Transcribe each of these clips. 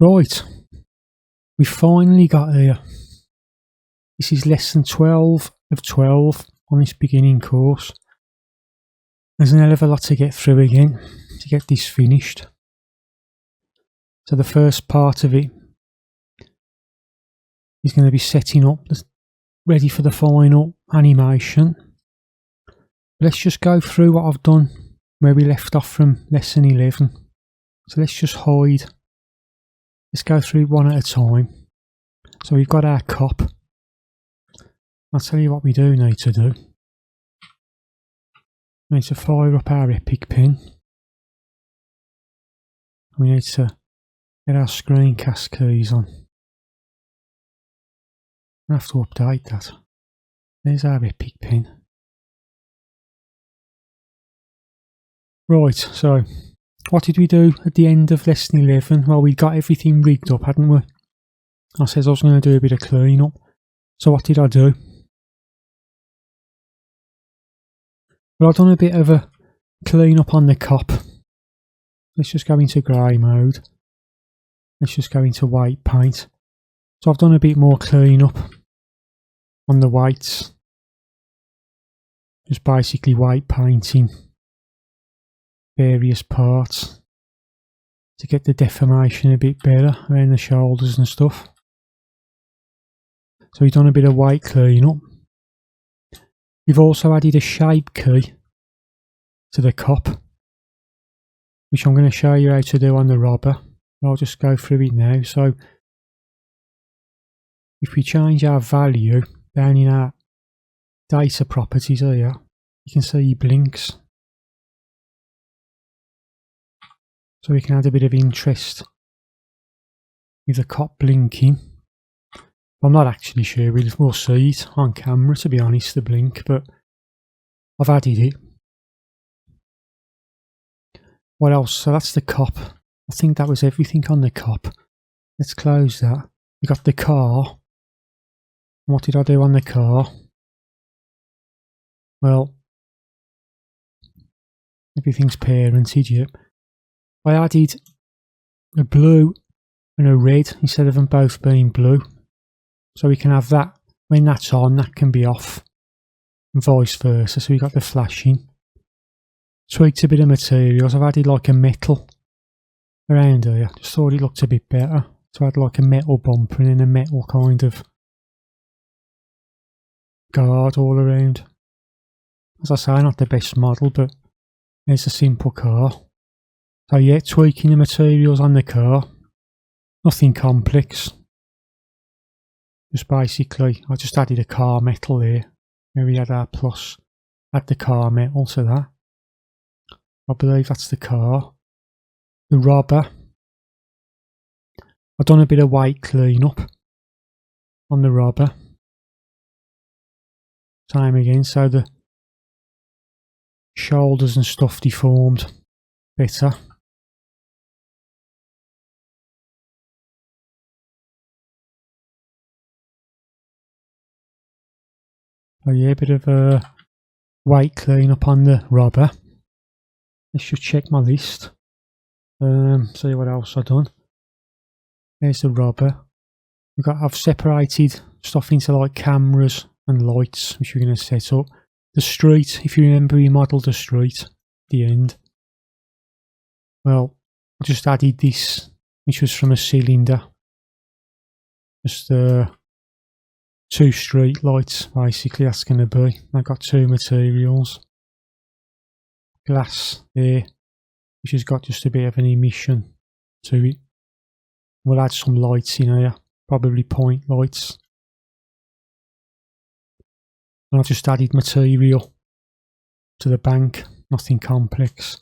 Right, we finally got here. This is lesson 12 of 12 on this beginning course. There's an hell of a lot to get through again to get this finished. So the first part of it is going to be setting up, ready for the final animation. Let's just go through what I've done where we left off from lesson 11. So let's just hide. Let's go through one at a time. So we've got our cop. I'll tell you what we do need to do. We need to fire up our Epic pen. We need to get our screencast keys on. I have to update that. There's our Epic pen. Right, so what did we do at the end of lesson 11? Well, we got everything rigged up, hadn't we? I said I was going to do a bit of clean up. So what did I do? Well, I've done a bit of a clean up on the cop. Let's just go into grey mode. Let's just go into white paint. So I've done a bit more clean up on the whites. Just basically white painting various parts to get the deformation a bit better around the shoulders and stuff. So we've done a bit of white clean up. We've also added a shape key to the cop, which I'm going to show you how to do on the robber. I'll just go through it now. So if we change our value down in our data properties here, you can see he blinks. So we can add a bit of interest with the cop blinking. I'm not actually sure, we'll see it on camera to be honest, the blink, but I've added it. What else? So that's the cop. I think that was everything on the cop. Let's close that. We got the car. What did I do on the car? Well, everything's parented, yep. I added a blue and a red instead of them both being blue. So we can have that, when that's on, that can be off. And vice versa, so we got the flashing. Tweaked a bit of materials, I've added like a metal around here. Just thought it looked a bit better. So I had like a metal bumper and then a metal kind of guard all around. As I say, not the best model, but it's a simple car. So yeah, tweaking the materials on the car. Nothing complex. Just basically, I just added a car metal there. Where we had our plus. Add the car metal to that. I believe that's the car. The robber. I've done a bit of white clean up on the robber. Same again, so the shoulders and stuff deformed better. Oh yeah, a bit of a white clean up on the robber. Let's just check my list. See what else I've done. There's the robber. I've separated stuff into like cameras and lights, which we're going to set up. The street, if you remember, we modelled the street at the end. Well, I just added this, which was from a cylinder. Just 2 street lights, basically, that's going to be. I've got 2 materials. Glass there, which has got just a bit of an emission to it. We'll add some lights in here, probably point lights. And I've just added material to the bank, nothing complex.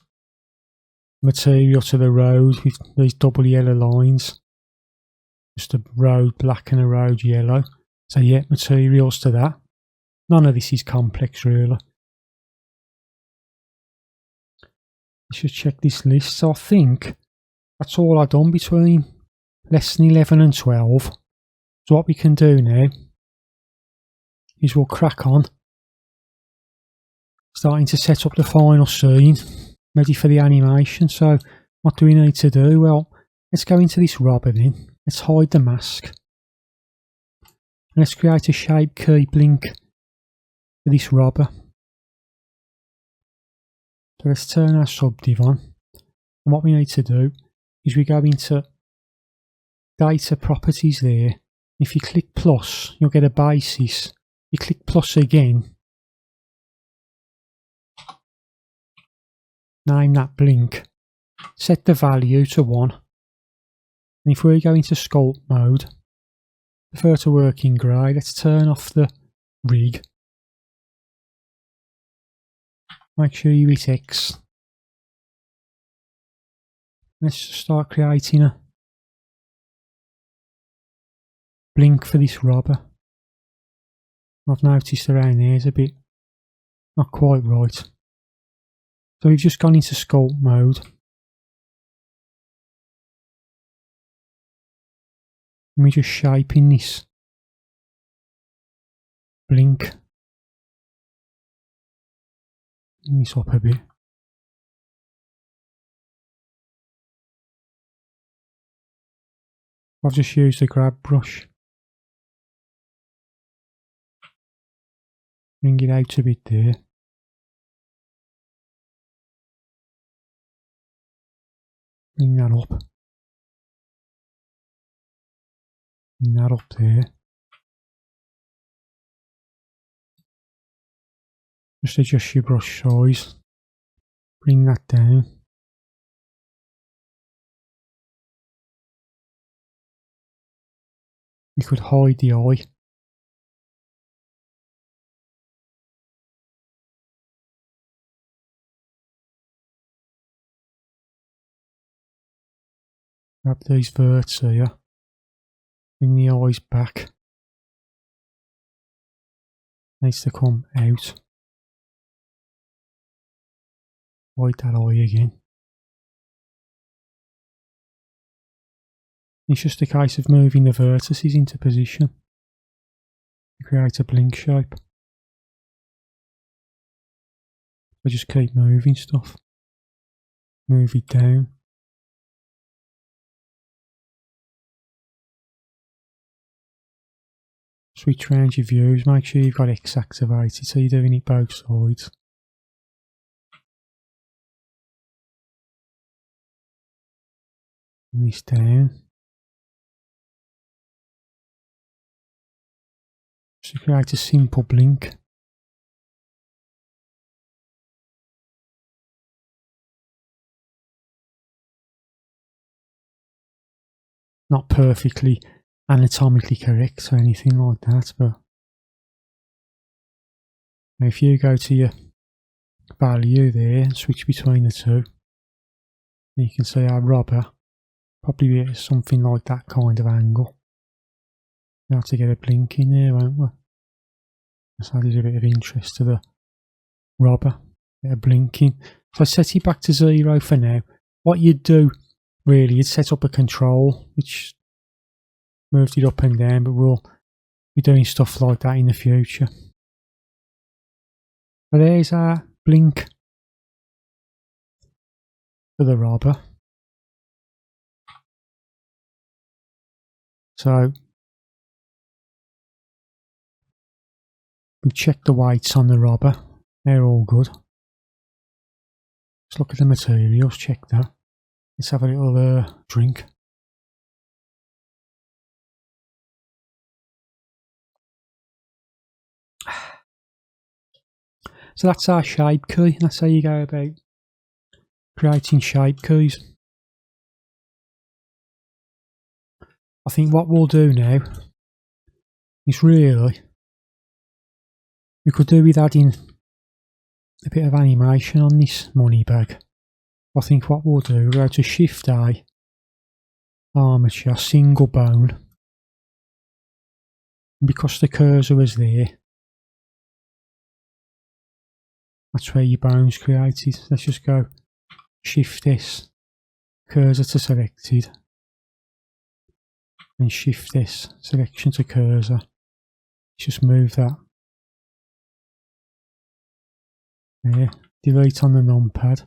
Material to the road with these double yellow lines. Just a road black and a road yellow. So yeah, materials to that. None of this is complex really. Let's just check this list. So I think that's all I've done between lesson 11 and 12. So what we can do now is we'll crack on. Starting to set up the final scene, ready for the animation. So what do we need to do? Well, Let's go into this robber then. Let's hide the mask. And let's create a shape key blink for this robber. So let's turn our subdiv on. And what we need to do is we go into data properties there. If you click plus, you'll get a basis. You click plus again. Name that blink. Set the value to 1. And if we go into sculpt mode, prefer to work in grey, let's turn off the rig. Make sure you hit X. Let's start creating a blink for this robber. I've noticed around there is a bit not quite right. So we've just gone into sculpt mode. And we're just shaping this blink. Bring this up a bit. I've just used the grab brush. Bring it out a bit there. Bring that up. Bring that up there. Just adjust your brush size. Bring that down. You could hide the eye. Grab these verts here. Bring the eyes back. Needs to come out. Hide that eye again. It's just a case of moving the vertices into position to create a blink shape. I just keep moving stuff. Move it down. Switch around your views, make sure you've got X activated so you're doing it both sides. Bring this down. Just to create a simple blink. Not perfectly anatomically correct or anything like that, but if you go to your value there and switch between the two, you can see our robber probably be at something like that kind of angle. We'll have to get a blink in there, won't we? That's added a bit of interest to the robber. Bit of blinking. If I set it back to 0 for now, what you'd do really, you'd set up a control which moved it up and down, but we'll be doing stuff like that in the future. But there's our blink for the robber. So we've checked the weights on the robber, they're all good. Let's look at the materials, check that. Let's have a little drink. So that's our shape key. That's how you go about creating shape keys. I think what we'll do now is really, we could do with adding a bit of animation on this money bag. I think what we'll do, we'll go to Shift A, Armature, Single Bone. And because the cursor was there, that's where your bone's created. Let's just go Shift S, cursor to selected, and Shift S, selection to cursor. Let's just move that. There, delete on the numpad.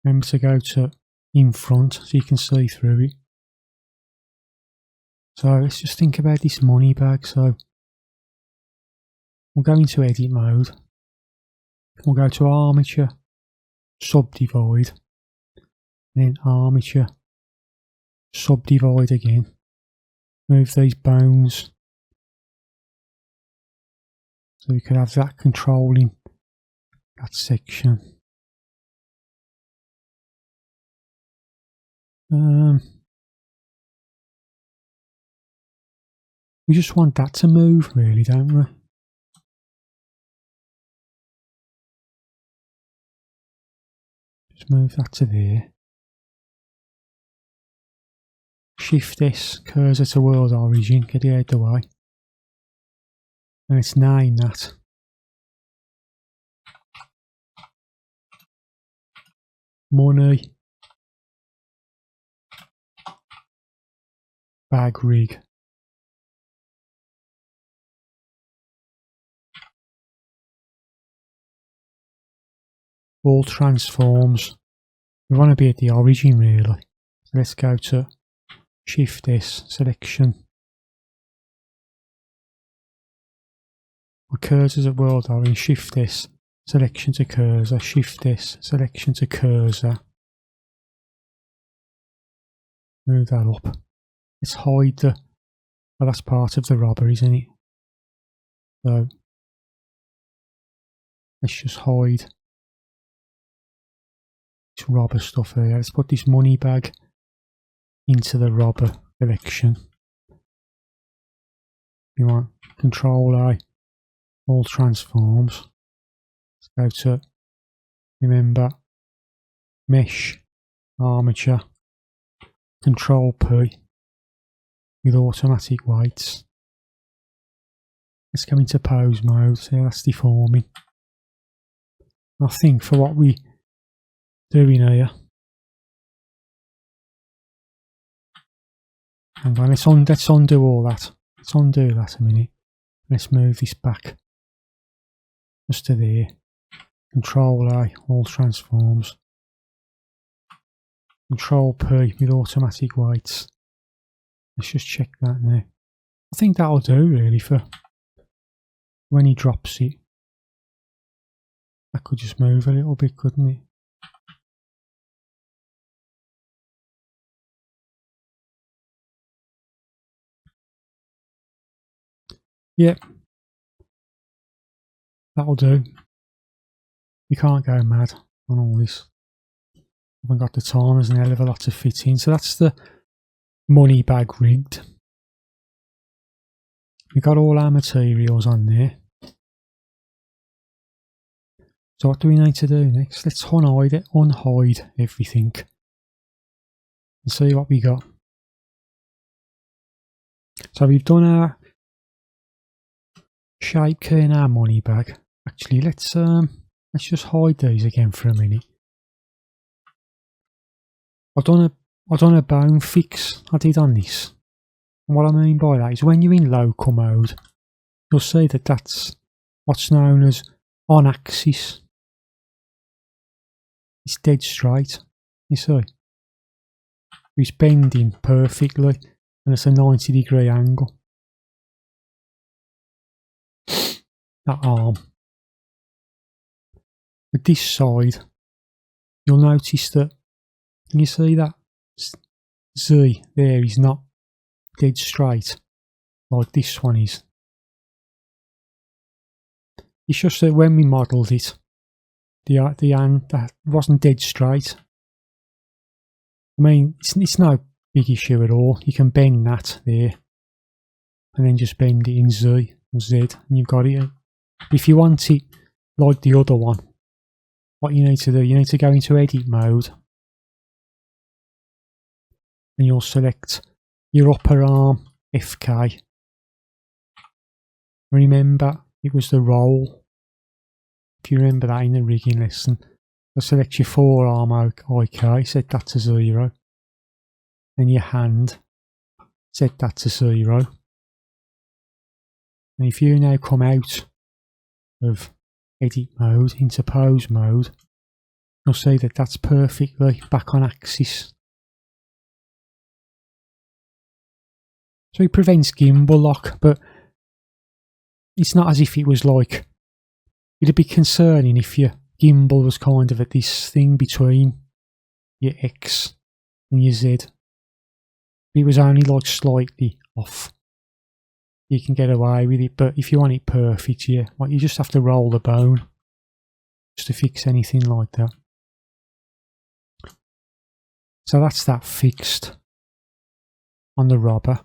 Remember to go to in front so you can see through it. So let's just think about this money bag. So we'll go into edit mode. We'll go to armature, subdivide, and then armature, subdivide again. Move these bones so we could have that controlling that section. We just want that to move, really, don't we? Just move that to there. Shift S, cursor to world origin, get it out of the way. And let's name that. Money bag rig. All transforms. We want to be at the origin, really. So let's go to Shift S, selection. My cursor's at world origin, Shift S, selection to cursor, Shift S, selection to cursor. Move that up. Let's hide the, well, that's part of the robber, isn't it? So let's just hide this robber stuff here. Let's put this money bag into the robber collection. You want Control A, all transforms. Let's go to, remember, mesh, armature, Control P with automatic weights. Let's go into pose mode, see that's deforming. I think for what we doing here, hang on, let's undo all that. Let's undo that a minute. Let's move this back just to there. Control A, all transforms. Control P with automatic weights. Let's just check that now. I think that'll do really for when he drops it. That could just move a little bit, couldn't it? Yep. That'll do. You can't go mad on all this. I haven't got the time, there's an hell of a lot to fit in. So that's the money bag rigged. We've got all our materials on there. So what do we need to do next? Let's unhide everything and see what we got. So we've done our shape key in our money bag. Actually, let's just hide these again for a minute. I've done a bone fix I did on this. And what I mean by that is when you're in local mode, you'll see that that's what's known as on axis. It's dead straight, you see. It's bending perfectly and it's a 90-degree angle. That arm. But this side, you'll notice that, can you see that Z there is not dead straight like this one is. It's just that when we modelled it, the hand that wasn't dead straight. I mean, it's no big issue at all. You can bend that there and then just bend it in Z and Z and you've got it. If you want it like the other one, what you need to do, you need to go into edit mode and you'll select your upper arm FK. Remember, it was the roll. If you remember that in the rigging lesson, so select your forearm OK, set that to 0. Then your hand, set that to 0. And if you now come out of edit mode into pose mode, you'll see that that's perfectly back on axis. So it prevents gimbal lock, but it's not as if it was like, it'd be concerning if your gimbal was kind of at this thing between your X and your Z. It was only like slightly off. You can get away with it, but if you want it perfect, yeah, like you just have to roll the bone just to fix anything like that. So that's that fixed on the robber.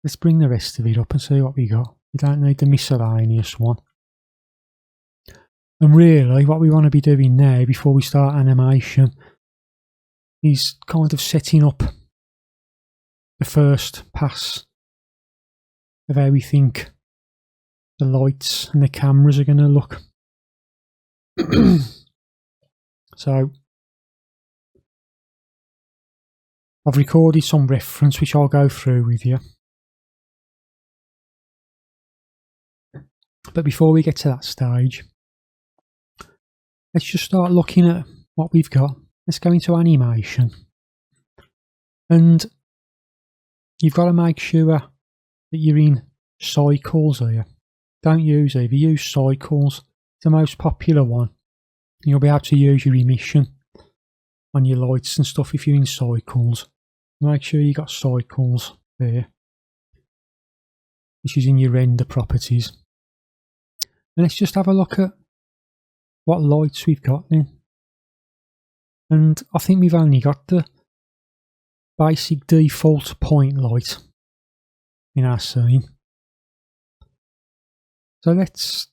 Let's bring the rest of it up and see what we got. We don't need the miscellaneous one. And really, what we want to be doing now before we start animation is kind of setting up the first pass of how we think the lights and the cameras are going to look. So I've recorded some reference which I'll go through with you. But before we get to that stage, let's just start looking at what we've got. Let's go into animation. And you've got to make sure that you're in cycles here. Don't use either, use cycles. The most popular one. You'll be able to use your emission on your lights and stuff if you're in cycles. Make sure you got cycles there, which is in your render properties. And let's just have a look at what lights we've got then. And I think we've only got the basic default point light in our scene. So let's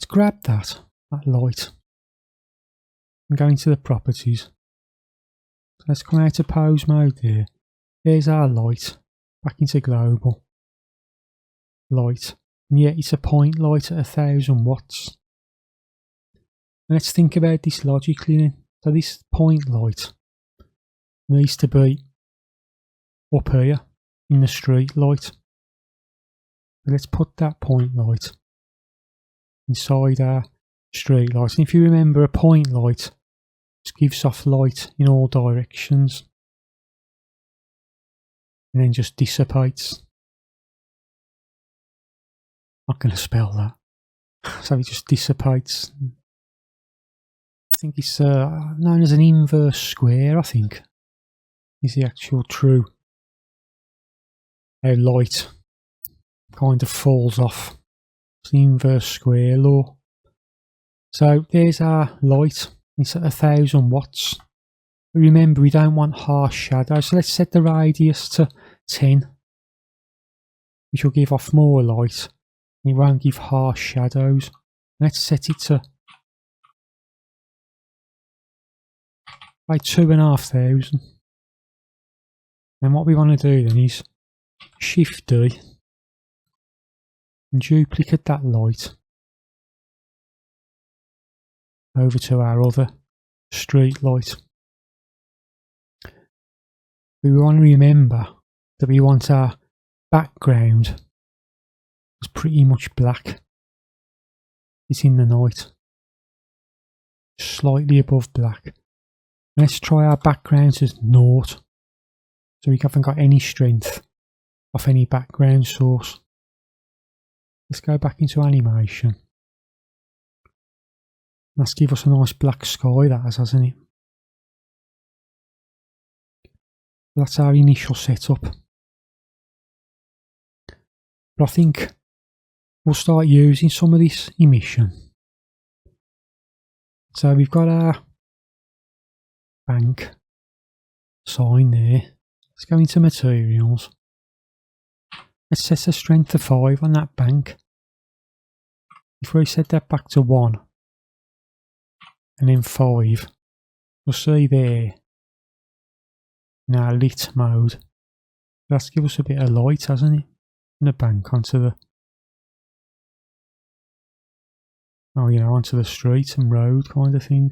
grab that light and go into the properties. So let's come out of pose mode there. There's our light, back into global light. And yeah, it's a point light at 1000 watts. And let's think about this logically then. So this point light needs to be up here in the street light. So let's put that point light inside our street light. And if you remember, a point light just gives off light in all directions and then just dissipates. Not going to spell that. So it just dissipates. I think it's known as an inverse square, I think, is the actual true how light kind of falls off. It's the inverse square law. So there's our light. It's at 1000 watts. But remember, we don't want harsh shadows, so let's set the radius to 10, which will give off more light. It won't give harsh shadows. Let's set it to like 2500. And what we want to do then is Shift D and duplicate that light over to our other street light. We want to remember that we want our background is pretty much black. It's in the night, slightly above black. Let's try our background as 0, so we haven't got any strength off any background source. Let's go back into animation. Let's give us a nice black sky, that has, hasn't it? That's our initial setup. But I think we'll start using some of this emission. So we've got our bank sign there. Let's go into materials. Let's set a strength of 5 on that bank. If we set that back to 1 and then 5, we'll see there in our lit mode, that's give us a bit of light, hasn't it? In the bank onto the onto the street and road kind of thing.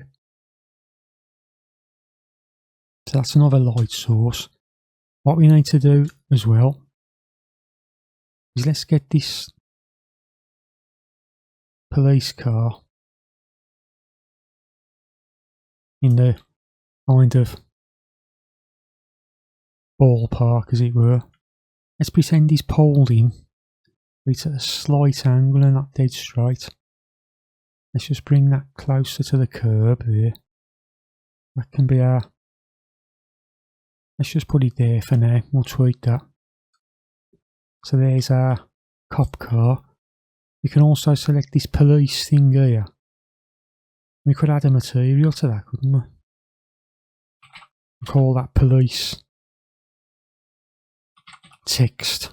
So that's another light source. What we need to do as well is let's get this police car in the kind of ballpark, as it were. Let's pretend he's pulled in. It's at a slight angle and not dead straight. Let's just bring that closer to the curb there. That can be our... Let's just put it there for now. We'll tweak that. So there's our cop car. We can also select this police thing here. We could add a material to that, couldn't we? Call that police text.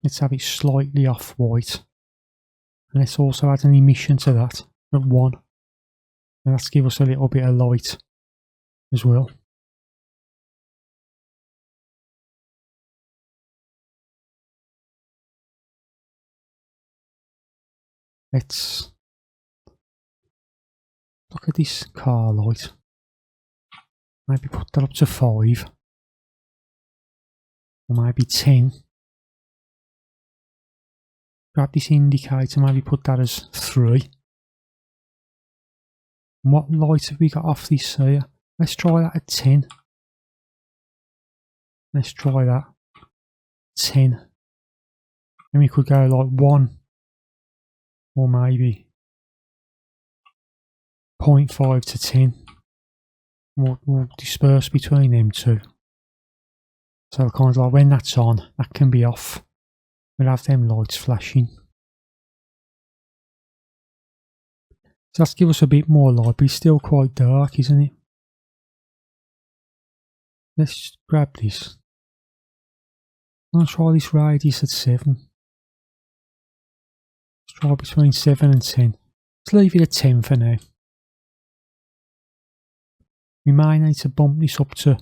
Let's have it slightly off-white. And let's also add an emission to that at 1. And that's give us a little bit of light as well. Let's look at this car light. Maybe put that up to 5. Or maybe 10. Grab this indicator, maybe put that as 3. And what light have we got off this here? Let's try that at 10. Let's try that. 10. And we could go like 1. Or maybe 0.5 to 10. We'll disperse between them two. So kind of like when that's on, that can be off. We'll have them lights flashing. So that's give us a bit more light, but it's still quite dark, isn't it? Let's grab this. I'll try this radius at 7. Let's try between 7 and 10. Let's leave it at 10 for now. We might need to bump this up to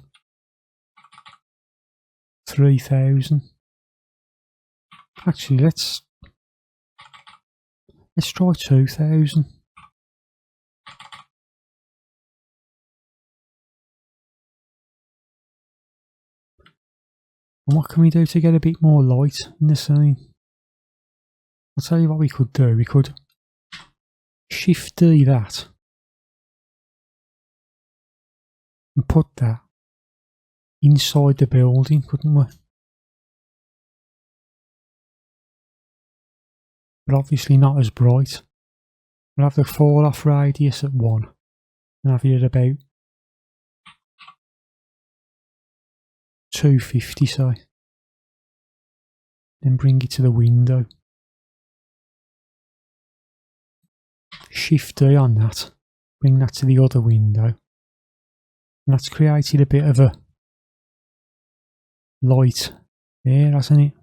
3000. Actually, let's try 2000. And what can we do to get a bit more light in the scene? I'll tell you what we could do. We could Shift D that and put that inside the building, couldn't we? But obviously not as bright. We'll have the fall off radius at 1 and have it at about 250, say. Then bring it to the window. Shift D on that, bring that to the other window. And that's created a bit of a light there, hasn't it?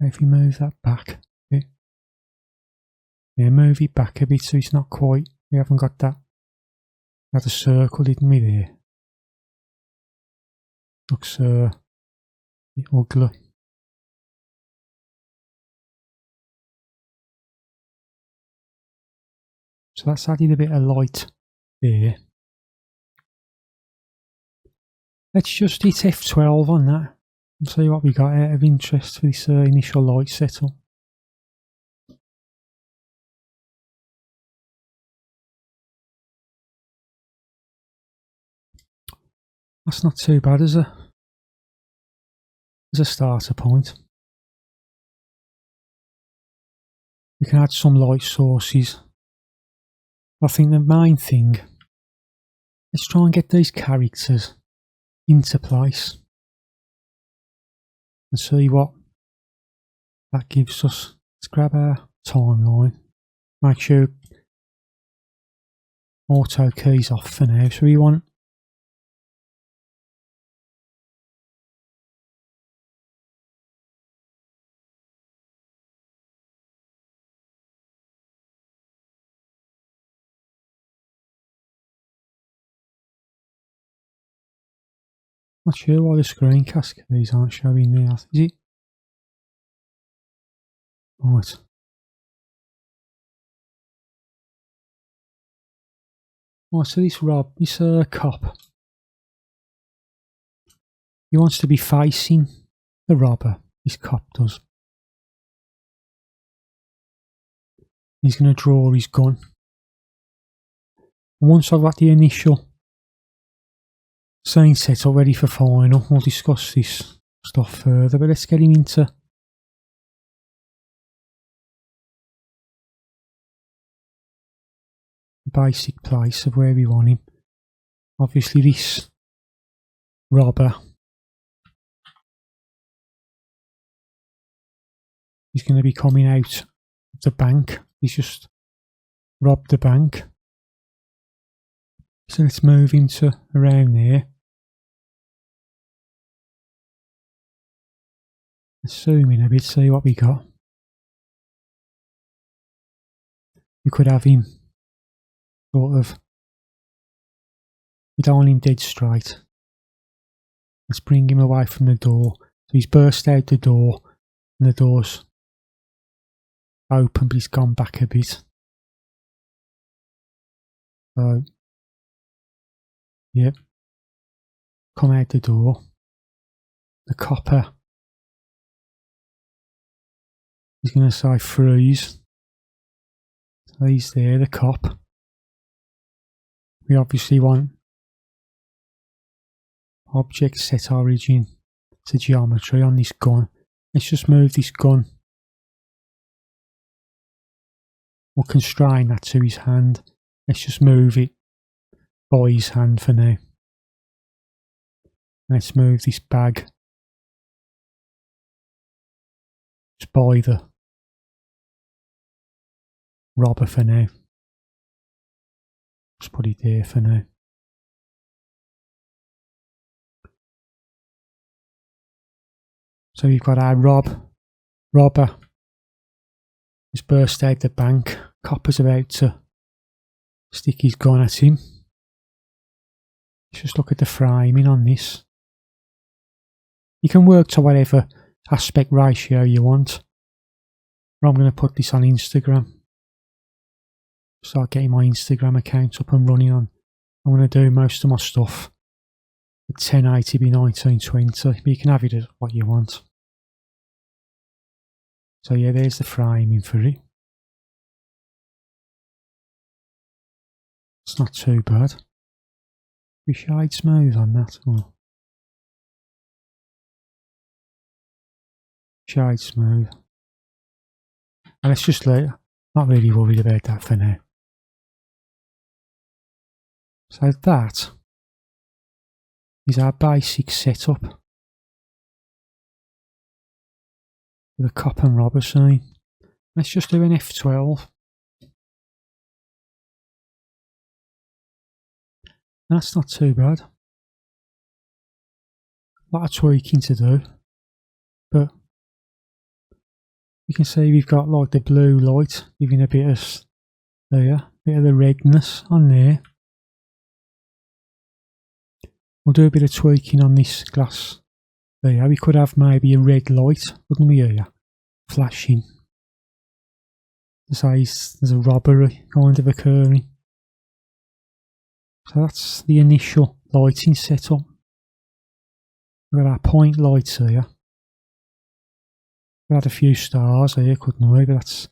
If we move that back a bit. Yeah, move it back a bit so it's not quite, we haven't got that. We had a circle, didn't we, there? Looks a bit ugly. So that's added a bit of light there. Let's just hit F12 on that and see what we got out of interest for this initial light setup. That's not too bad as a starter point. We can add some light sources. I think the main thing, let's try and get these characters into place and see what that gives us. Let's grab our timeline, make sure auto keys off for now. So we want not sure why the screencast keys aren't showing there, is it? Right. Right, so this cop, he wants to be facing the robber, this cop does. He's going to draw his gun Once I've got the initial scene set up ready for final, we'll discuss this stuff further, but let's get him into the basic place of where we want him. Obviously this robber is going to be coming out of the bank. He's just robbed the bank. So let's move into around there. Let's zoom in a bit, see what we got. We could have him sort of, we don't want him dead straight. Let's bring him away from the door. So he's burst out the door and the door's open, but he's gone back a bit. So, yep, come out the door. The copper is going to say freeze. So he's there, the cop. We obviously want object set origin to geometry on this gun. Let's just move this gun. We'll constrain that to his hand. Let's just move it by his hand for now. Let's move this bag just by the robber for now. Just put it there for now. So we've got our robber has burst out the bank. Copper's about to stick his gun at him. Let's just look at the framing on this. You can work to whatever aspect ratio you want. I'm going to put this on Instagram. Start getting my Instagram account up and running on. I'm going to do most of my stuff at 1080x1920, but you can have it as what you want. So yeah, there's the framing for it. It's not too bad. We shade smooth on that. Oh. Shade smooth. And let's just let, not really worried about that for now. So that is our basic setup. The cop and robber scene. Let's just do an F12. That's not too bad. A lot of tweaking to do, but you can see we've got like the blue light giving a bit of there, bit of the redness on there. We'll do a bit of tweaking on this glass. There, we could have maybe a red light, wouldn't we, here? Flashing. There's a robbery kind of occurring. So that's the initial lighting setup. We've got our point lights here. We had a few stars here, couldn't we? But that's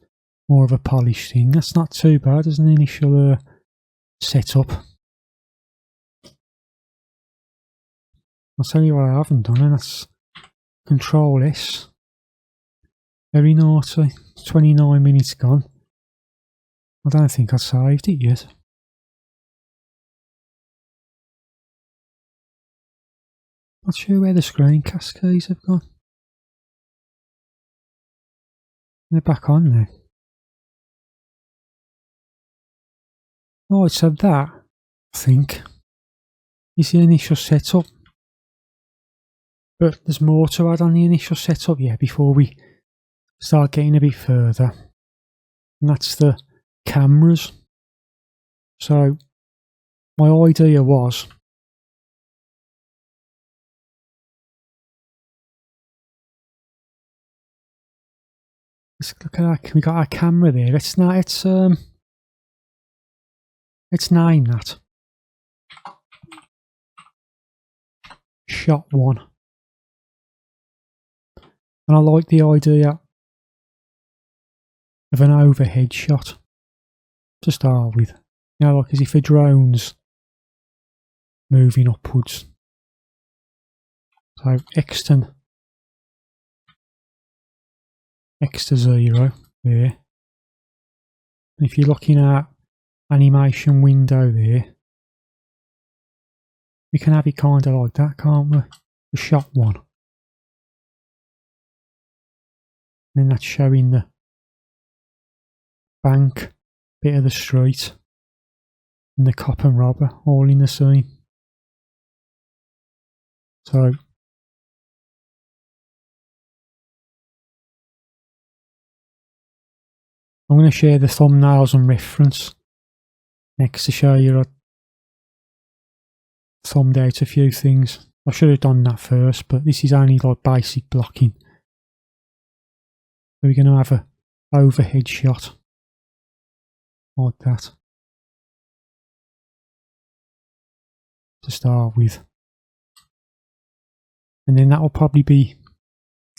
more of a polished thing. That's not too bad as an initial setup. I'll tell you what I haven't done, and that's Control S. Very naughty. 29 minutes gone. I don't think I saved it yet. Not sure where the screencast keys have gone. They're back on now. Right, so that, I think, is the initial setup. But there's more to add on the initial setup, yeah, before we start getting a bit further. And that's the cameras. So, my idea was let's look at that. We got our camera there. Let's name that shot 1. And I like the idea of an overhead shot to start with. You know, like as if a drone's moving upwards. So X to 0 there. And if you're looking at animation window there, we can have it kind of like that, can't we? The shot one. And then that's showing the bank, bit of the street, and the cop and robber all in the scene. So I'm going to share the thumbnails and reference next to show you. I thumbed out a few things. I should have done that first, but this is only like basic blocking. We're going to have a overhead shot like that to start with, and then that will probably be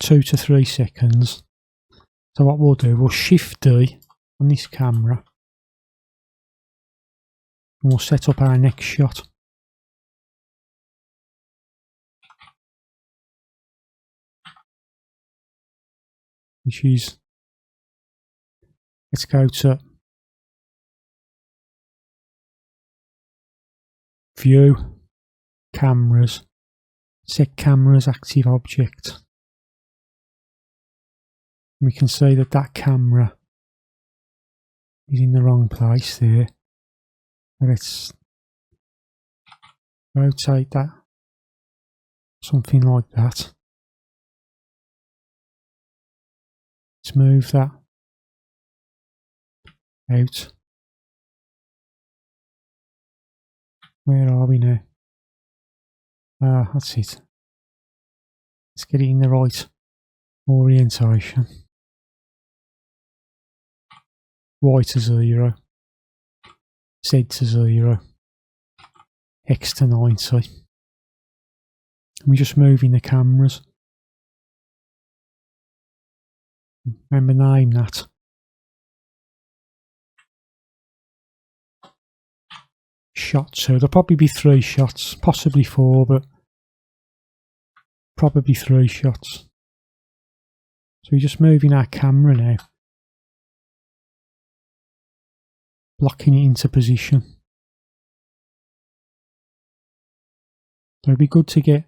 2 to 3 seconds. So what we'll do, we'll shift D on this camera and we'll set up our next shot. Which is, let's go to View, Cameras, Set Cameras Active Object. We can see that that camera is in the wrong place there. Let's rotate that, something like that. Let's move that out. Where are we now? Ah, that's it. Let's get it in the right orientation. Y to 0, Z to 0, X to 90. And we're just moving the cameras. Remember, name that. Shot 2. There'll probably be 3 shots, possibly 4, but probably 3 shots. So we're just moving our camera now, blocking it into position. So it'd be good to get,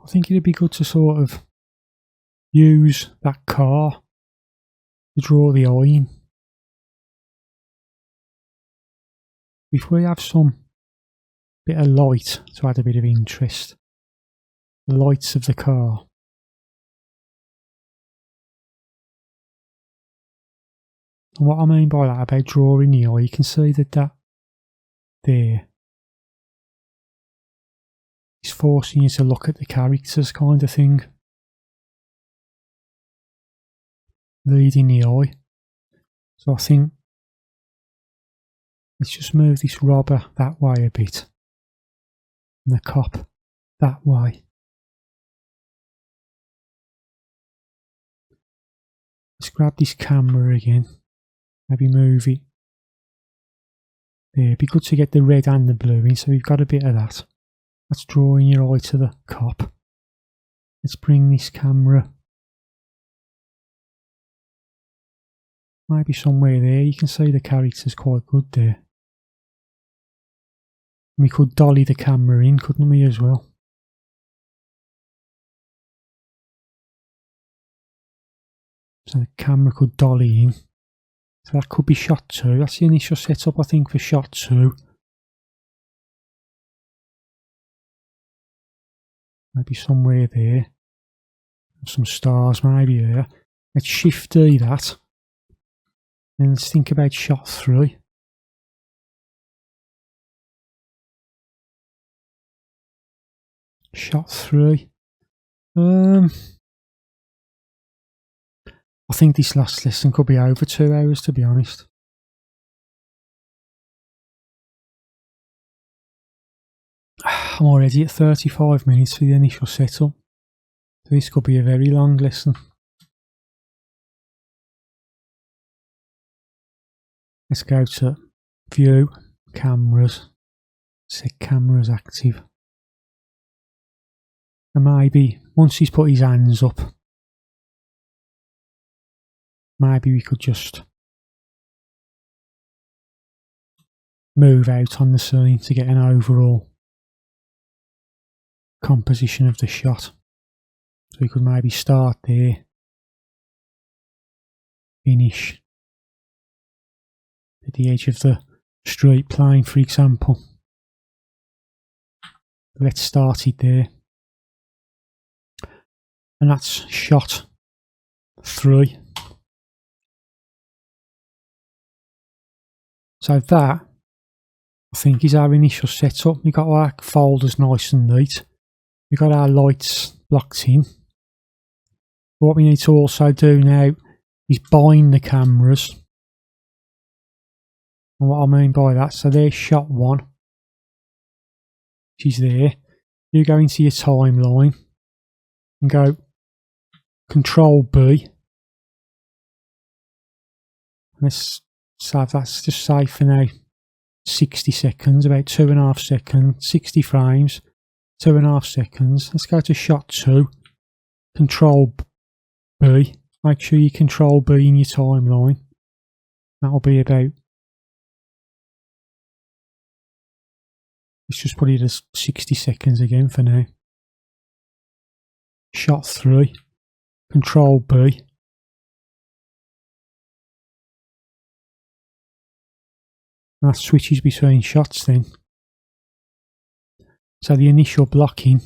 I think it'd be good to sort of use that car to draw the eye in. If we have some bit of light to add a bit of interest, the lights of the car. And what I mean by that, about drawing the eye, you can see that there is forcing you to look at the characters, kind of thing. Leading the eye. So I think let's just move this robber that way a bit, and the cop that way. Let's grab this camera again, maybe move it there. It'd be good to get the red and the blue in, so we've got a bit of that. That's drawing your eye to the cop. Let's bring this camera maybe somewhere there. You can see the characters quite good there. We could dolly the camera in, couldn't we, as well? So the camera could dolly in. So that could be shot 2. That's the initial setup, I think, for shot 2. Maybe somewhere there. Some stars maybe there. Let's shift D that. Then let's think about shot 3. Shot 3. I think this last lesson could be over 2 hours, to be honest. I'm already at 35 minutes for the initial setup. So this could be a very long lesson. Let's go to View, Cameras, set cameras active. And maybe once he's put his hands up, maybe we could just move out on the scene to get an overall composition of the shot. So we could maybe start there, finish at the edge of the street plane, for example. Let's start it there. And that's shot 3. So that, I think, is our initial setup. We got our folders nice and neat. We got our lights blocked in. But what we need to also do now is bind the cameras. And what I mean by that, so there's shot 1. She's there. You go into your timeline and go Control B. Let's save that's just say for now 60 seconds, about 2.5 seconds, 60 frames, 2.5 seconds. Let's go to shot 2. Control B. Make sure you Control B in your timeline. That'll be about, let's just put it as 60 seconds again for now. Shot 3. Control B. That switches between shots then. So the initial blocking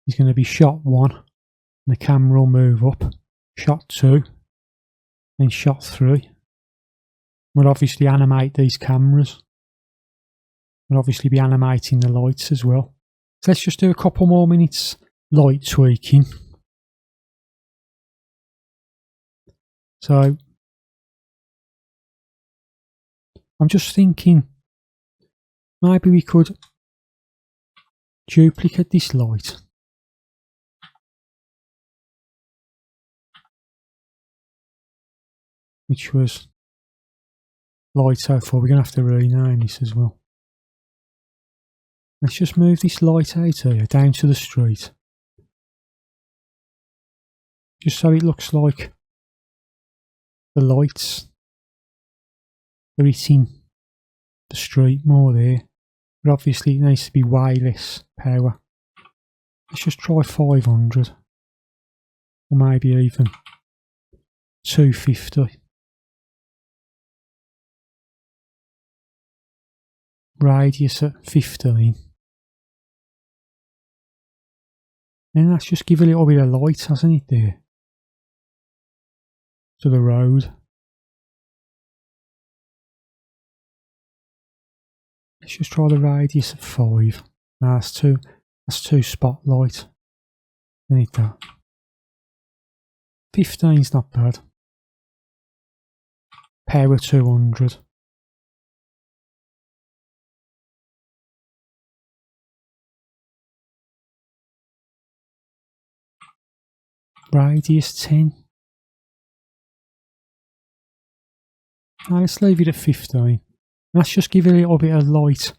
is going to be shot 1, and the camera will move up. Shot 2, then shot 3. We'll obviously animate these cameras. We'll obviously be animating the lights as well. So let's just do a couple more minutes light tweaking. So I'm just thinking maybe we could duplicate this light. Which was light 04. We're going to have to rename this as well. Let's just move this light out here down to the street. Just so it looks like the lights are hitting the street more there. But obviously it needs to be way less power. Let's just try 500. Or maybe even 250. Radius at 15. And let's just give a little bit of light, hasn't it, there? To the road. Let's just try the radius at 5. No, that's too spotlight. I need that. 15's not bad. Power 200. Radius 10. Now let's leave it at 15. Let's just give it a little bit of light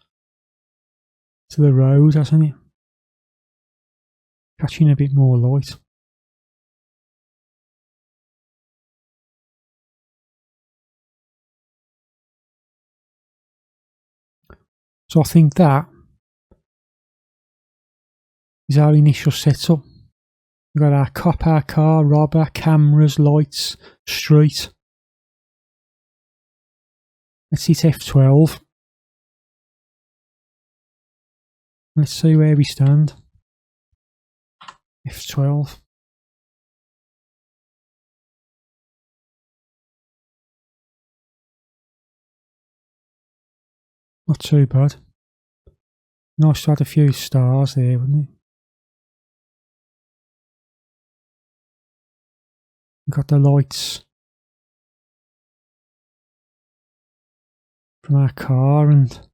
to the road, hasn't it? Catching a bit more light. So I think that is our initial setup. We've got our cop, our car, robber, cameras, lights, street. Let's hit F12. Let's see where we stand. F12. Not too bad. Nice to add a few stars there, wouldn't it? We've got the lights from our car, and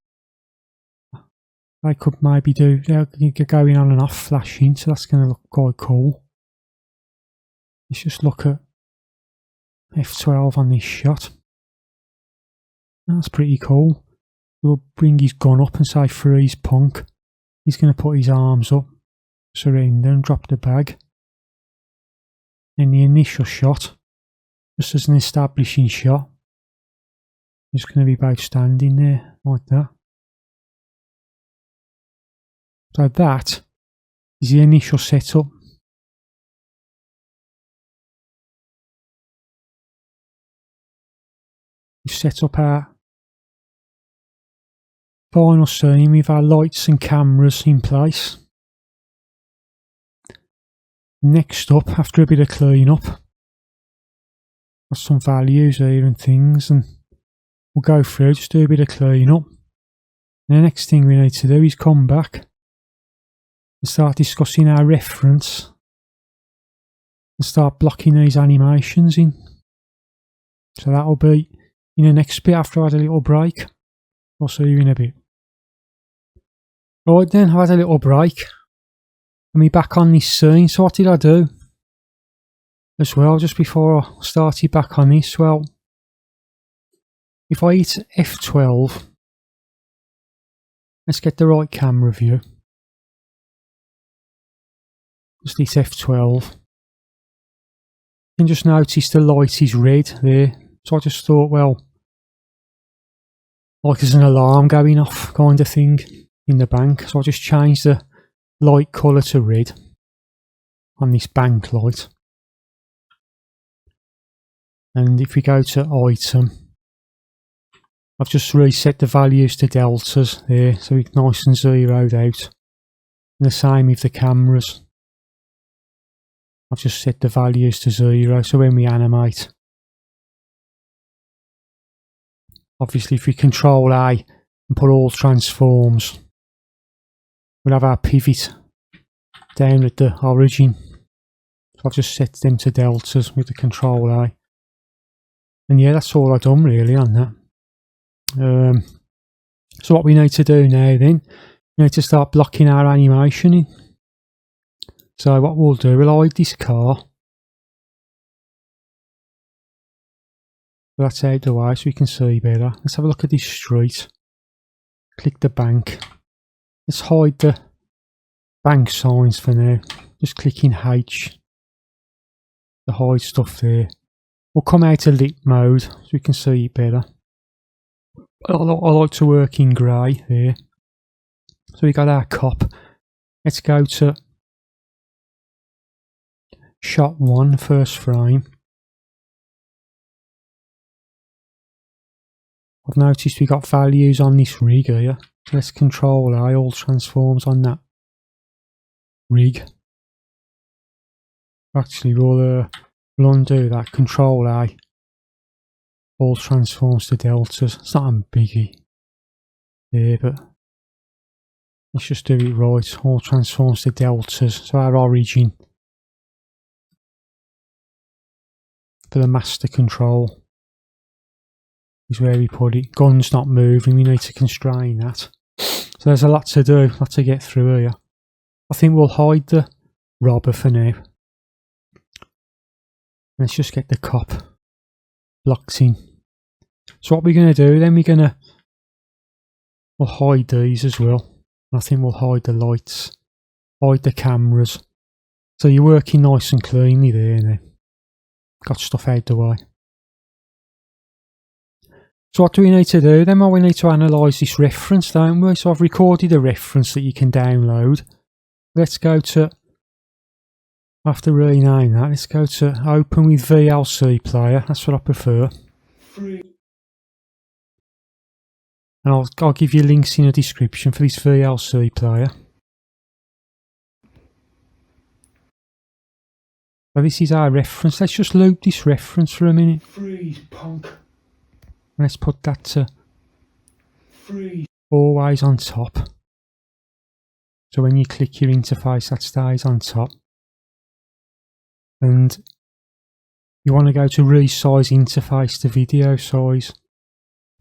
I could maybe do, they're going on and off flashing, so that's going to look quite cool. Let's just look at F12 on this shot. That's pretty cool. We'll bring his gun up and say freeze punk. He's going to put his arms up, surrender and drop the bag. And the initial shot, just as an establishing shot, is going to be both standing there like that. So that is the initial setup. We've set up our final scene with our lights and cameras in place. Next up, after a bit of clean up, got some values here and things, and we'll go through, just do a bit of clean up. And the next thing we need to do is come back and start discussing our reference and start blocking these animations in. So that'll be in the next bit after I had a little break. I'll see you in a bit. Right then, I had a little break. And we're back on this scene. So what did I do as well just before I started back on this? Well, if I hit F12, let's get the right camera view. Just hit F12. You can just notice the light is red there. So I just thought, well, like there's an alarm going off kind of thing in the bank. So I just changed the light colour to red on this bank light. And if we go to item, I've just reset the values to deltas there, so it's nice and zeroed out. And the same with the cameras. I've just set the values to 0, so when we animate, obviously if we control A and put all transforms, we'll have our pivot down at the origin. So I've just set them to deltas with the control A. And yeah, that's all I've done really on that. So what we need to do now then, we need to start blocking our animation in. So what we'll do, we'll hide this car. That's out the way so we can see better. Let's have a look at this street. Click the bank. Let's hide the bank signs for now. Just clicking H to hide stuff there. We'll come out of lit mode so we can see it better. I like to work in grey there. So we got our cop. Let's go to shot 1, first frame. I've noticed we got values on this rig here. So let's control A, all transforms on that rig. Actually, we'll undo that. Control A, all transforms to deltas. It's not a biggie there, but let's just do it right. All transforms to deltas. So our origin for the master control is where we put it. Gun's not moving, we need to constrain that. So there's a lot to do, a lot to get through here. I think we'll hide the robber for now. Let's just get the cop blocked in. So what we're going to do then, we'll hide these as well. I think we'll hide the lights, hide the cameras. So you're working nice and cleanly there now. Got stuff out the way. So what do we need to do then? Well, we need to analyse this reference, don't we? So I've recorded a reference that you can download. Let's go to, I have to rename that, let's go to open with VLC player, that's what I prefer. And I'll give you links in the description for this VLC player. So this is our reference. Let's just loop this reference for a minute. Freeze, punk. And let's put that to Freeze. always on top. So when you click your interface, that stays on top. And you want to go to resize interface to video size.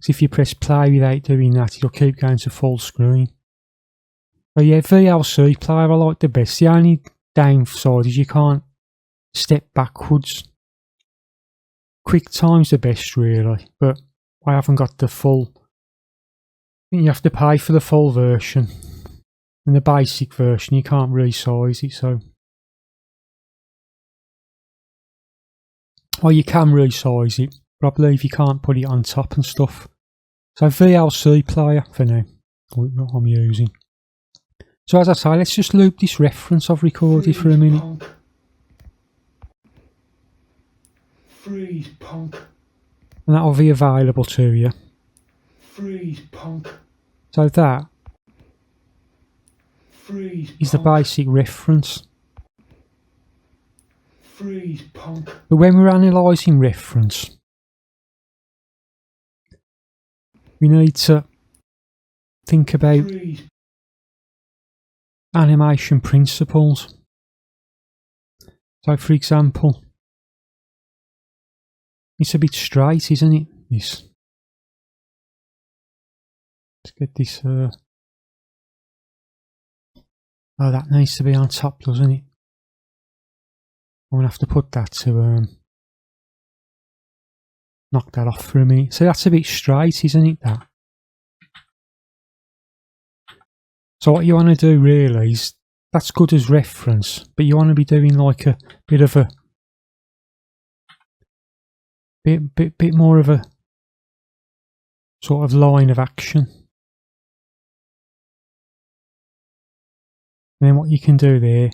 So if you press play without doing that, it'll keep going to full screen. So yeah, VLC player I like the best. The only downside is you can't step backwards. QuickTime's the best really, but I haven't got the full. I think you have to pay for the full version, and the basic version you can't resize it. So, or you can resize it, but I believe you can't put it on top and stuff. So VLC player for now, what I'm using. So as I say, let's just loop this reference I've recorded for a minute. Punk. Freeze punk. And that'll be available to you. Freeze punk. So that Freeze is the punk. basic reference. Freeze punk. But when we're analysing reference, we need to think about Freeze. animation principles. So for example, it's a bit straight, isn't it? This. Let's get this. Oh, that needs to be on top, doesn't it? I'm gonna have to put that to knock that off for a minute. So that's a bit straight, isn't it? That. So what you want to do really is, that's good as reference, but you want to be doing like a bit of a bit more of a sort of line of action. And then what you can do there,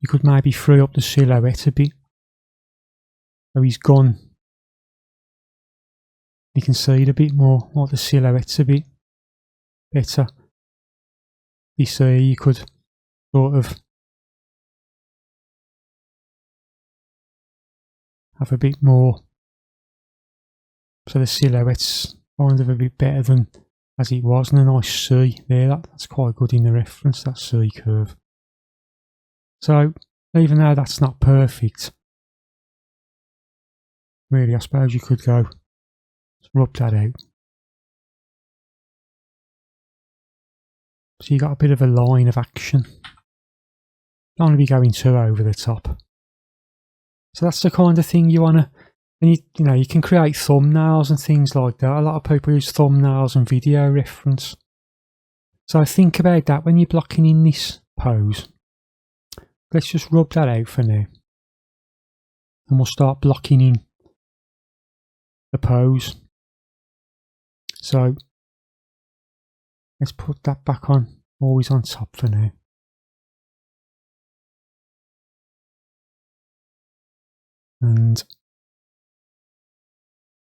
you could maybe free up the silhouette a bit. So he's gone. You can see it a bit more, like the silhouette's a bit better. You see, you could sort of have a bit more, so the silhouette's kind of a bit better than as it was, and a nice C there. That's quite good in the reference, that C curve. So even though that's not perfect, really I suppose you could go rub that out. So you got a bit of a line of action. Don't want to be going too over the top. So that's the kind of thing you want to, and you know, you can create thumbnails and things like that. A lot of people use thumbnails and video reference. So think about that when you're blocking in this pose. Let's just rub that out for now. And we'll start blocking in the pose. So let's put that back on, always on top for now. And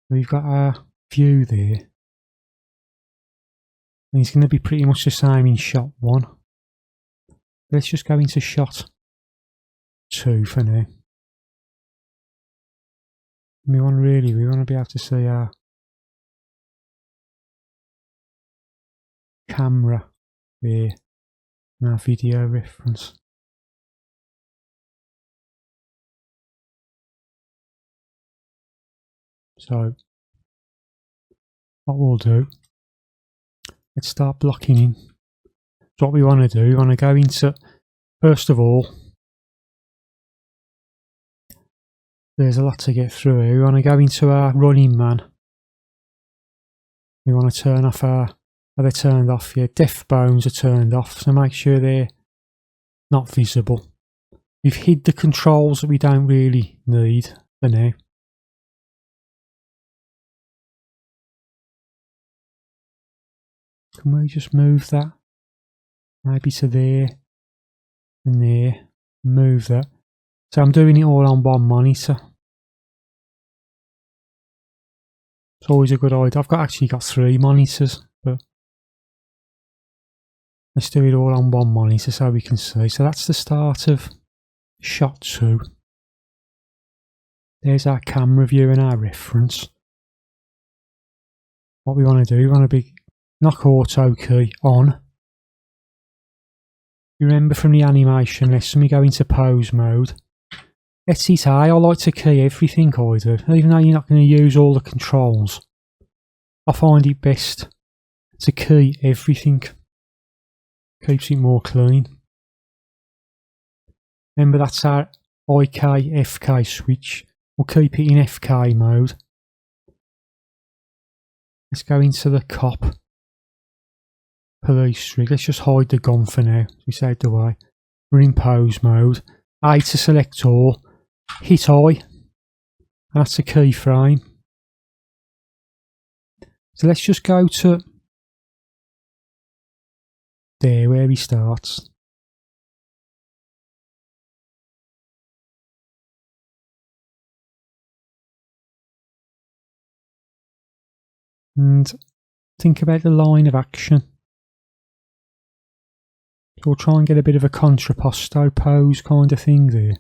we've got our view there. And it's going to be pretty much the same in shot 1. Let's just go into shot 2 for now. We want to be able to see our camera there and our video reference. So what we'll do, let's start blocking in. So what we want to do, we want to go into, first of all, there's a lot to get through here. We want to go into our running man. We want to turn off our, they're turned off here, def bones are turned off, so make sure they're not visible. We've hid the controls that we don't really need for now. Can we just move that? Maybe to there and there. Move that. So I'm doing it all on one monitor. It's always a good idea. I've actually got 3 monitors, but let's do it all on one monitor so we can see. So that's the start of shot 2. There's our camera view and our reference. What we want to do, we want to knock auto key on. You remember from the animation lesson, we go into pose mode. Let's hit A. I like to key everything I do, even though you're not going to use all the controls. I find it best to key everything. Keeps it more clean. Remember, that's our IK FK switch. We'll keep it in FK mode. Let's go into the cop police rig. Let's just hide the gun for now. It's out the way. We're in pose mode. A to select all. Hit I. And that's a keyframe. So let's just go to there where he starts. And think about the line of action. So we'll try and get a bit of a contrapposto pose kind of thing there.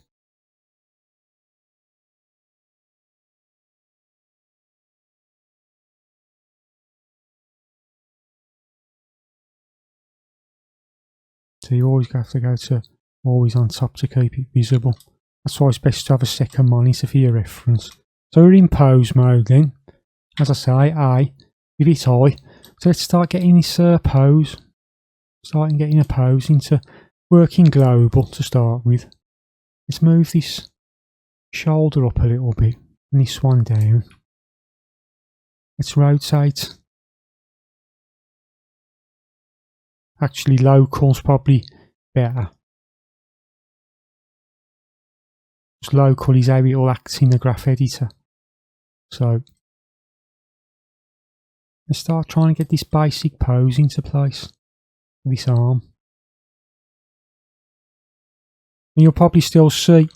So you always have to go to always on top to keep it visible. That's why it's best to have a second monitor for your reference. So we're in pose mode then. As I say, I, with it I. So let's start getting this pose. Starting getting a pose into working global to start with. Let's move this shoulder up a little bit and this one down. Let's rotate. Actually, local's probably better. Just local is how it all acts in the graph editor. So let's start trying to get this basic pose into place. This arm. And you'll probably still see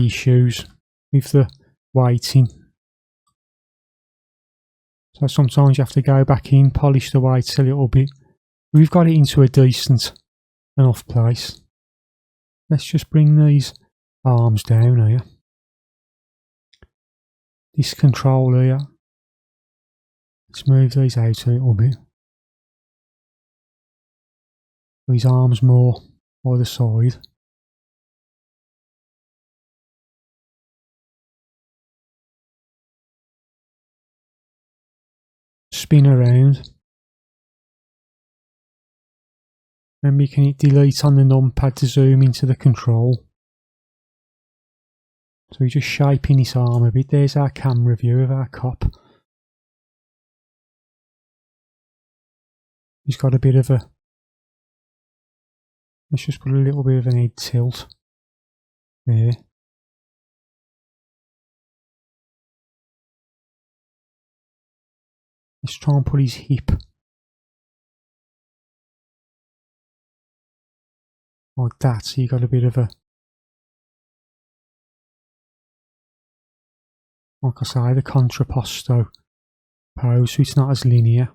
issues with the weighting. So sometimes you have to go back in, polish the weights a little bit. We've got it into a decent enough place. Let's just bring these arms down here. This control here. Let's move these out a little bit. His arms more by the side. Spin around. And we can hit delete on the numpad to zoom into the control. So we're just shaping this arm a bit. There's our camera view of our cop. He's got a bit of a... Let's just put a little bit of an head tilt there. Let's try and put his hip like that, so you got a bit of a, like I say, the contrapposto pose, so it's not as linear.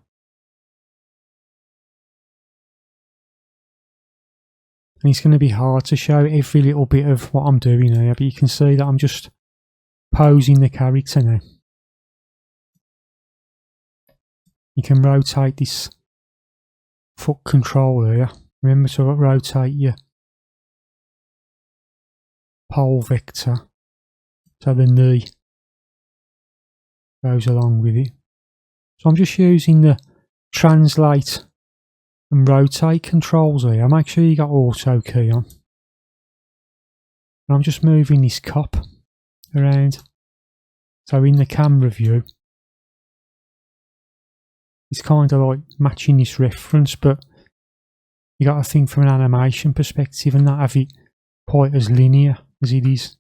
And it's going to be hard to show every little bit of what I'm doing here, but you can see that I'm just posing the character now. You can rotate this foot control here. Remember to rotate your pole vector so the knee goes along with it. So I'm just using the translate and rotate controls here. Make sure you got auto key on. And I'm just moving this cop around. So in the camera view, it's kind of like matching this reference, but you got to think from an animation perspective and not have it quite as linear as it is.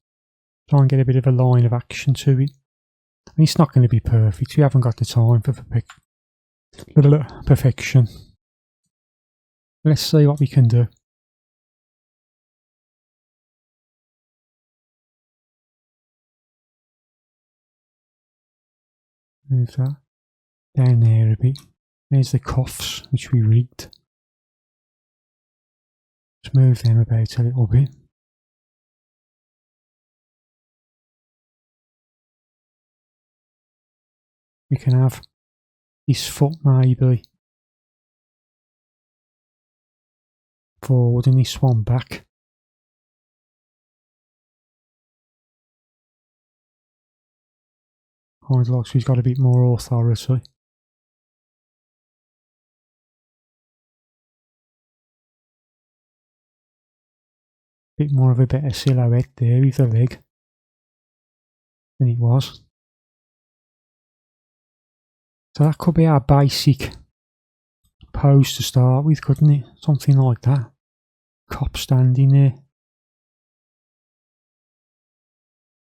Try and get a bit of a line of action to it. And it's not going to be perfect. We haven't got the time for perfection. Let's see what we can do. Move that down there a bit. There's the cuffs which we rigged. Let's move them about a little bit. We can have this foot maybe forward and this one back. Kind of like so he's got a bit more authority. Bit more of a better silhouette there with the leg than it was. So that could be our basic pose to start with, couldn't it? Something like that. Cop standing there.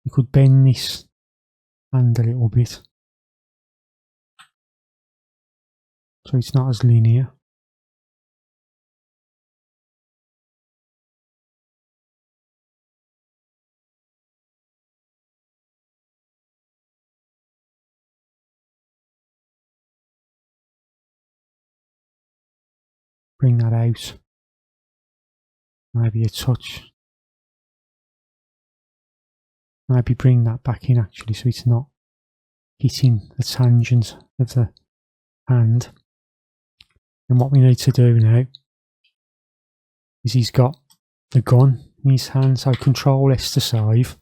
We could bend this hand a little bit so it's not as linear. Bring that out. Maybe a touch. Maybe bring that back in actually so it's not hitting the tangent of the hand. And what we need to do now is he's got the gun in his hand, so Control S to save.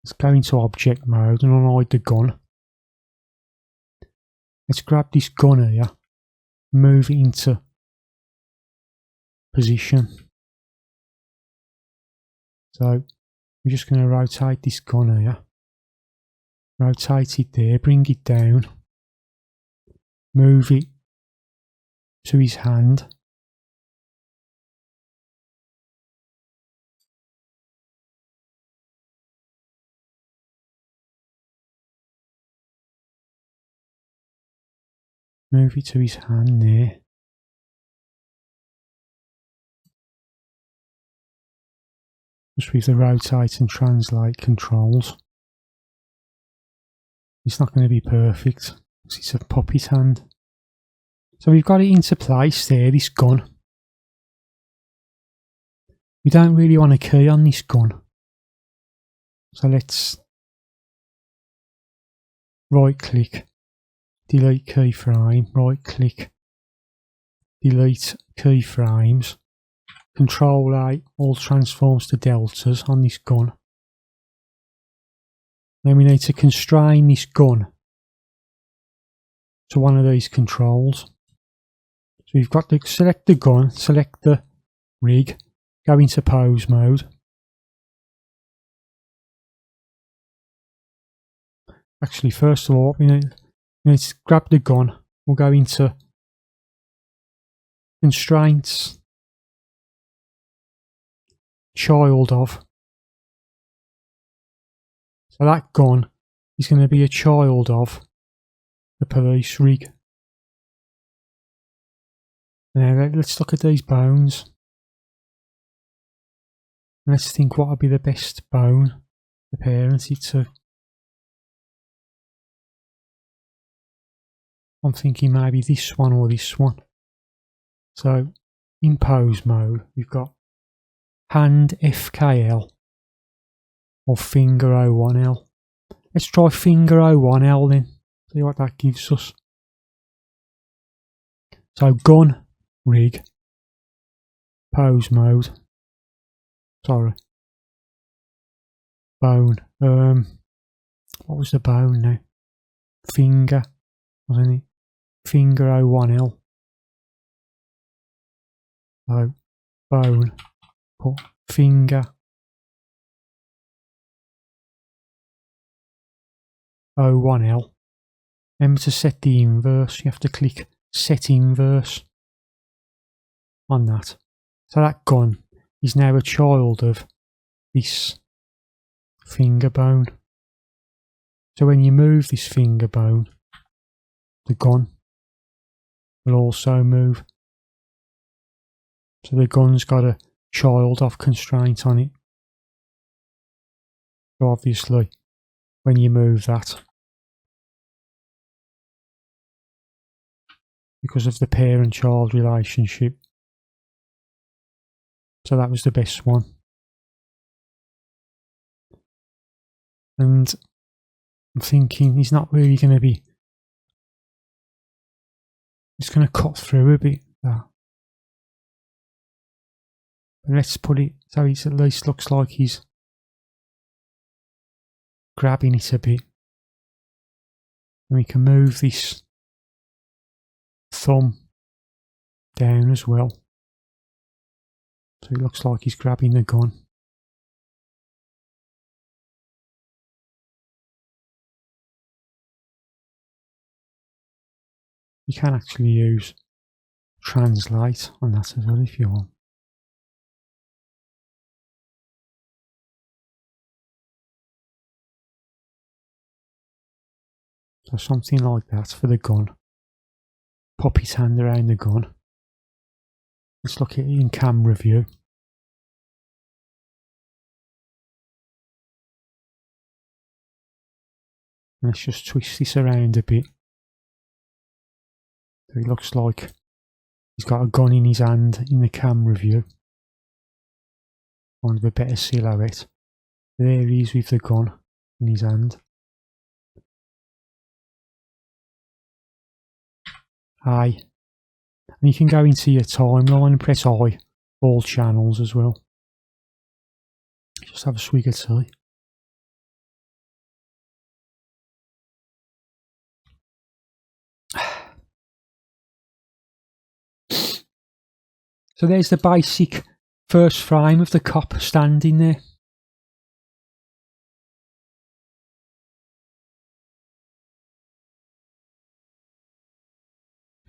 Let's go into object mode and unhide the gun. Let's grab this gun here, move it into position. So we're just going to rotate this gun here, rotate it there, bring it down, move it to his hand. Move it to his hand there. Just with the rotate and translate controls. It's not going to be perfect because it's a puppet hand. So we've got it into place there, this gun. We don't really want a key on this gun. So let's right click, delete keyframe, right click, delete keyframes, Control A, all transforms to deltas on this gun. Then we need to constrain this gun to one of these controls. So we've got to select the gun, select the rig, go into pose mode. Actually, first of all, we need to grab the gun. We'll go into constraints, child of. So that gun is going to be a child of the police rig. Now let's look at these bones. Let's think what would be the best bone to parent it to. I'm thinking maybe this one or this one. So in pose mode, we've got hand FKL or finger O1L. Let's try finger O1L then, see what that gives us. So gun, rig, pose mode, sorry, bone, what was the bone now? Finger, wasn't it? Finger O1L. So bone, put finger O1L. Remember to set the inverse, you have to click set inverse on that. So that gun is now a child of this finger bone. So when you move this finger bone, the gun will also move. So the gun's got a child of constraint on it. So obviously when you move that, because of the parent-child relationship, so that was the best one. And I'm thinking he's not really going to be, it's going to cut through a bit there. But let's put it so it at least looks like he's grabbing it a bit. And we can move this thumb down as well. So it looks like he's grabbing the gun. You can actually use translate on that as well if you want. So something like that for the gun. Pop his hand around the gun. Let's look at it in camera view. Let's just twist this around a bit. So it looks like he's got a gun in his hand in the camera view. Kind of a better silhouette. There he is with the gun in his hand. I. And you can go into your timeline and press I, all channels as well. Just have a swig of tea. So there's the basic first frame of the cop standing there.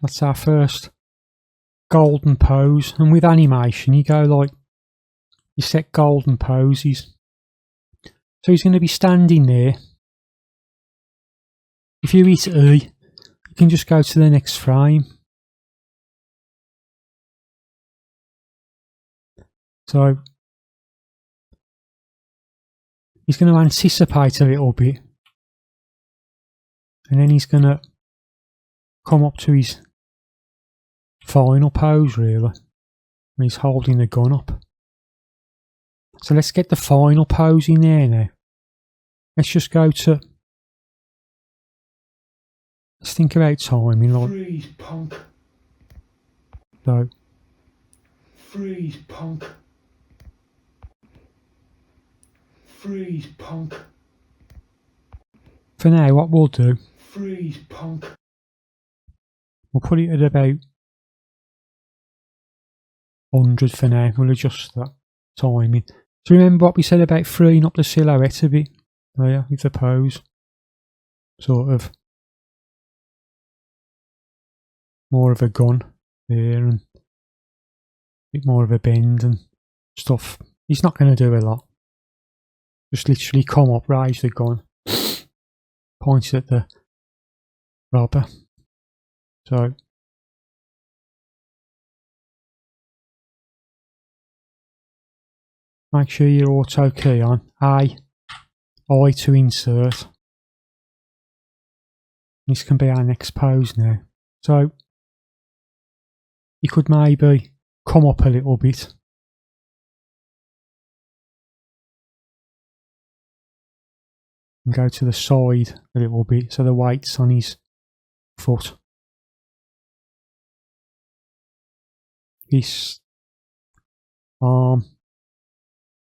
That's our first golden pose, and with animation you go like, you set golden poses. So he's going to be standing there. If you hit E, you can just go to the next frame. So he's going to anticipate a little bit, and then he's going to come up to his final pose really, when he's holding the gun up. So let's get the final pose in there now. Let's just go to, let's think about timing like, Freeze, punk. so Freeze, punk. Freeze, punk. for now what we'll do, Freeze, punk. we'll put it at about 100 for now. We'll adjust that timing. So remember what we said about freeing up the silhouette a bit there with the pose. Sort of more of a gun there and a bit more of a bend and stuff. He's not going to do a lot. Just literally come up, raise the gun, point it at the robber. So make sure your auto key on. I to insert. This can be our next pose now. So you could maybe come up a little bit. And go to the side a little bit so the weight's on his foot. This arm.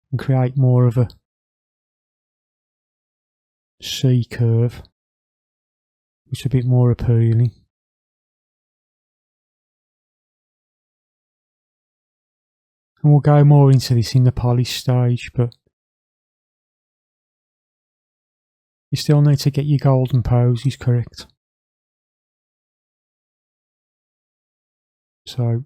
And create more of a C curve, which is a bit more appealing. And we'll go more into this in the polish stage, but you still need to get your golden poses correct. So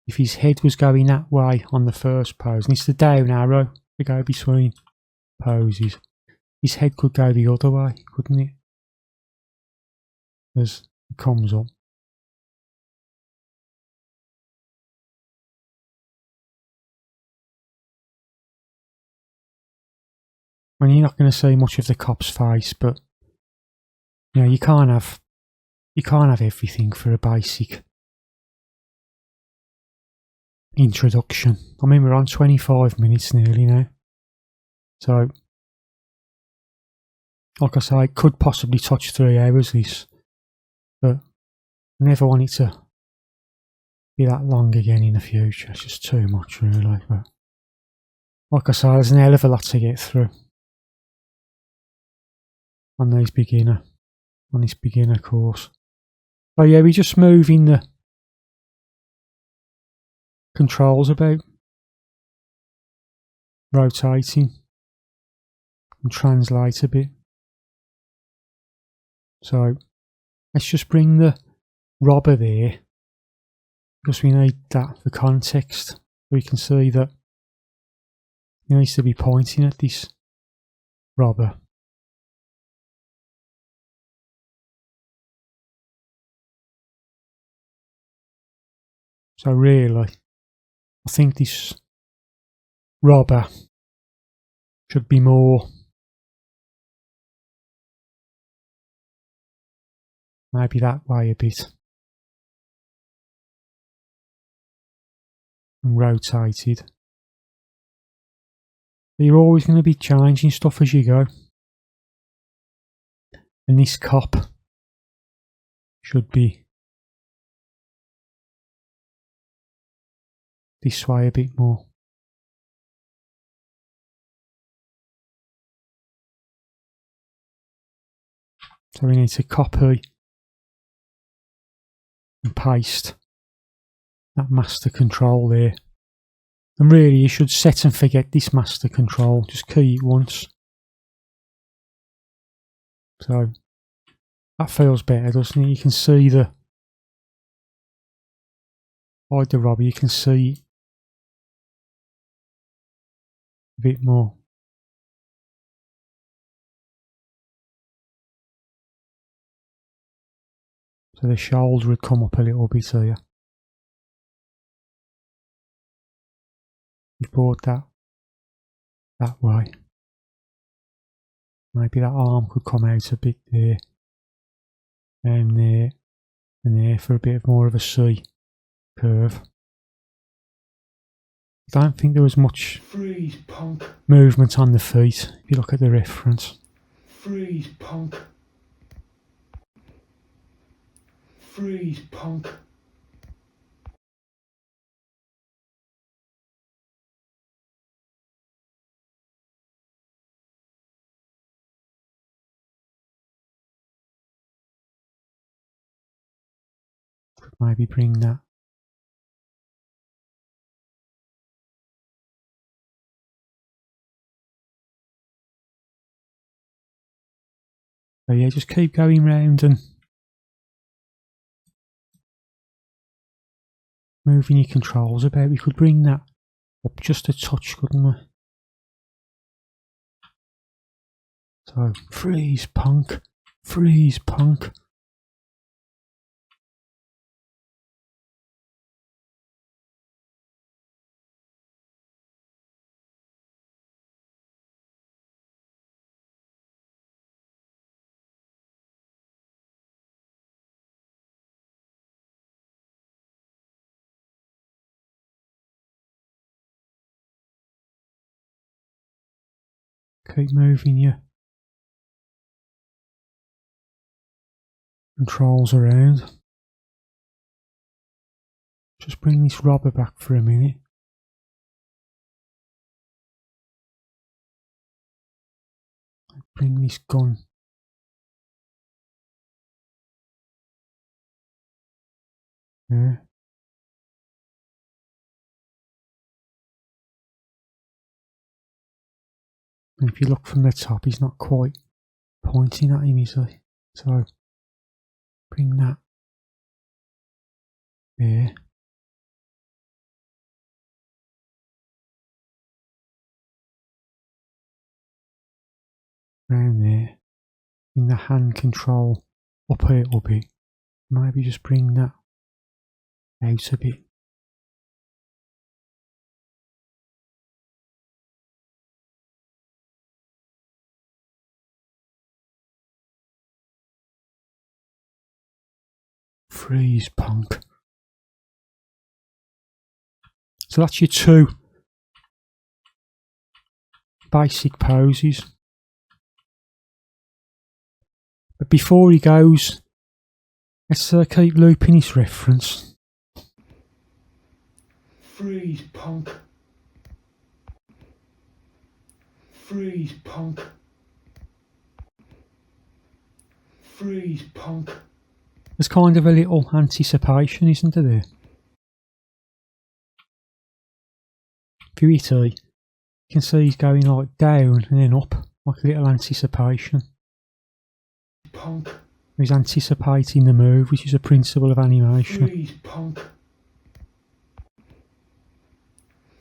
if his head was going that way on the first pose, and it's the down arrow to go between poses, his head could go the other way, couldn't it? As it comes up. I mean, you're not going to see much of the cop's face, but you know, you can't have everything for a basic introduction. I mean, we're on 25 minutes nearly now. So, like I say, it could possibly touch 3 hours this, but I never want it to be that long again in the future. It's just too much really. But like I say, there's an hell of a lot to get through on this beginner course. So yeah, we're just moving the controls about, rotating and translate a bit. So let's just bring the robber there, because we need that for context. We can see that he needs to be pointing at this robber. So really, I think this robber should be more maybe that way a bit and rotated. But you're always going to be changing stuff as you go, and this cop should be this way a bit more. So we need to copy and paste that master control there. And really you should set and forget this master control, just key it once. So that feels better, doesn't it? You can see the hide the robber, you can see a bit more. So the shoulder would come up a little bit here. We've brought that way. Maybe that arm could come out a bit there, and there, and there for a bit more of a C curve. I don't think there was much Freeze, punk. movement on the feet if you look at the reference. Freeze, punk. Freeze, punk. Could maybe bring that. So yeah, just keep going round and moving your controls about. We could bring that up just a touch, couldn't we? So freeze, punk. Freeze, punk. Keep moving your controls around. Just bring this robber back for a minute. Bring this gun. Yeah. And if you look from the top, he's not quite pointing at him, is he? So bring that there. Round there. Bring the hand control up a little bit. Maybe just bring that out a bit. Freeze, punk. So that's your two basic poses. But before he goes, let's keep looping his reference. Freeze, punk. Freeze, punk. Freeze, punk. There's kind of a little anticipation, isn't there? If you hit E, you can see he's going like down and then up, like a little anticipation. Punk. He's anticipating the move, which is a principle of animation. Freeze, punk.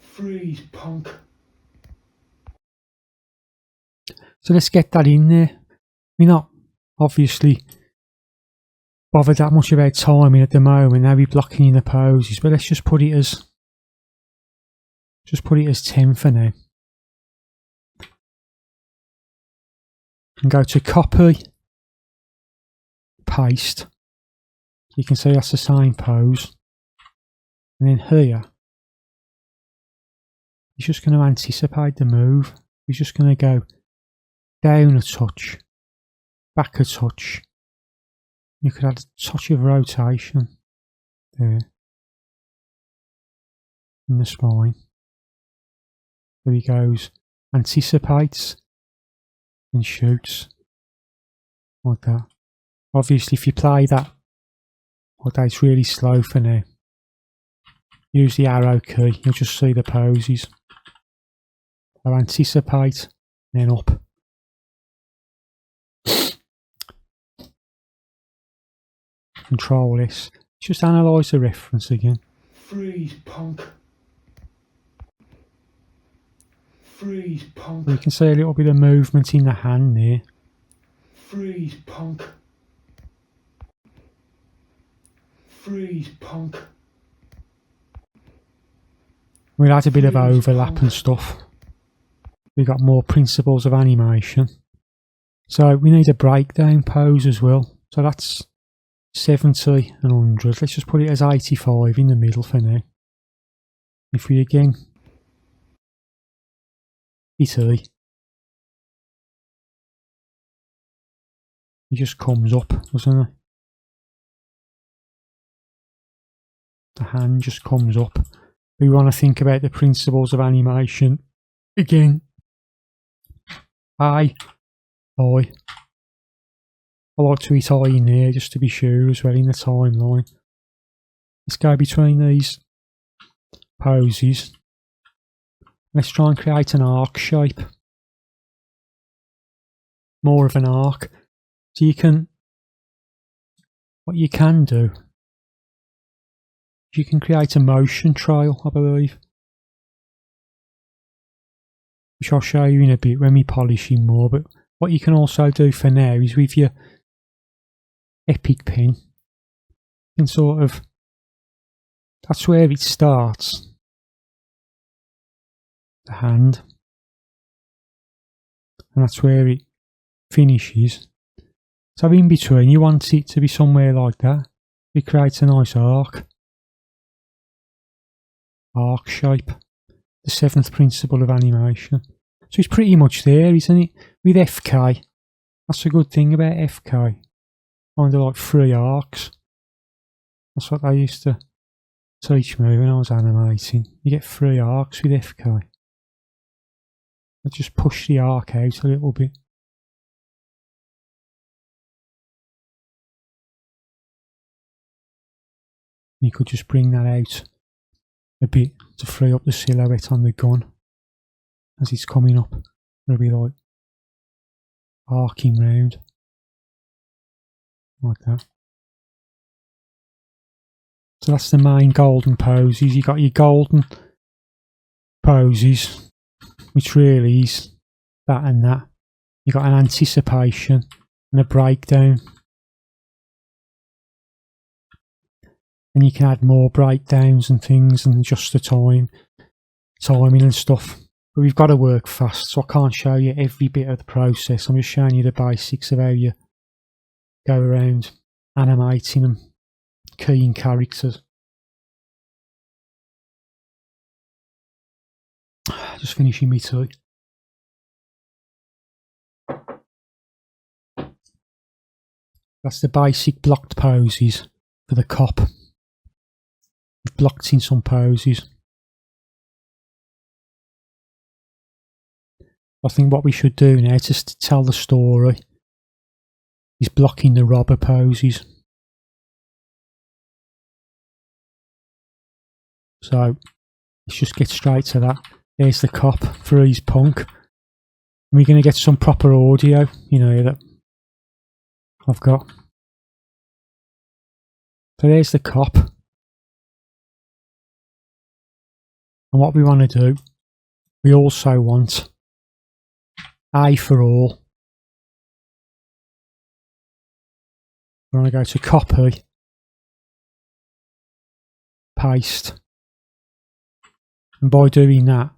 Freeze, punk. So let's get that in there. We're not obviously bothered that much about timing at the moment. Now we're blocking in the poses, but let's just put it as 10 for now. And go to copy, paste. You can see that's the same pose. And then here, he's just going to anticipate the move. He's just going to go down a touch, back a touch. You could add a touch of rotation there in the spine. There he goes, anticipates and shoots like that. Obviously, if you play that like that, it's really slow for now. Use the arrow key, you'll just see the poses. So anticipate, then up. Control S. Just analyse the reference again. Freeze, punk. Freeze, punk. You can see a little bit of movement in the hand there. Freeze, punk. Freeze, punk. We'll add a bit of overlap and stuff. We've got more principles of animation. So we need a breakdown pose as well. So that's 70 and 100. Let's just put it as 85 in the middle for now. If we again hit E, he just comes up, doesn't he? The hand just comes up. We want to think about the principles of animation again. I like to hit I in there just to be sure as well in the timeline. Let's go between these poses. Let's try and create an arc shape. More of an arc. So what you can do, you can create a motion trail, I believe. Which I'll show you in a bit when we polish him more, but what you can also do for now is with your epic pen, you can sort of, that's where it starts, the hand, and that's where it finishes. So in between, you want it to be somewhere like that. It creates a nice arc shape. The 7th principle of animation. So it's pretty much there, isn't it? With FK, that's a good thing about FK. Kind of like 3 arcs. That's what they used to teach me when I was animating. You get 3 arcs with FK. I just push the arc out a little bit. You could just bring that out a bit to free up the silhouette on the gun as it's coming up. It'll be like arcing round like that. So that's the main golden poses. You got your golden poses, which really is that and that. You got an anticipation and a breakdown. And you can add more breakdowns and things and adjust the timing and stuff. But we've got to work fast, so I can't show you every bit of the process. I'm just showing you the basics of how you go around animating and keying characters. Just finishing me tea. That's the basic blocked poses for the cop. We've blocked in some poses. I think what we should do now to tell the story is blocking the robber poses. So let's just get straight to that. There's the cop, freeze punk. We're going to get some proper audio, you know, that I've got. So there's the cop. And what we want to do, we also want A for all. We want to go to copy, paste. And by doing that,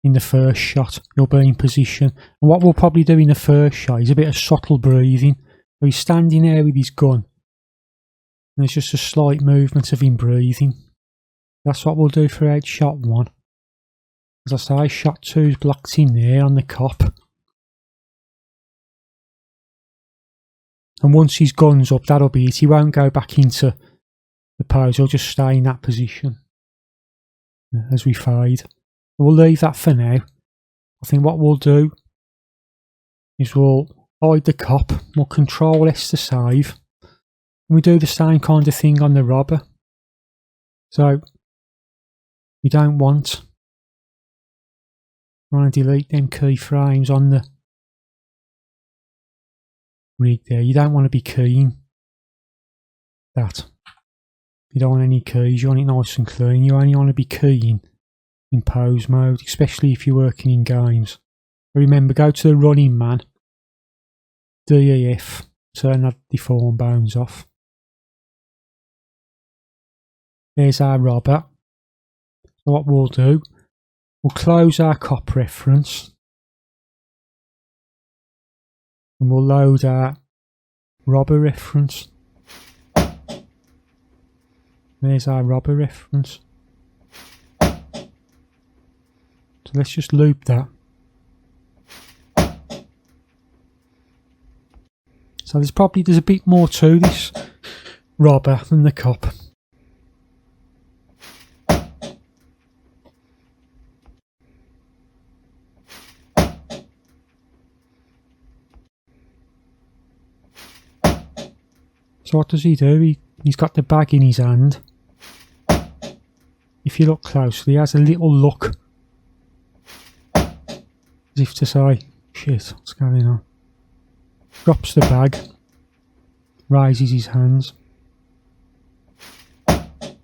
in the first shot, you'll be in position. And what we'll probably do in the first shot is a bit of subtle breathing. So he's standing there with his gun, and there's just a slight movement of him breathing. That's what we'll do for shot 1. As I say, shot 2 is blocked in there on the cop. And once his gun's up, that'll be it. He won't go back into the pose, he'll just stay in that position as we fade. We'll leave that for now. I think what we'll do is we'll hide the cop, we'll Control S to save, and we do the same kind of thing on the robber. So we don't want, we want to delete them keyframes on the rig there. You don't want to be keying that. You don't want any keys, you want it nice and clean. You only want to be keying in pose mode, especially if you're working in games. Remember, go to the running man, DEF, turn that deform bones off. There's our robber. So what we'll do, we'll close our cop reference and we'll load our robber reference. There's our robber reference. So let's just loop that. So there's a bit more to this robber than the cop. So what does he do? He's got the bag in his hand. If you look closely, he has a little look, as if to say, shit, what's going on? Drops the bag, raises his hands. And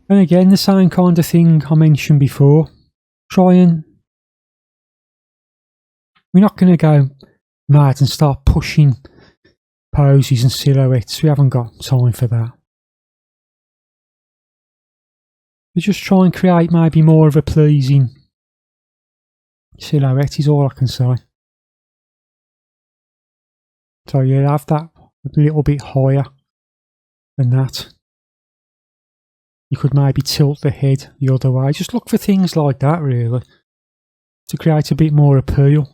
again, the same kind of thing I mentioned before. We're not going to go mad and start pushing poses and silhouettes. We haven't got time for that. We just try and create maybe more of a pleasing silhouette is all I can say. So yeah, have that a little bit higher than that. You could maybe tilt the head the other way. Just look for things like that really, to create a bit more appeal,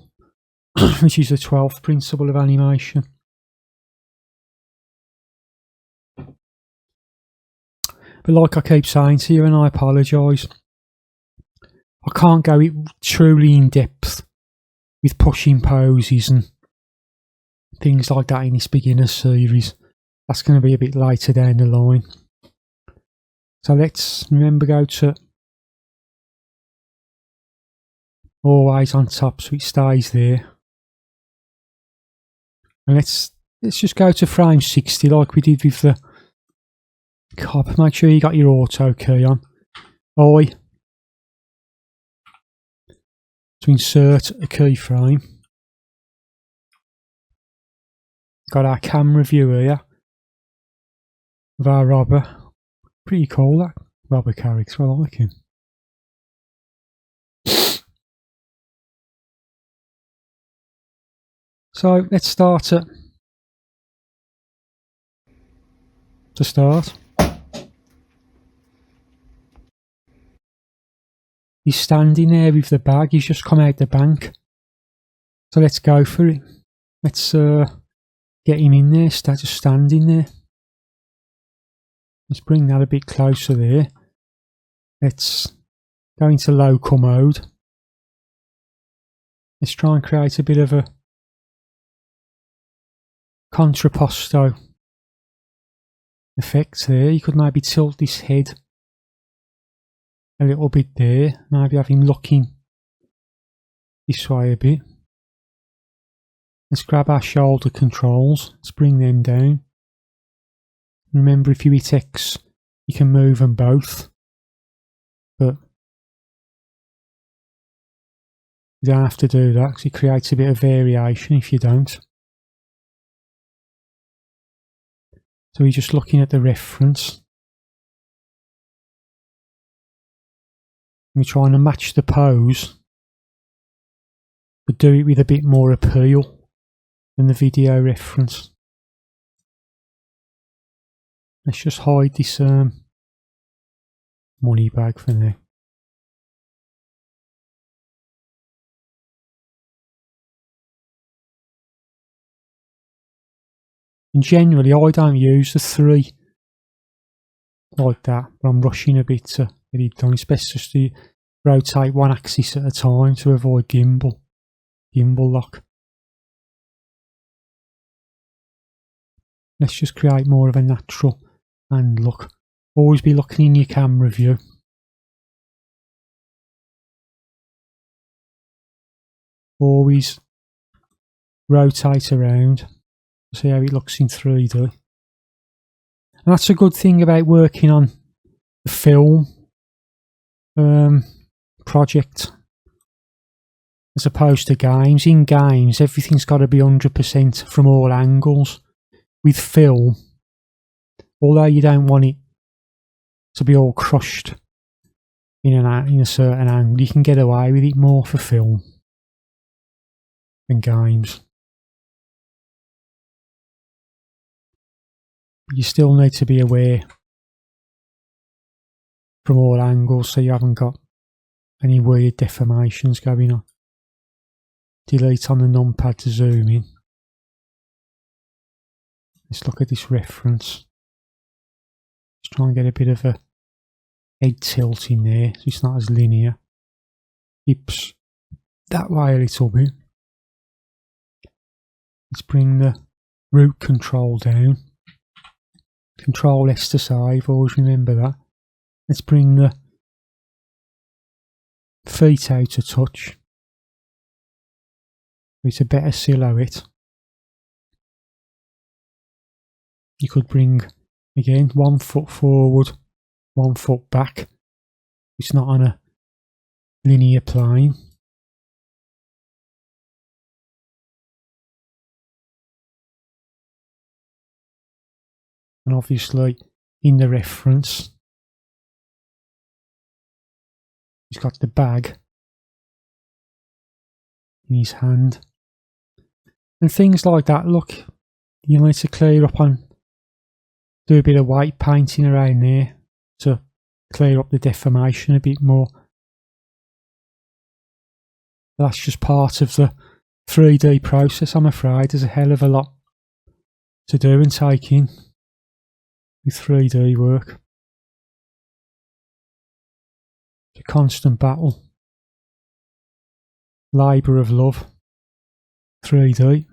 which is the 12th principle of animation. But like I keep saying to you, and I apologise, I can't go truly in depth with pushing poses and things like that in this beginner series. That's going to be a bit later down the line. So let's remember, go to always on top so it stays there. And let's just go to frame 60 like we did with the cop. Make sure you got your auto key on. I to insert a keyframe. Got our camera view here of our robber. Pretty cool, that robber character, I like him. So let's start to start. He's standing there with the bag, he's just come out the bank. So let's go for it. Let's get him in there, just standing there. Let's bring that a bit closer there. Let's go into local mode. Let's try and create a bit of a contrapposto effect there. You could maybe tilt this head a little bit there, maybe have him looking this way a bit. Let's grab our shoulder controls, let's bring them down. Remember, if you hit X, you can move them both, but you don't have to do that because it creates a bit of variation if you don't. So we're just looking at the reference. We're trying to match the pose, but do it with a bit more appeal than the video reference. Let's just hide this money bag for now. And generally I don't use the 3 like that, but I'm rushing a bit to get it done. It's best just to rotate one axis at a time to avoid gimbal lock. Let's just create more of a natural hand look. Always be looking in your camera view. Always rotate around. See how it looks in 3D. And that's a good thing about working on the film project as opposed to games. In games, everything's got to be 100% from all angles. With film, although you don't want it to be all crushed in a certain angle, you can get away with it more for film than games. But you still need to be aware from all angles so you haven't got any weird deformations going on. Delete on the numpad to zoom in. Let's look at this reference. Let's try and get a bit of a head tilt in there so it's not as linear. Hips that way a little bit. Let's bring the root control down. Control S to save, always remember that. Let's bring the feet out a touch. It's a better silhouette. You could bring, again, 1 foot forward, 1 foot back. It's not on a linear plane. And obviously, in the reference, he's got the bag in his hand. And things like that, look, you need to clear up on, do a bit of white painting around there to clear up the deformation a bit more. That's just part of the 3D process, I'm afraid. There's a hell of a lot to do and take in with 3D work. It's a constant battle. Labour of love. 3D.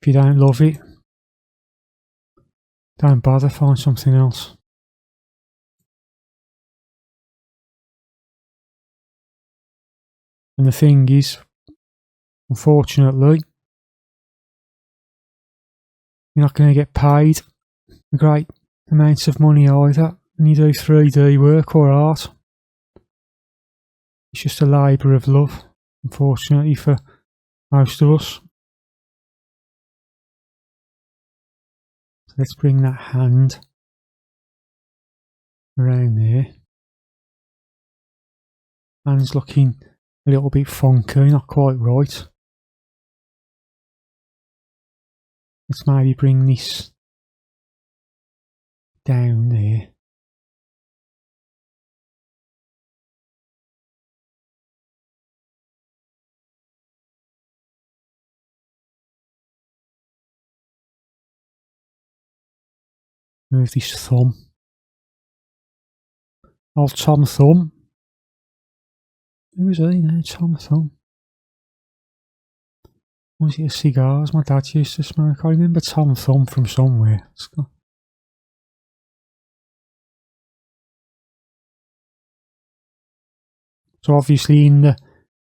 If you don't love it, don't bother, find something else. And the thing is, unfortunately, you're not going to get paid a great amount of money either when you do 3D work or art. It's just a labour of love, unfortunately, for most of us. So let's bring that hand around there. Hand's looking a little bit funky, not quite right. Let's maybe bring this down there. Move this thumb. Old Tom Thumb. Who was he now? Tom Thumb. Was it a cigars my dad used to smoke? I remember Tom Thumb from somewhere. So obviously in the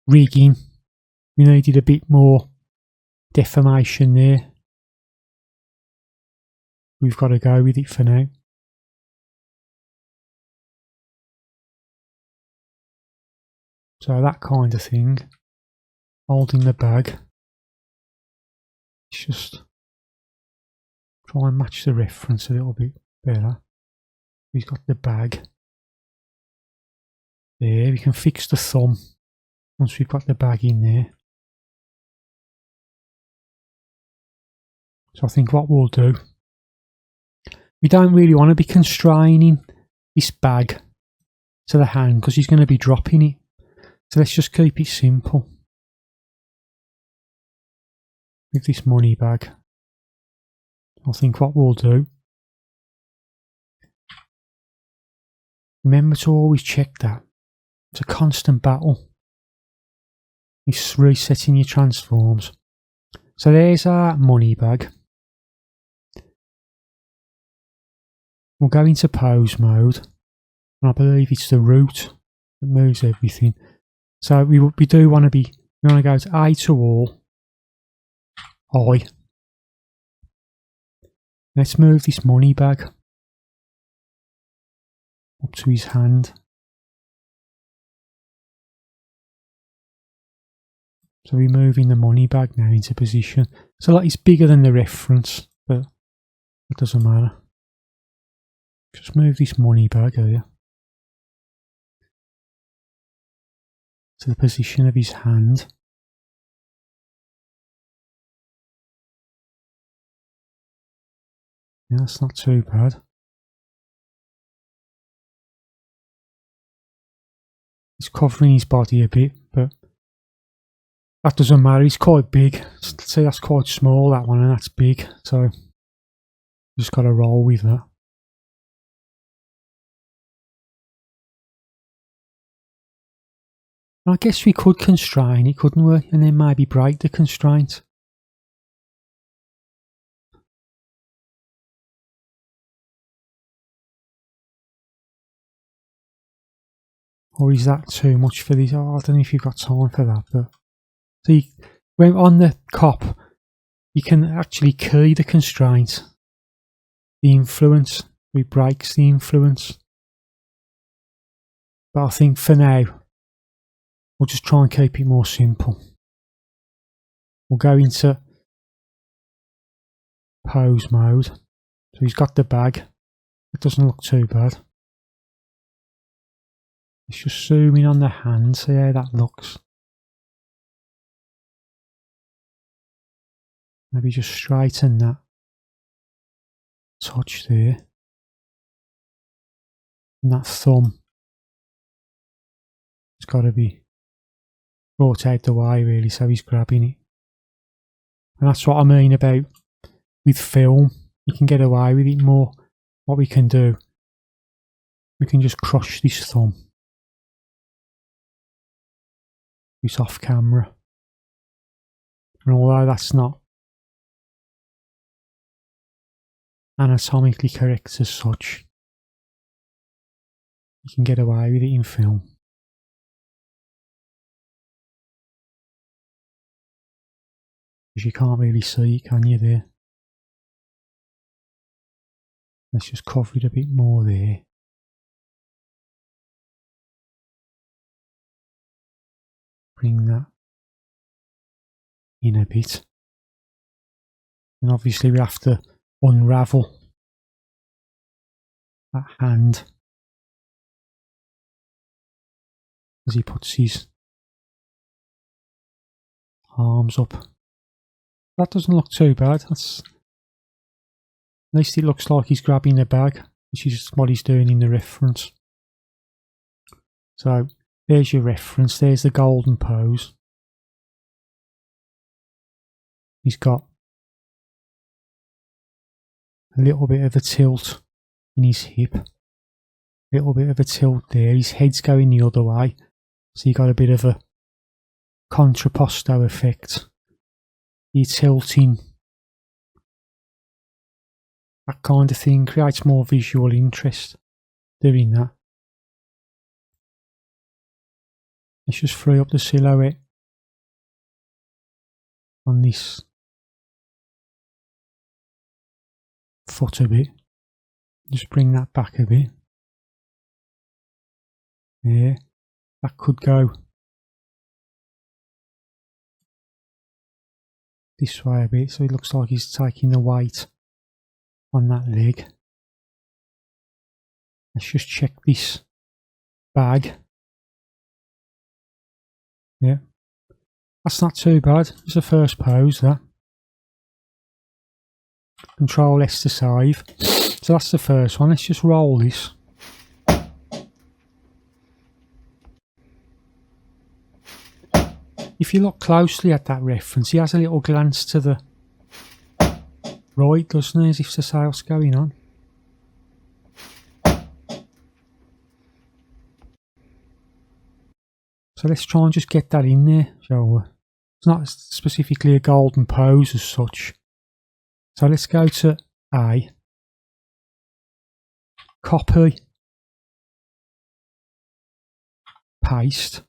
rigging we needed a bit more deformation there. We've got to go with it for now. So that kind of thing, holding the bag. Let's just try and match the reference a little bit better. We've got the bag. There, we can fix the thumb once we've got the bag in there. So I think what we'll do, we don't really want to be constraining this bag to the hand because he's going to be dropping it. So let's just keep it simple with this money bag. I think what we'll do, remember to always check that. It's a constant battle. It's resetting your transforms. So there's our money bag. We'll go into pose mode, and I believe it's the root that moves everything. So we do want to go to I to all, I. Let's move this money bag up to his hand. So we're moving the money bag now into position. So like it's bigger than the reference, but it doesn't matter. Just move this money bag here to the position of his hand. Yeah, that's not too bad. He's covering his body a bit, but that doesn't matter. He's quite big. Let's say that's quite small, that one, and that's big. So just got to roll with that. I guess we could constrain it, couldn't we? And then maybe break the constraint. Or is that too much for this? Oh, I don't know if you've got time for that. But so when on the cop, you can actually key the constraint, the influence. It breaks the influence. But I think for now, we'll just try and keep it more simple. We'll go into pose mode. So he's got the bag. It doesn't look too bad. Let's just zoom in on the hand, see how that looks. Maybe just straighten that touch there. And that thumb, it's got to be brought out the way really, so he's grabbing it. And that's what I mean about with film, you can get away with it more. What we can do, we can just crush this thumb. It's off camera. And although that's not anatomically correct as such, you can get away with it in film. Because you can't really see it, can you, there? Let's just cover it a bit more there. Bring that in a bit. And obviously we have to unravel that hand as he puts his arms up. That doesn't look too bad. That's, at least it looks like he's grabbing the bag, which is what he's doing in the reference. So there's your reference, there's the golden pose. He's got a little bit of a tilt in his hip, a little bit of a tilt there, his head's going the other way, so you got a bit of a contrapposto effect. You're tilting, that kind of thing creates more visual interest doing that. Let's just free up the silhouette on this foot a bit. Just bring that back a bit. Yeah, that could go this way a bit, so it looks like he's taking the weight on that leg. Let's just check this bag. Yeah, that's not too bad. It's the first pose, that. Control S to save. So that's the first one. Let's just roll this. If you look closely at that reference, he has a little glance to the right, doesn't he, as if to say what's going on. So let's try and just get that in there, shall we? It's not specifically a golden pose as such. So let's go to A. Copy. Paste.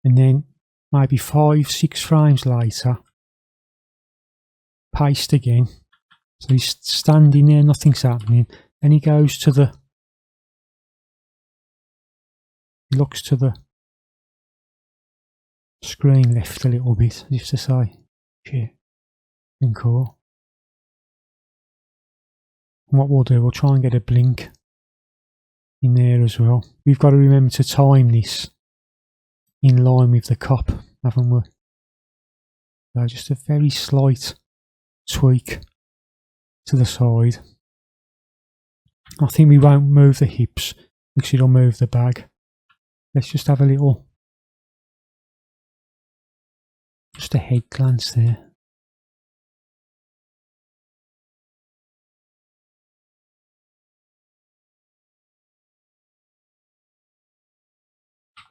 And then maybe 5-6 frames later, paste again. So he's standing there, nothing's happening. Then he goes to the, he looks to the screen left a little bit, as if to say, shit, been cool. And what we'll do, we'll try and get a blink in there as well. We've got to remember to time this in line with the cop, haven't we? So just a very slight tweak to the side. I think we won't move the hips because it'll move the bag. Let's just have a little, just a head glance there.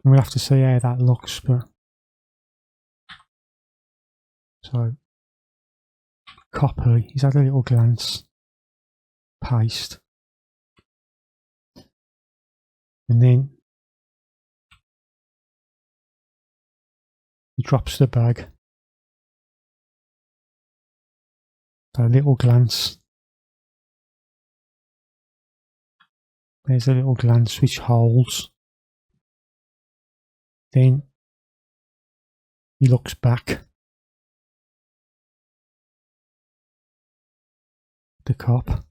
And we'll have to see how that looks, but so copy, he's had a little glance, paste, and then he drops the bag, so a little glance, there's a little glance which holds, then he looks back, the cop,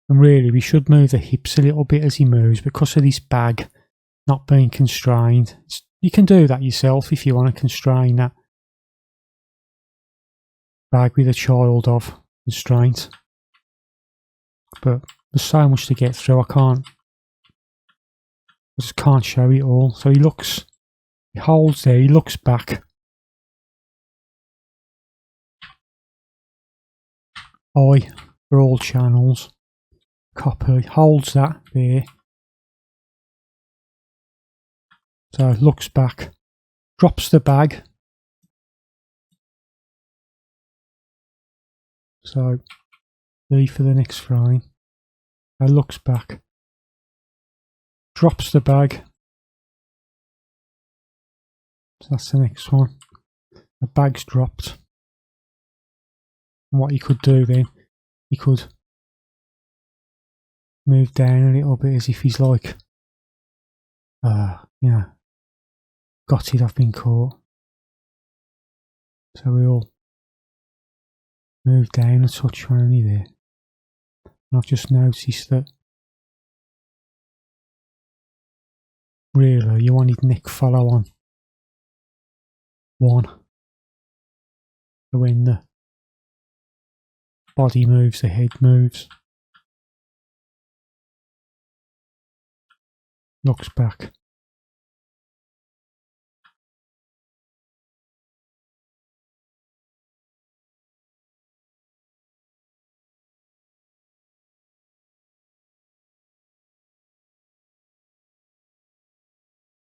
and really we should move the hips a little bit as he moves because of this bag not being constrained. You can do that yourself if you want to constrain that bag with a child of constraint, but there's so much to get through, I just can't show it all. So he looks, he holds there, he looks back, I for all channels, copy, holds that there, so looks back, drops the bag, so B for the next frame, looks back, drops the bag, so that's the next one, the bag's dropped. And what he could do then, he could move down a little bit as if he's like, you know, got it, I've been caught. So we'll move down a touch only there. And I've just noticed that really you wanted neck follow on 1. So when the body moves, the head moves. Looks back.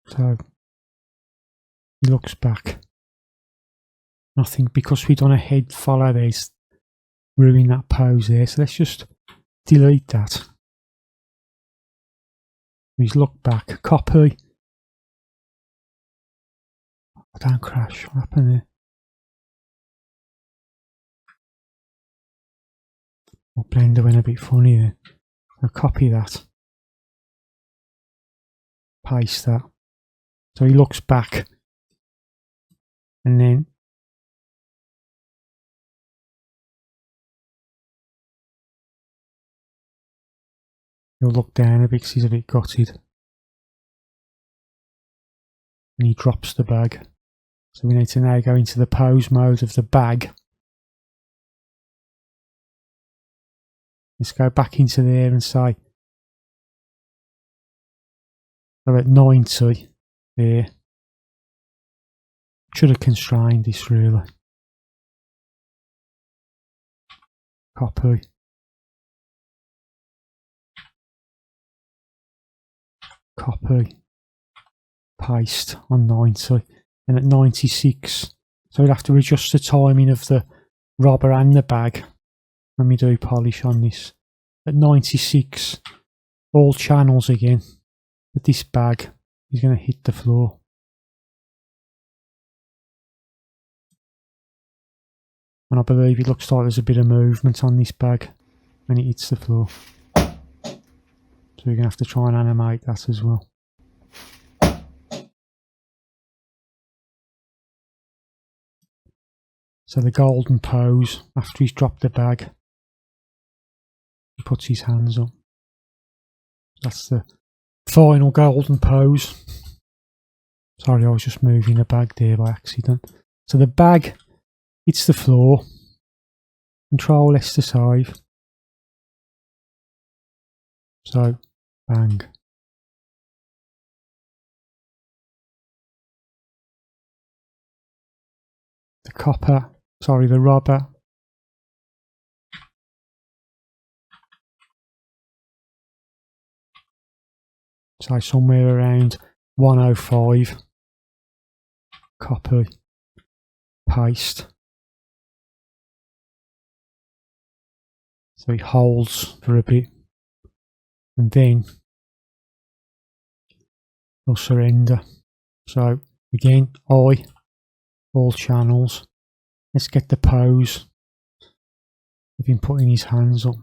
So he looks back. I think because we've done a head follow, there's ruining that pose there. So let's just delete that. He's looked back. Copy. Oh, don't crash. What happened there? Oh, Blender went a bit funny there. I'll copy that. Paste that. So he looks back. And then he'll look down a bit because he's a bit gutted. And he drops the bag. So we need to now go into the pose mode of the bag. Let's go back into there and say, so at 90 there. Should have constrained this really. Copy. Copy. Paste on 90. And at 96, so we'll have to adjust the timing of the robber and the bag when we do polish on this. At 96, all channels again. But this bag is going to hit the floor. And I believe it looks like there's a bit of movement on this bag when it hits the floor. So we're going to have to try and animate that as well. So the golden pose, after he's dropped the bag, he puts his hands up. That's the final golden pose. Sorry, I was just moving the bag there by accident. So the bag hits the floor. Control S to save. So, bang. The robber. So somewhere around 105. Copy. Paste. So it holds for a bit. And then he'll surrender. So again, all channels. Let's get the pose of him putting his hands up.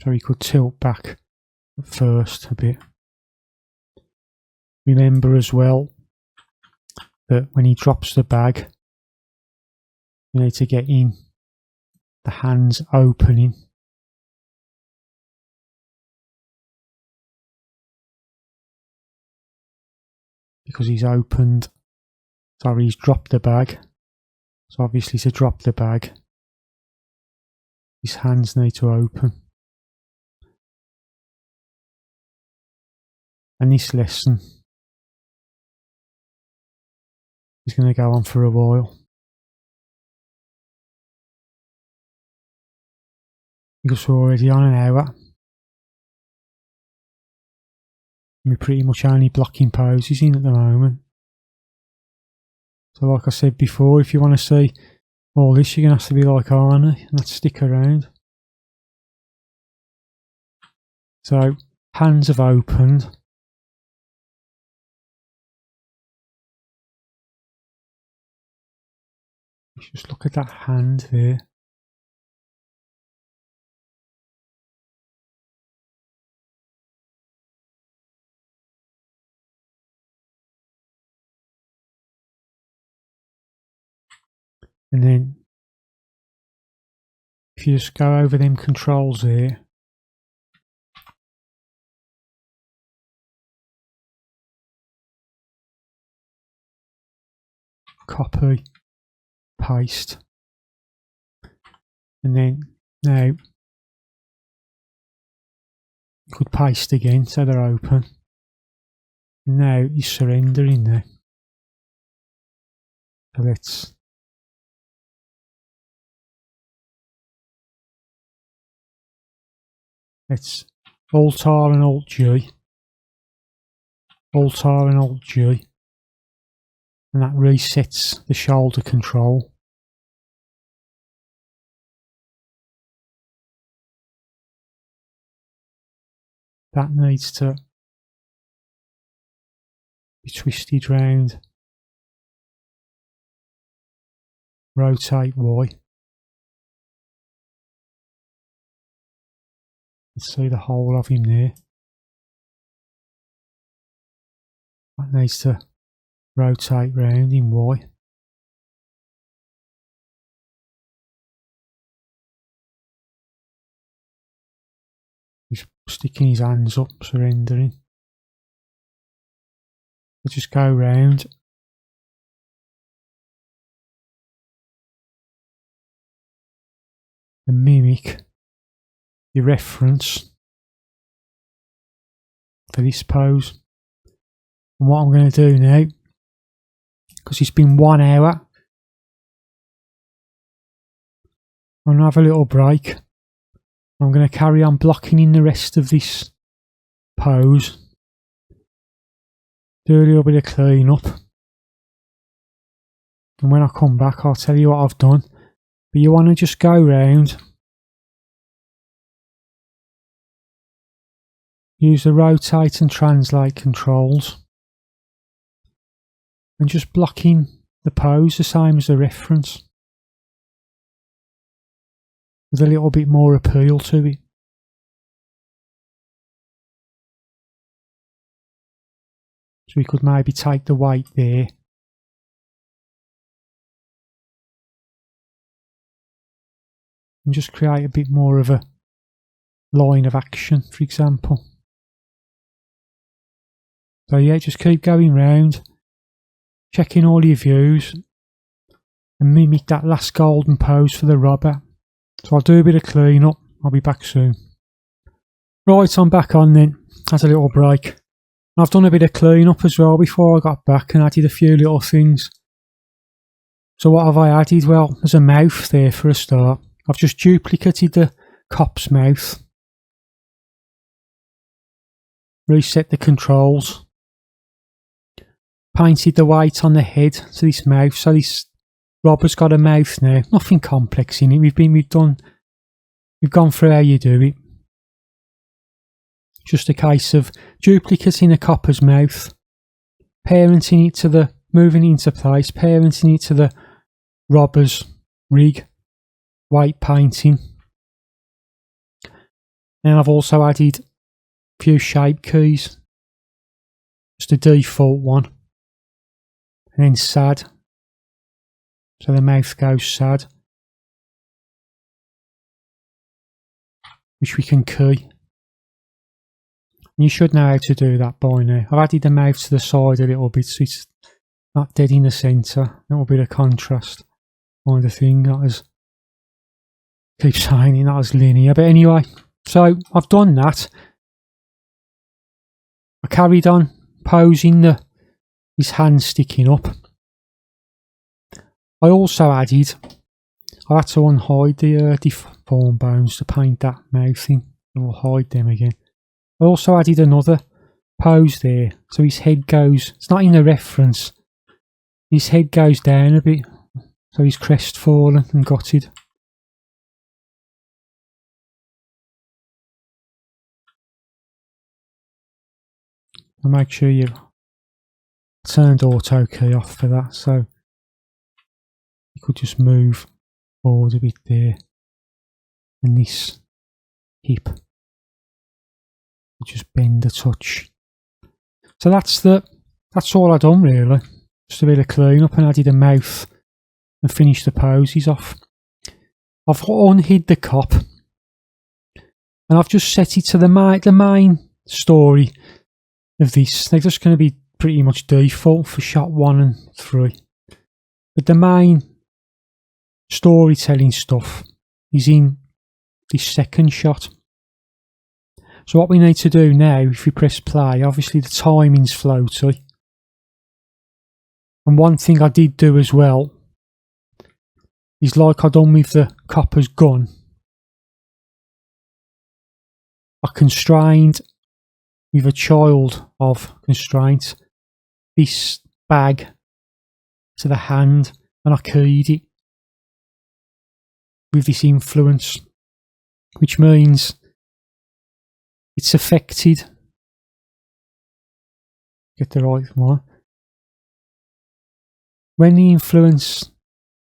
So he could tilt back at first a bit. Remember as well that when he drops the bag, you need to get in the hands opening. Because he's opened, sorry, he's dropped the bag. So obviously to drop the bag, his hands need to open. And this lesson is going to go on for a while. Because we're already on an hour. We're pretty much only blocking poses in at the moment. So like I said before, if you want to see all this, you're going to have to be like Arnie and not stick around. So, hands have opened. Let's just look at that hand there. And then, if you just go over them controls there, copy, paste, and then now you could paste again so they're open. And now he's surrendering there. So let's Alt R and Alt G Alt-R and Alt-G, and that resets the shoulder control. That needs to be twisted round. Rotate Y. Let's see the whole of him there. That needs to rotate round in Y. He's sticking his hands up, surrendering. Let's just go round. And mimic the reference for this pose. And what I'm going to do now, because it's been 1 hour, I'm going to have a little break. I'm going to carry on blocking in the rest of this pose. Do a little bit of clean up. And when I come back, I'll tell you what I've done. But you want to just go round. Use the rotate and translate controls. And just block in the pose the same as the reference. With a little bit more appeal to it. So we could maybe take the weight there. And just create a bit more of a line of action, for example. So yeah, just keep going round, checking all your views, and mimic that last golden pose for the robber. So I'll do a bit of clean up. I'll be back soon. Right, I'm back on then. Had a little break. I've done a bit of clean up as well before I got back, and added a few little things. So what have I added? Well, there's a mouth there for a start. I've just duplicated the cop's mouth. Reset the controls. Painted the white on the head to this mouth, so this robber's got a mouth now. Nothing complex in it. We've gone through how you do it. Just a case of duplicating a copper's mouth, parenting it to the, moving it into place, parenting it to the robber's rig, white painting. And I've also added a few shape keys, just a default one, and then sad, so the mouth goes sad, which we can key. You should know how to do that by now. I've added the mouth to the side a little bit so it's not dead in the centre. A little bit of contrast kind of thing, not as, keep saying it, not as linear. But anyway, so I've done that. I carried on posing his hand sticking up. I also added, I had to unhide the deformed bones to paint that mouth in. I'll hide them again. I also added another pose there, so his head goes, it's not in the reference, his head goes down a bit, so he's crestfallen and gutted. And make sure you've turned auto key off for that, so you could just move forward a bit there, and this hip. Just bend a touch. So that's all I've done really. Just a bit of clean up and added a mouth and finished the poses off. I've unhid the cop and I've just set it to the main story of this. They're just going to be pretty much default for shot 1 and 3. But the main storytelling stuff is in this second shot. So what we need to do now, if we press play, obviously the timing's floaty. And one thing I did do as well, is like I done with the copper's gun. I constrained with a child of constraint, this bag to the hand, and I keyed it with this influence, which means it's affected. Get the right one. When the influence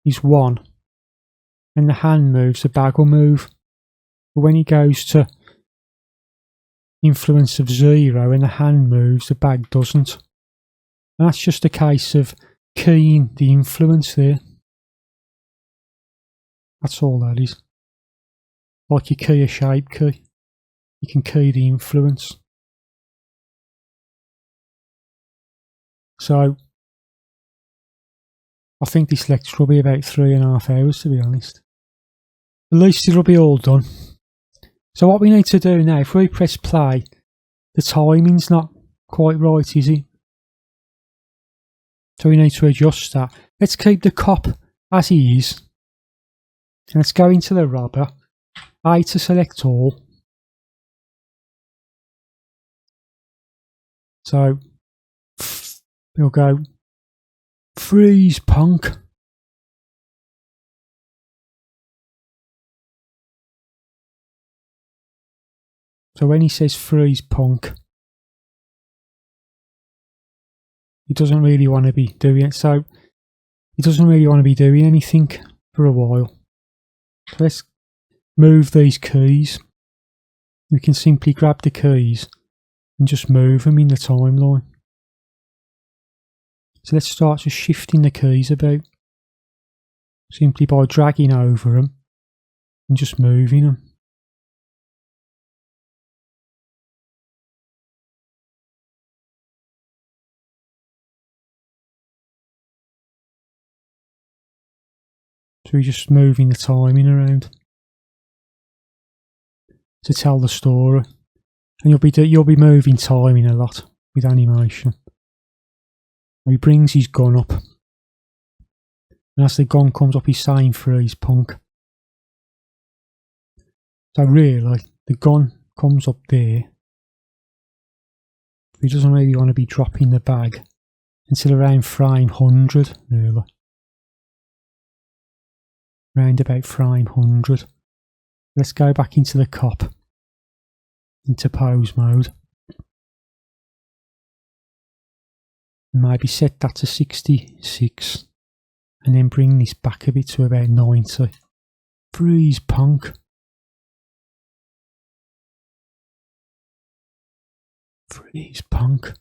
is 1 and the hand moves, the bag will move. But when it goes to influence of 0 and the hand moves, the bag doesn't. And that's just a case of keying the influence there. That's all that is. Like you key a shape key, you can key the influence. So I think this lecture will be about 3.5 hours, to be honest. At least it'll be all done. So what we need to do now, if we press play, the timing's not quite right, is it? So we need to adjust that. Let's keep the cop as he is. Let's go into the robber. A to select all. So we'll go freeze punk. So when he says freeze punk, he doesn't really want to be doing it. So he doesn't really want to be doing anything for a while. So let's move these keys. We can simply grab the keys and just move them in the timeline. So let's start just shifting the keys about, simply by dragging over them and just moving them. So we're just moving the timing around to tell the story, and you'll be moving timing a lot with animation. He brings his gun up, and as the gun comes up, he's saying freeze punk. So really, the gun comes up there. He doesn't really want to be dropping the bag until around frame 100, really. Round about frame 100. Let's go back into the cop, into pose mode, and maybe set that to 66, and then bring this back a bit to about 90. Freeze punk. Freeze punk.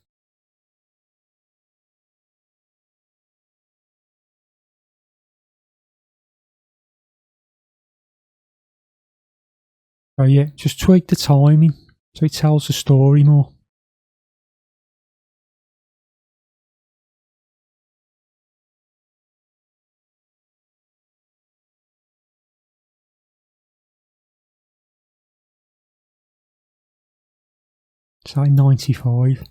Oh yeah, just tweak the timing so it tells the story more. Say 95.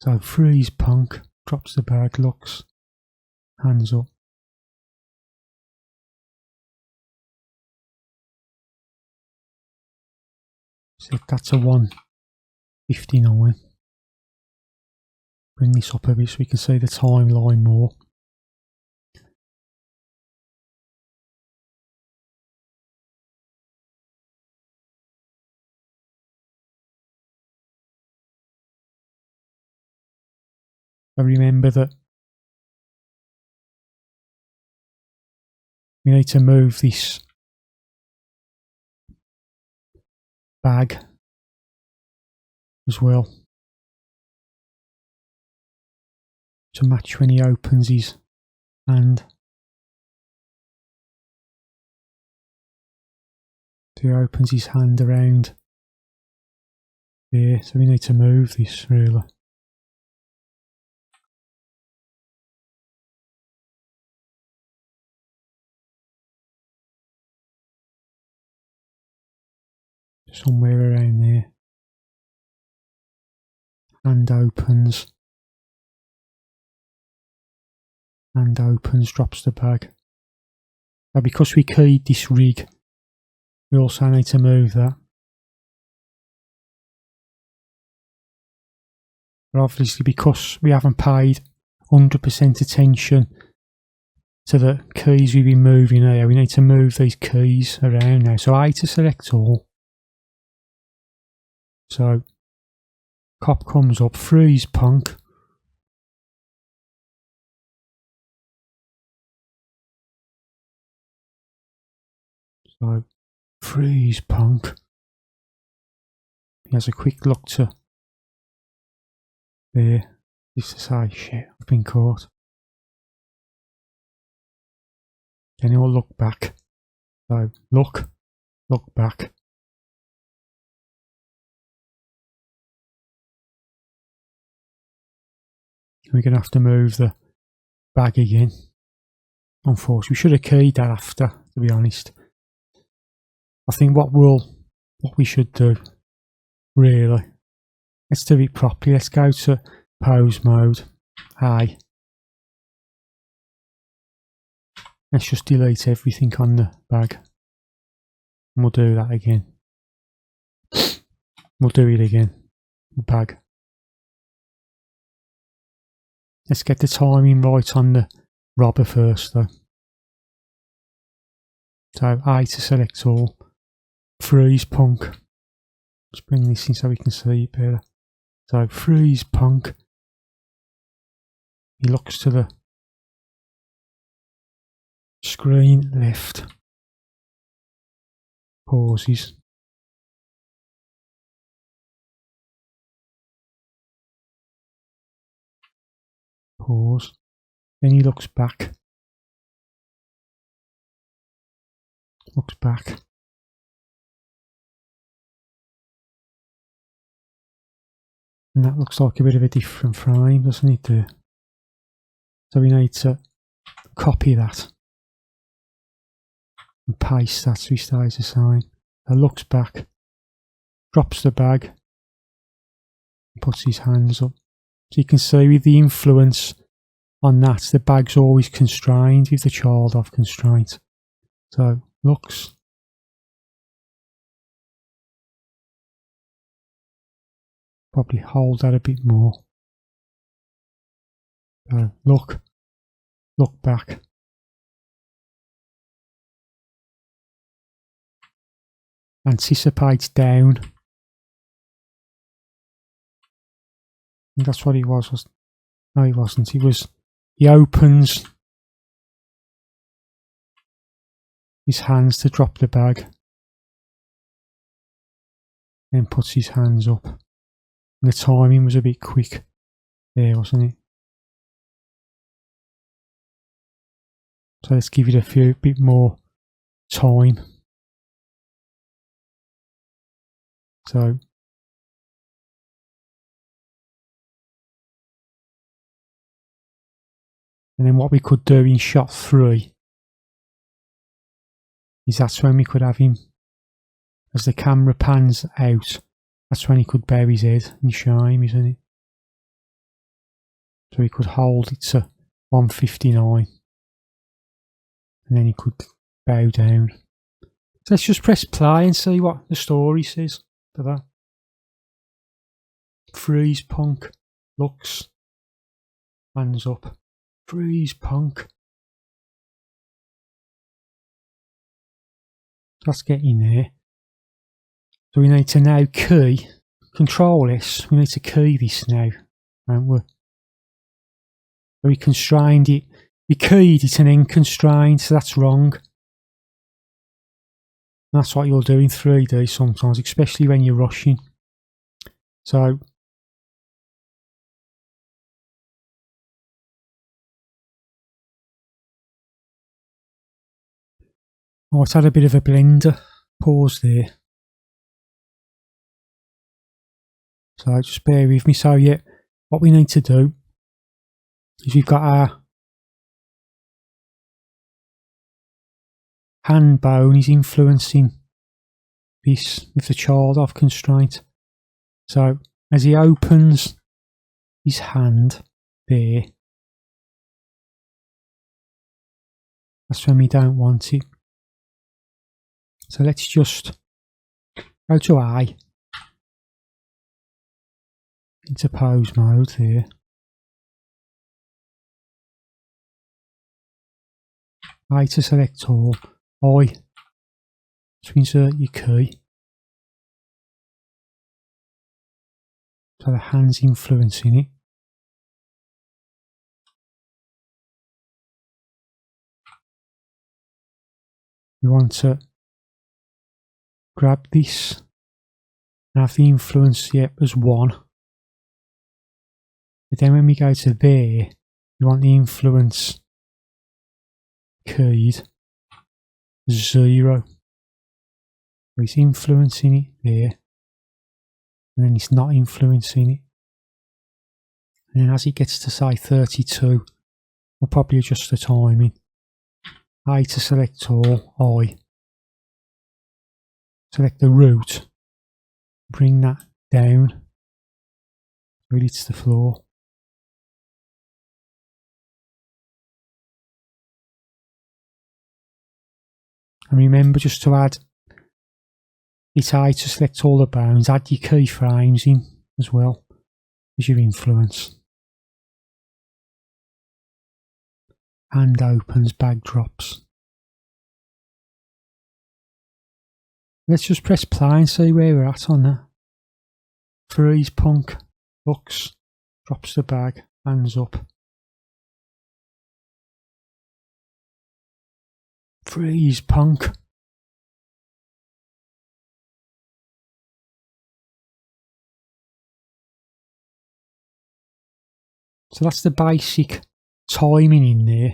So freeze punk, drops the bag, looks, hands up. Set that to 159. Bring this up a bit so we can see the timeline more. But remember that we need to move this bag as well to match when he opens his hand. So he opens his hand around there, so we need to move this really. Somewhere around there. Hand opens, drops the bag. Now because we keyed this rig, we also need to move that. But obviously because we haven't paid 100% attention to the keys we've been moving here, we need to move these keys around now. So A to select all. So cop comes up, freeze punk. So freeze punk. He has a quick look to there. Just to say, shit, I've been caught. Then he'll look back. So look back. We're going to have to move the bag again. Unfortunately, we should have keyed that after, to be honest. I think what we should do, really, let's do it properly. Let's go to pose mode. A. Let's just delete everything on the bag. And we'll do that again. We'll do it again. The bag. Let's get the timing right on the robber first though. So A to select all. Freeze punk. Let's bring this in so we can see it better. So freeze punk. He looks to the screen left. Pauses. Pause. Then he looks back. Looks back. And that looks like a bit of a different frame, doesn't it? So we need to copy that and paste that so he stays the same. So looks back, drops the bag, and puts his hands up. So you can see with the influence on that, the bag's always constrained with the child of constraint. So looks. Probably hold that a bit more. So look back. Anticipates down. And that's what he was. No, he wasn't. He opens his hands to drop the bag. Then puts his hands up. And the timing was a bit quick there, wasn't it? So let's give it a bit more time. So and then what we could do in shot 3 is that's when we could have him, as the camera pans out, that's when he could bare his head in shame, isn't it? So he could hold it to 159 and then he could bow down. So let's just press play and see what the story says for that. Freeze punk, looks, hands up. Freeze punk. Let's get in there. So we need to now key, control this, we need to key this now, don't we? So we constrained it, we keyed it and then constrained, so that's wrong. And that's what you'll do in 3D sometimes, especially when you're rushing. So it's had a bit of a blender pause there. So just bear with me. So yeah, what we need to do is we've got our hand bone is influencing this with the child of constraint. So as he opens his hand there, that's when we don't want it. So let's just go to I. into pose mode there. I to select all, I to insert your key. So the hand's influencing it. You want to grab this and have the influence as 1. But then when we go to there, you want the influence keyed 0. So it's influencing it there, and then it's not influencing it. And then as it gets to say 32, we'll probably adjust the timing. I to select all, I. Select the root, bring that down, so it hits the floor. And remember just to add it's I to select all the bounds, add your keyframes in as well as your influence. Hand opens, bag drops. Let's just press play and see where we're at on that. Freeze punk, looks, drops the bag, hands up. Freeze punk. So that's the basic timing in there.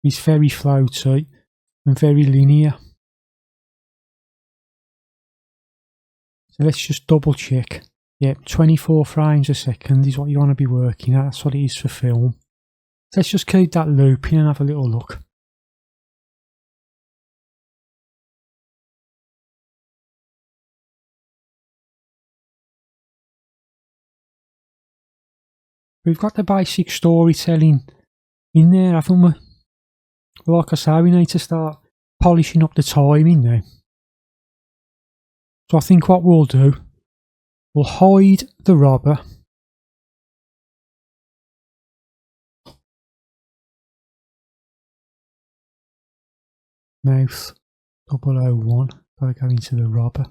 It's very floaty and very linear. So let's just double check. Yep, 24 frames a second is what you want to be working at. That's what it is for film. So let's just keep that looping and have a little look. We've got the basic storytelling in there, haven't we? Like I say, we need to start polishing up the timing now. So I think what we'll do, we'll hide the robber. Mouth 001, gotta go into the robber.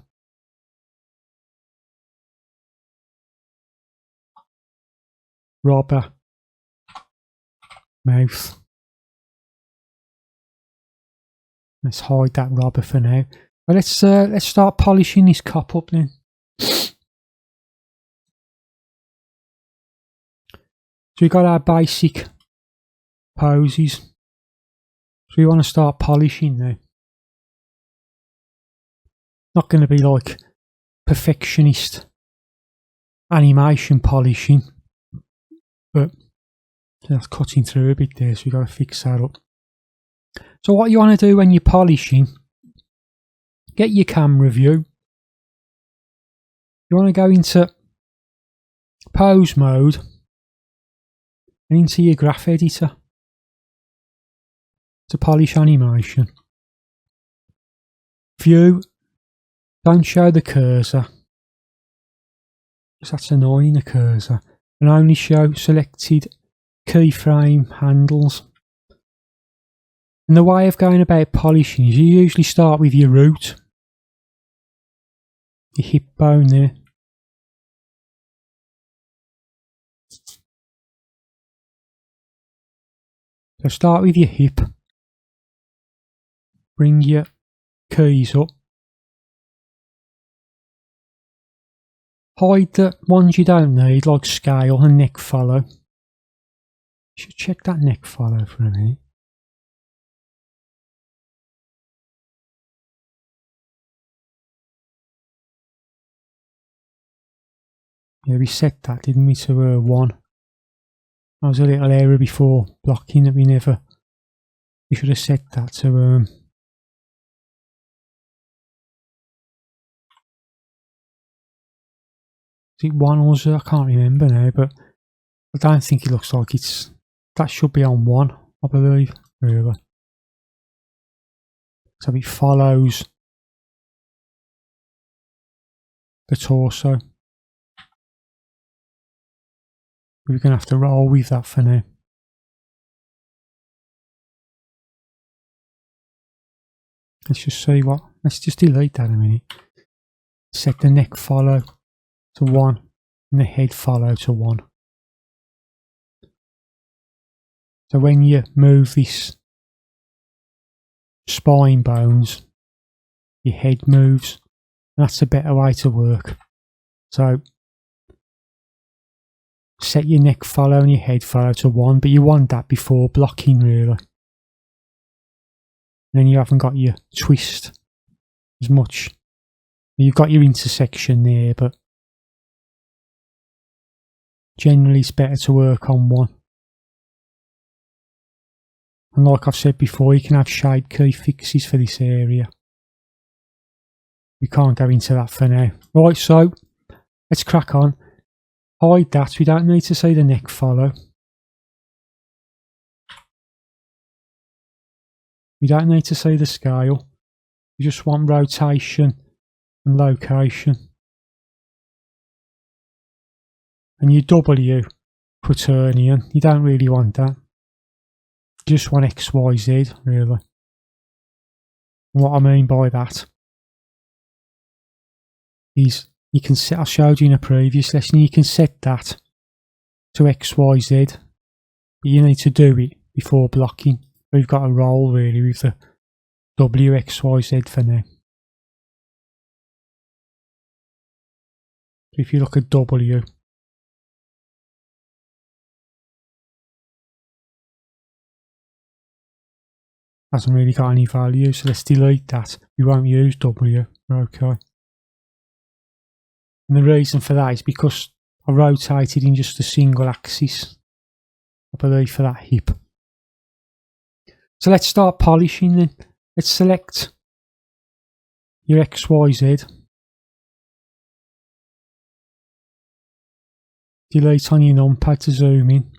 Robber. Mouth. Let's hide that robber for now. But let's start polishing this cop up then. So we've got our basic poses. So we want to start polishing now. Not going to be like perfectionist animation polishing, but that's cutting through a bit there, so we've got to fix that up. So what you want to do when you're polishing, get your camera view. You want to go into pose mode and into your graph editor to polish animation. View, don't show the cursor, because that's annoying, the cursor, and only show selected keyframe handles. And the way of going about polishing is you usually start with your root, your hip bone there. So start with your hip, bring your keys up, hide the ones you don't need like scale and neck follow. Should check that neck follow for a minute. Yeah, we set that, didn't we, to 1. That was a little error before blocking that we should have set that to is it 1 or 0? I can't remember now, but I don't think it looks like that should be on 1, I believe, really. So it follows the torso. We're going to have to roll with that for now. Let's just see what, let's just delete that a minute. Set the neck follow to 1 and the head follow to 1. So when you move this spine bones, your head moves. That's a better way to work. So set your neck follow and your head follow to 1, but you want that before blocking really. And then you haven't got your twist as much. You've got your intersection there, but generally it's better to work on 1. And like I've said before, you can have shape key fixes for this area. We can't go into that for now. Right, so let's crack on. Hide that, we don't need to see the neck follow. We don't need to see the scale. We just want rotation and location. And your W quaternion, you don't really want that. You just want X, Y, Z really. And what I mean by that is you can set, I showed you in a previous lesson, you can set that to X, Y, Z, but you need to do it before blocking. We've got a roll really with the W, X, Y, Z for now. So if you look at W, hasn't really got any value, so let's delete that. We won't use W, okay. And the reason for that is because I rotated in just a single axis, I believe, for that hip. So let's start polishing then. Let's select your X, Y, Z. Delete on your numpad to zoom in.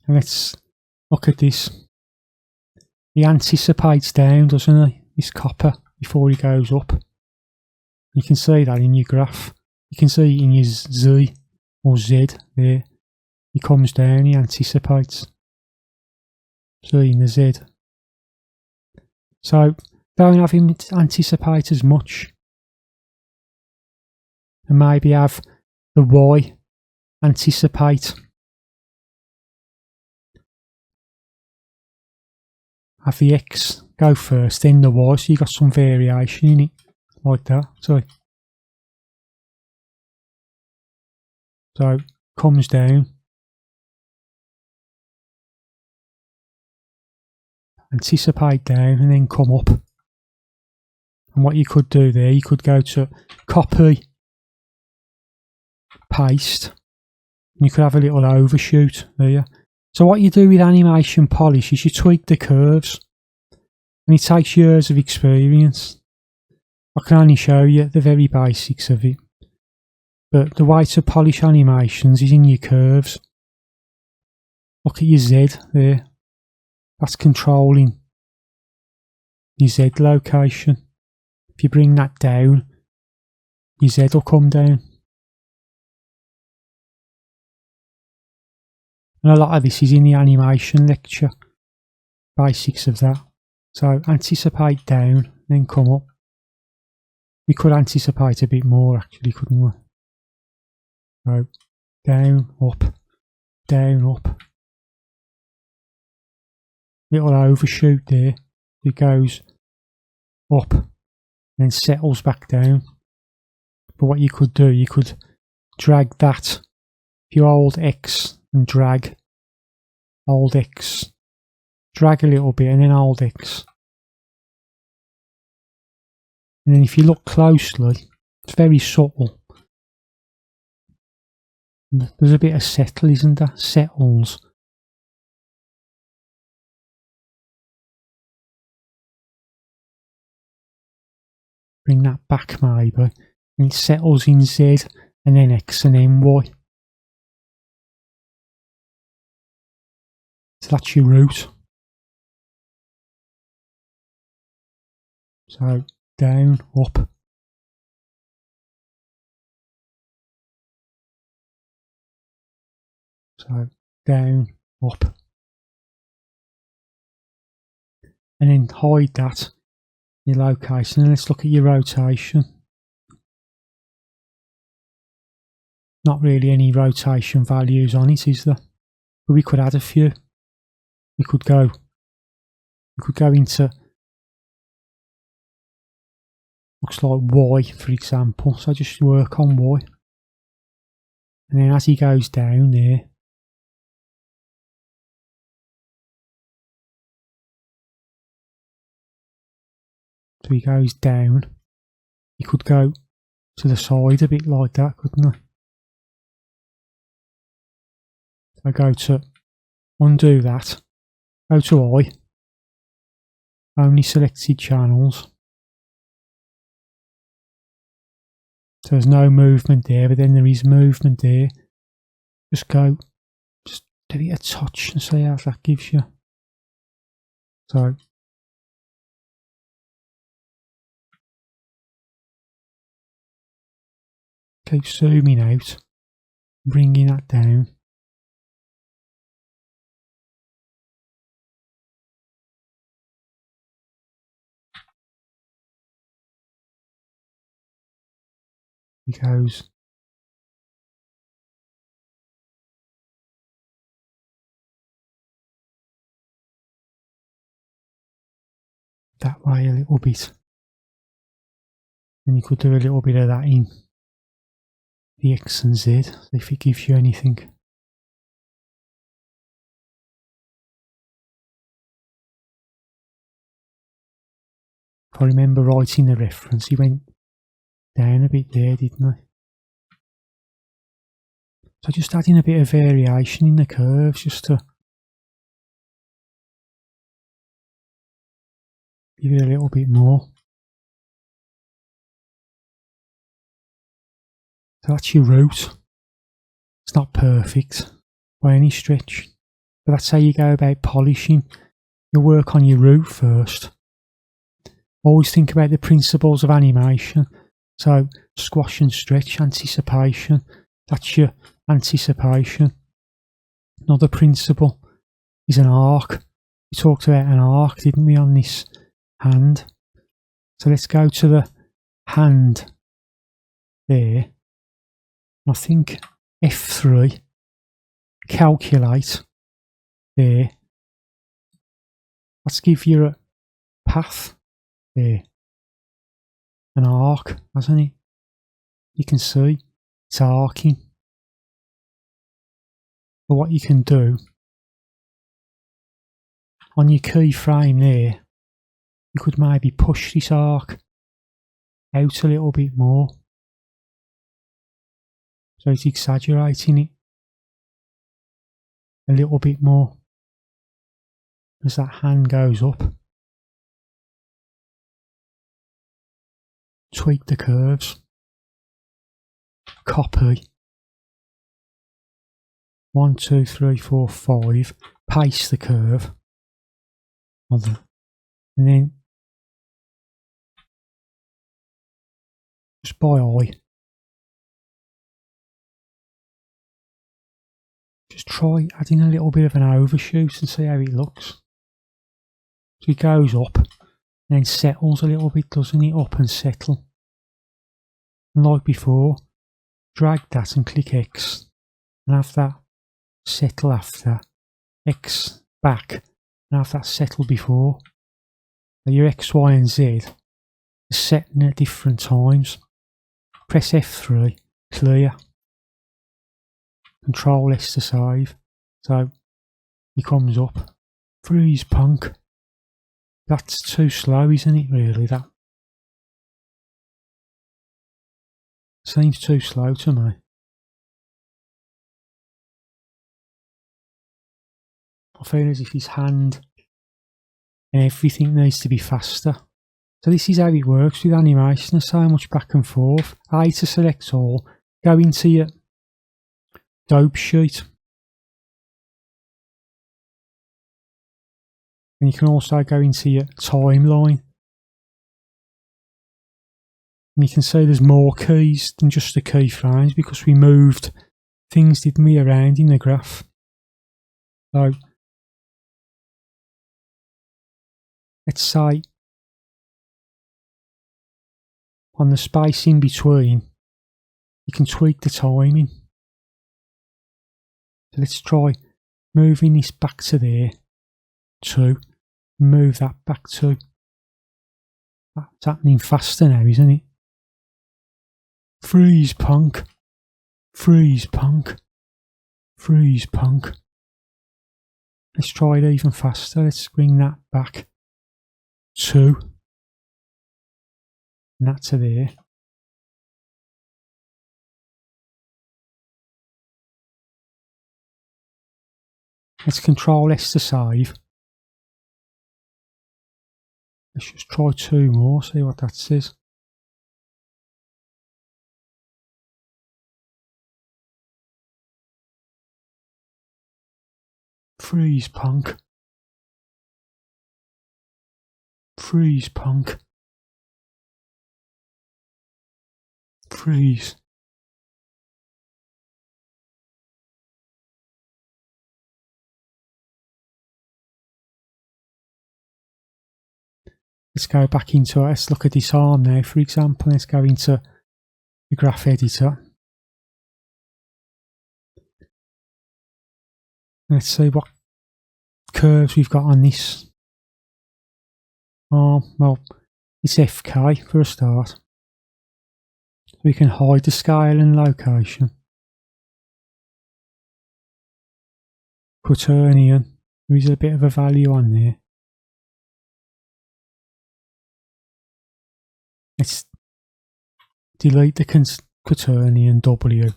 And let's look at this. He anticipates down, doesn't he? This copper before he goes up. You can see that in your graph. You can see it in your Z or Z there. He comes down, he anticipates. See in the Z. So don't have him anticipate as much. And maybe have the Y anticipate. Have the X go first, then the Y, so you got some variation in it, like that. So comes down, anticipate down, and then come up. And what you could do there, you could go to copy, paste, and you could have a little overshoot there. So what you do with animation polish is you tweak the curves, and it takes years of experience. I can only show you the very basics of it, but the way to polish animations is in your curves. Look at your Z there, that's controlling your Z location. If you bring that down, your Z will come down. And a lot of this is in the animation lecture, basics of that. So anticipate down, then come up. We could anticipate a bit more actually, couldn't we? So down, up, down, up. Little overshoot there. It goes up, then settles back down. But what you could do, you could drag that. If you hold X and drag, hold X, drag a little bit and then hold X. And then if you look closely, it's very subtle. There's a bit of settle, isn't there? Settles. Bring that back maybe. And it settles in Z and then X and then Y. So that's your root. So down, up. So down, up. And then hide that, your location, and let's look at your rotation. Not really any rotation values on it, is there? But we could add a few. We could go into, looks like Y, for example. So just work on Y. And then as he goes down there, so he goes down, he could go to the side a bit like that, couldn't he? So go to undo that, go to I, only selected channels. So there's no movement there, but then there is movement there. Just do it a touch and see how that gives you. So keep zooming out, bringing that down. He goes that way a little bit, and you could do a little bit of that in the X and Z if it gives you anything. If I remember right in the reference, he went down a bit there, didn't he? So just adding a bit of variation in the curves just to give it a little bit more. So that's your route. It's not perfect by any stretch, but that's how you go about polishing. You work on your route first. Always think about the principles of animation. So squash and stretch, anticipation. That's your anticipation. Another principle is an arc. We talked about an arc, didn't we, on this hand? So let's go to the hand there. I think F3, calculate there. Let's give you a path there. An arc, hasn't it? You can see it's arcing. But what you can do on your keyframe there, you could maybe push this arc out a little bit more. So it's exaggerating it a little bit more as that hand goes up. Tweak the curves. Copy. 1, 2, 3, 4, 5. Paste the curve. And then just by eye. Just try adding a little bit of an overshoot and see how it looks. So it goes up and then settles a little bit, doesn't it? Up and settle. And like before, drag that and click X and have that settle after. X back and have that settle before. So your X, Y and Z are setting at different times. Press F3, clear. Control S to save. So he comes up. Freeze punk. That's too slow, isn't it, really? That seems too slow to me. I feel as if his hand and everything needs to be faster. So this is how it works with animation. There's so much back and forth. A to select all. Go into your dope sheet. And you can also go into your timeline. And you can see there's more keys than just the keyframes because we moved things, didn't we, around in the graph. So let's say on the space in between, you can tweak the timing. So let's try moving this back to there, 2, move that back 2. That's happening faster now, isn't it? Freeze punk, freeze punk, freeze punk. Let's try it even faster. Let's bring that back 2, and that to there. Let's Control S to save. Let's just try 2 more, see what that says. Freeze punk. Freeze punk. Freeze. Let's go back into it. Let's look at this arm now, for example. Let's go into the graph editor. Let's see what curves we've got on this arm. Well, it's FK for a start. So we can hide the scale and location. Quaternion. There is a bit of a value on there. Let's delete the quaternion W.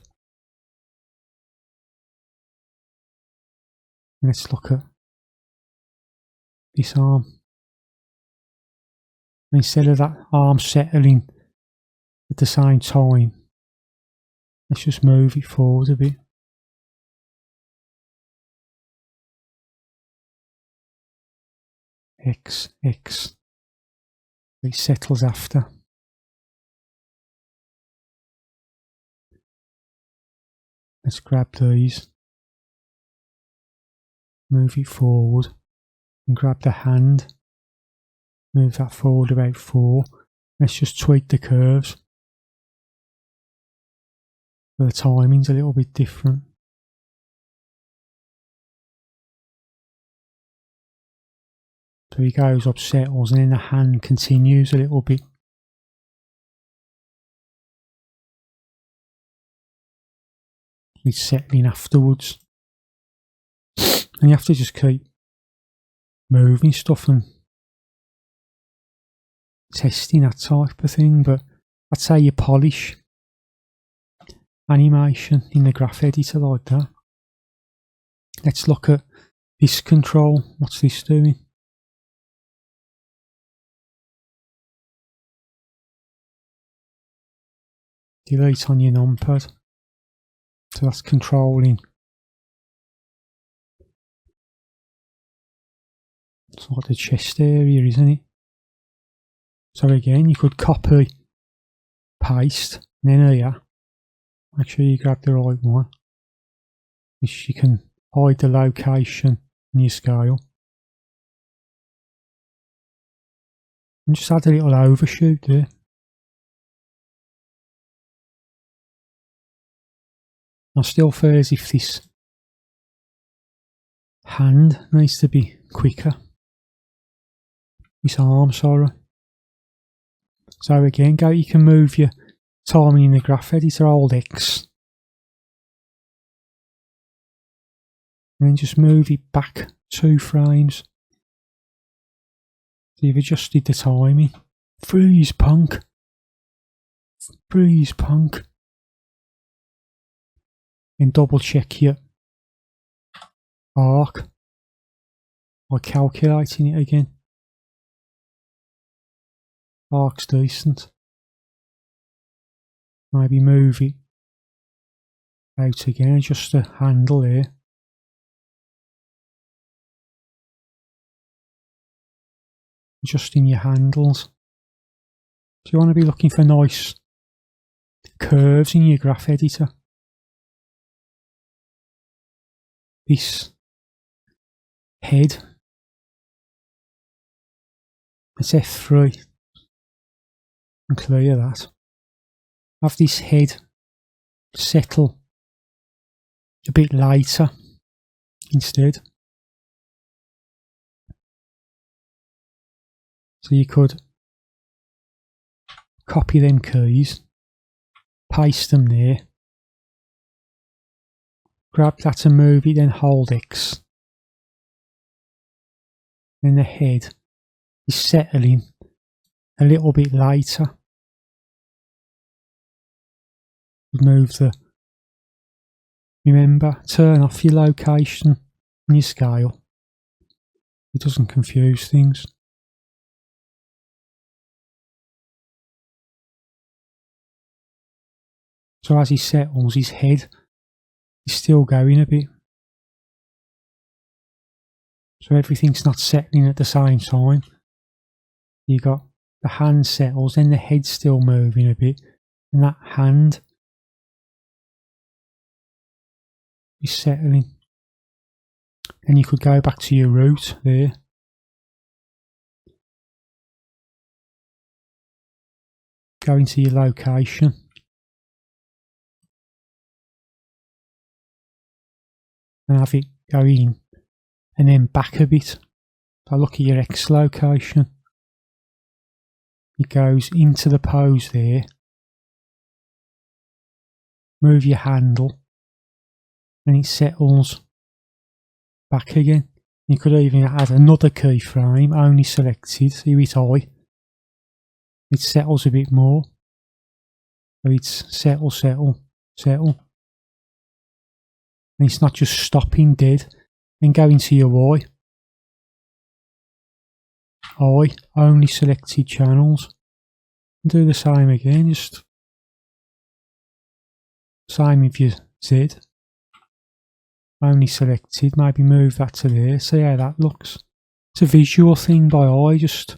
Let's look at this arm. Instead of that arm settling at the same time, let's just move it forward a bit. X, X. It settles after. Let's grab these, move it forward, and grab the hand, move that forward about 4. Let's just tweak the curves. The timing's a little bit different. So he goes up, settles, and then the hand continues a little bit. It's settling afterwards. And you have to just keep moving stuff and testing that type of thing. But that's how you polish animation in the graph editor like that. Let's look at this control. What's this doing? Delete on your numpad. So that's controlling. It's like the chest area, isn't it? So again, you could copy, paste, and then here, make sure you grab the right one, which you can hide the location in your scale. And just add a little overshoot there. I still feel as if this hand needs to be quicker. This arm, sorry. So again, you can move your timing in the graph editor, hold X. And then just move it back 2 frames. So you've adjusted the timing. Freeze punk. Freeze punk. And double check your arc by calculating it again. Arc's decent. Maybe move it out again, adjust the handle there. Adjusting your handles. So you want to be looking for nice curves in your graph editor. This head. Let's F3 and clear that. Have this head settle a bit lighter instead. So you could copy them keys, paste them there, grab that and move it, then hold X. Then the head is settling a little bit lighter. Move the, remember, turn off your location and your scale. It doesn't confuse things. So as he settles, his head is still going a bit. So everything's not settling at the same time. You got the hand settles, then the head's still moving a bit, and that hand is settling. Then you could go back to your root there. Go into your location. And have it go in and then back a bit. So look at your X location. It goes into the pose there. Move your handle and it settles back again. You could even add another keyframe, only selected, so you hit I. It settles a bit more. So it's settle, settle, settle. And it's not just stopping dead. Then go into your Y. I, only selected channels. And do the same again, just same with your Z. Only selected, maybe move that to there, see how that looks. It's a visual thing by eye, just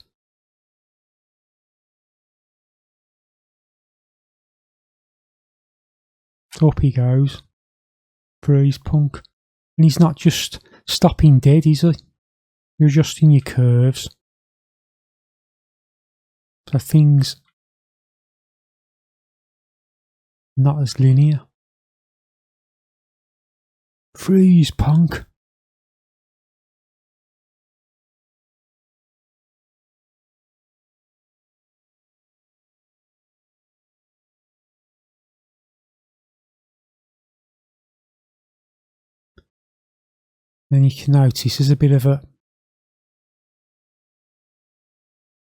up he goes. Freeze punk. And he's not just stopping dead, is he? You're adjusting your curves. So things not as linear. Freeze punk. Then you can notice there's a bit of a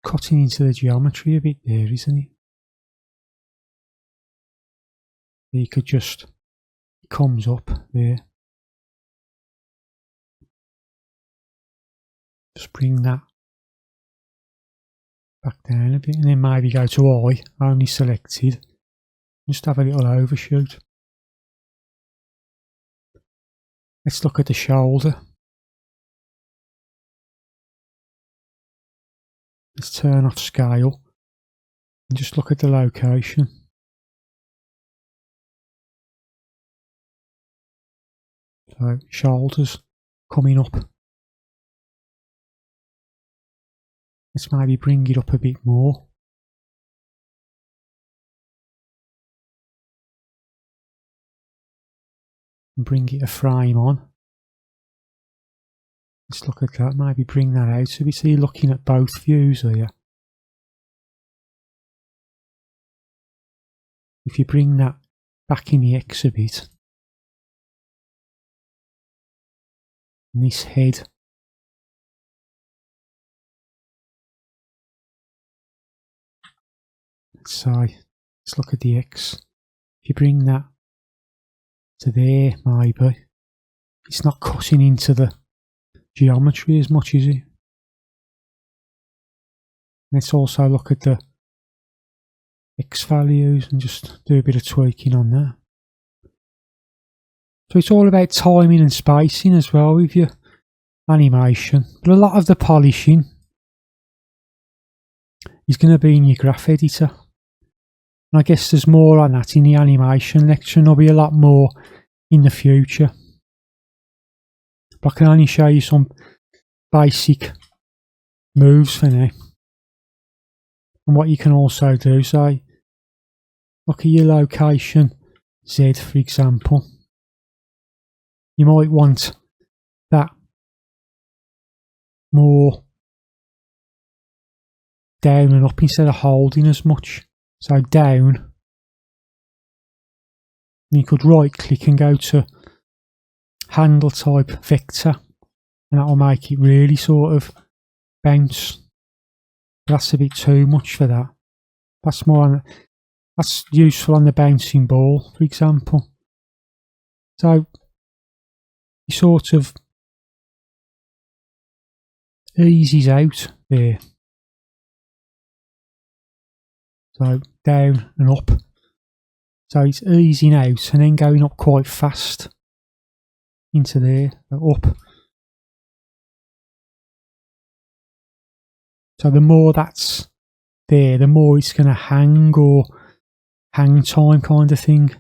cutting into the geometry a bit there, isn't it? You could just, it comes up there. Just bring that back down a bit and then maybe go to I, only selected. Just have a little overshoot. Let's look at the shoulder. Let's turn off scale and just look at the location. So shoulders coming up. Let's maybe bring it up a bit more. And bring it a frame on. Let's look at that, maybe bring that out a bit. So you're looking at both views here. If you bring that back in the X a bit, and this head, let's look at the X. If you bring that to there, maybe it's not cutting into the geometry as much, is it? Let's also look at the X values and just do a bit of tweaking on that. So it's all about timing and spacing as well with your animation, but a lot of the polishing is going to be in your graph editor. And I guess there's more on that in the animation lecture, and there'll be a lot more in the future. But I can only show you some basic moves for now. And what you can also do, say, look at your location Z, for example. You might want that more down and up instead of holding as much. So down, you could right click and go to handle type vector, and that will make it really sort of bounce. That's a bit too much for that. That's that's useful on the bouncing ball, for example. So you sort of eases out there. So down and up. So it's easing out and then going up quite fast into there, up. So the more that's there, the more it's going to hang, or hang time kind of thing.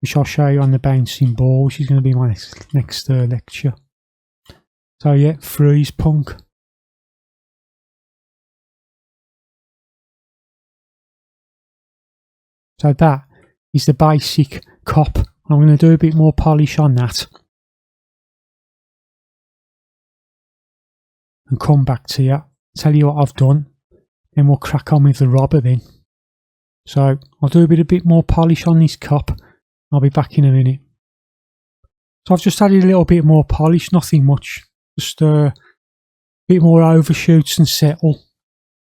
Which I'll show you on the bouncing ball, which is going to be my next lecture. So yeah, freeze punk. So that is the basic cop. I'm going to do a bit more polish on that and come back to you, tell you what I've done, and we'll crack on with the robber then. So I'll do a bit more polish on this cop. I'll be back in a minute. So I've just added a little bit more polish, nothing much, just a bit more overshoots and settle.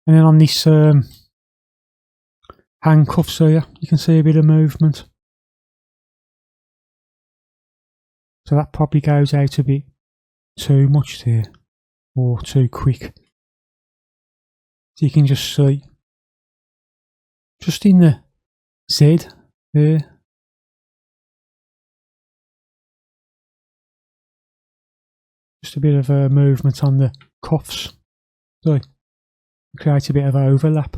And then on this handcuffs here, you can see a bit of movement. So that probably goes out a bit too much there, or too quick. So you can just see, just in the Z there. Just a bit of a movement on the cuffs. So create a bit of overlap.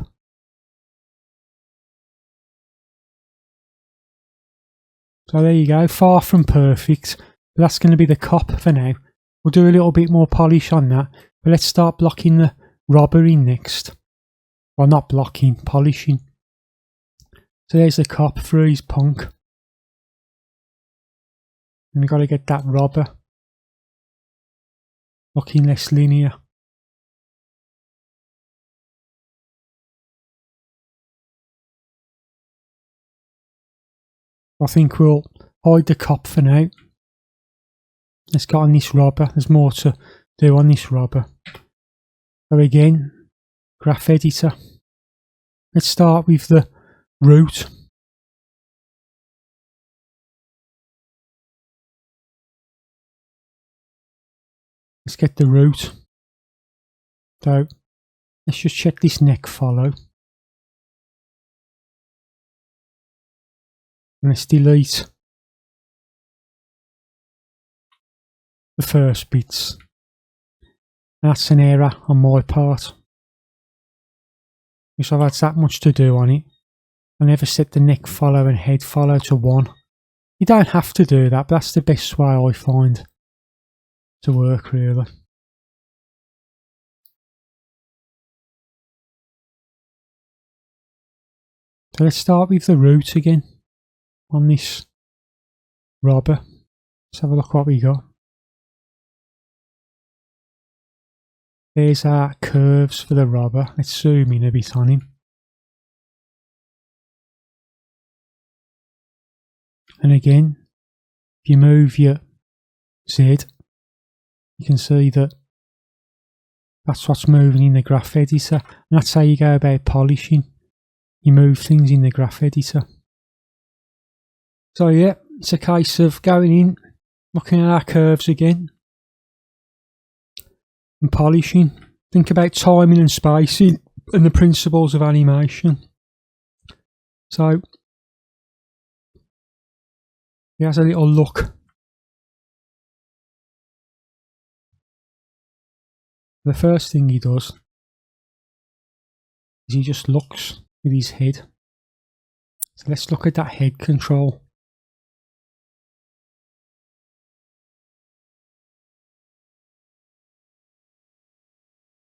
So there you go, far from perfect, but that's going to be the cop for now. We'll do a little bit more polish on that, but let's start blocking the robber in next. Well, not blocking, polishing. So there's the cop, freeze punk. And we've got to get that robber looking less linear. I think we'll hide the cop for now. Let's get on this robber. There's more to do on this robber. So again, graph editor. Let's start with the root. Let's get the root. So let's just check this neck follow. And let's delete the first bits. That's an error on my part, because I've had that much to do on it. I never set the neck follow and head follow to 1. You don't have to do that, but that's the best way I find to work, really. So let's start with the root again on this robber. Let's have a look what we got. There's our curves for the robber. Let's zoom in a bit on him. And again, if you move your Z, you can see that that's what's moving in the graph editor. And that's how you go about polishing. You move things in the graph editor. So yeah, it's a case of going in, looking at our curves again, and polishing. Think about timing and spacing and the principles of animation. So he has a little look. The first thing he does is he just looks with his head. So let's look at that head control.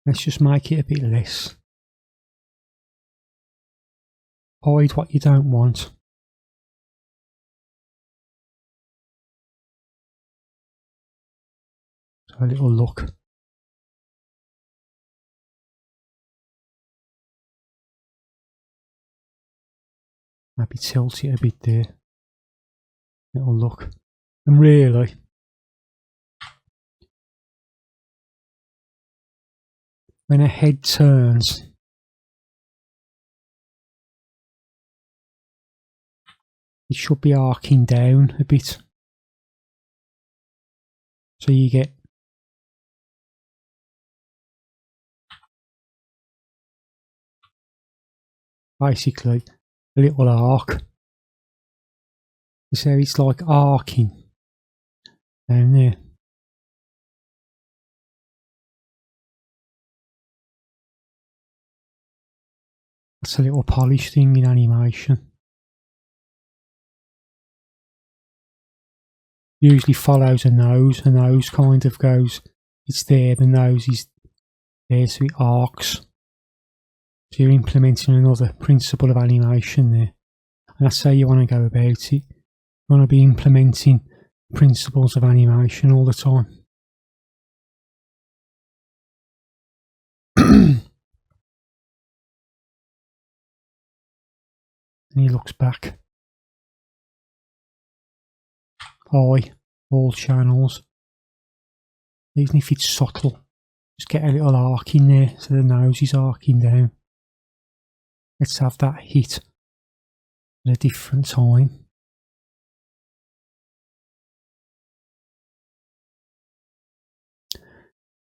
Let's just make it a bit less. Hide what you don't want. So a little look. Maybe tilt it a bit there. Little look. And really, when a head turns, it should be arcing down a bit. So you get basically a little arc. So it's like arcing down there. That's a little polish thing in animation. Usually follows a nose. A nose kind of goes, it's there, the nose is there, so it arcs. So you're implementing another principle of animation there. And that's how you want to go about it. You want to be implementing principles of animation all the time. And he looks back. Eye, all channels. Even if it's subtle, just get a little arc in there so the nose is arcing down. Let's have that hit at a different time.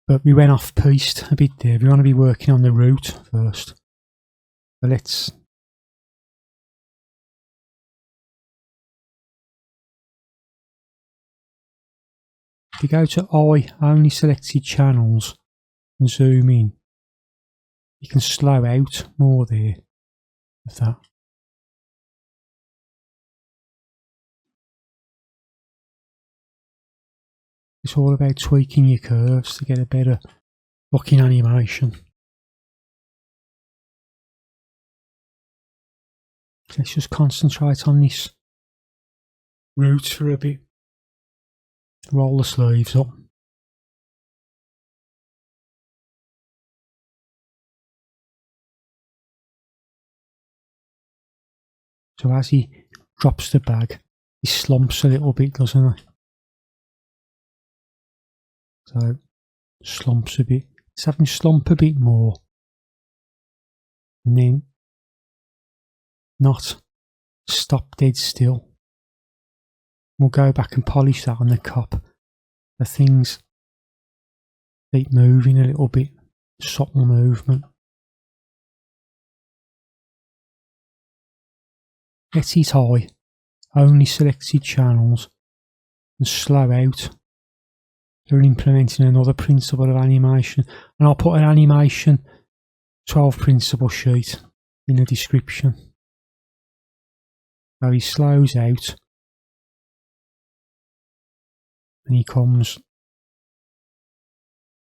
But we went off piste a bit there. We want to be working on the root first. But let's if you go to eye, only selected channels and zoom in, you can slow out more there of that. It's all about tweaking your curves to get a better looking animation. Let's just concentrate on this root for a bit. Roll the sleeves up. So as he drops the bag, he slumps a little bit, doesn't he? So slumps a bit. Let's have him slump a bit more. And then not stop dead still. We'll go back and polish that on the cup. The things keep moving a little bit. Subtle movement. Get it high. Only selected channels. And slow out. They're implementing another principle of animation. And I'll put an animation 12 principle sheet in the description. So he slows out. And he comes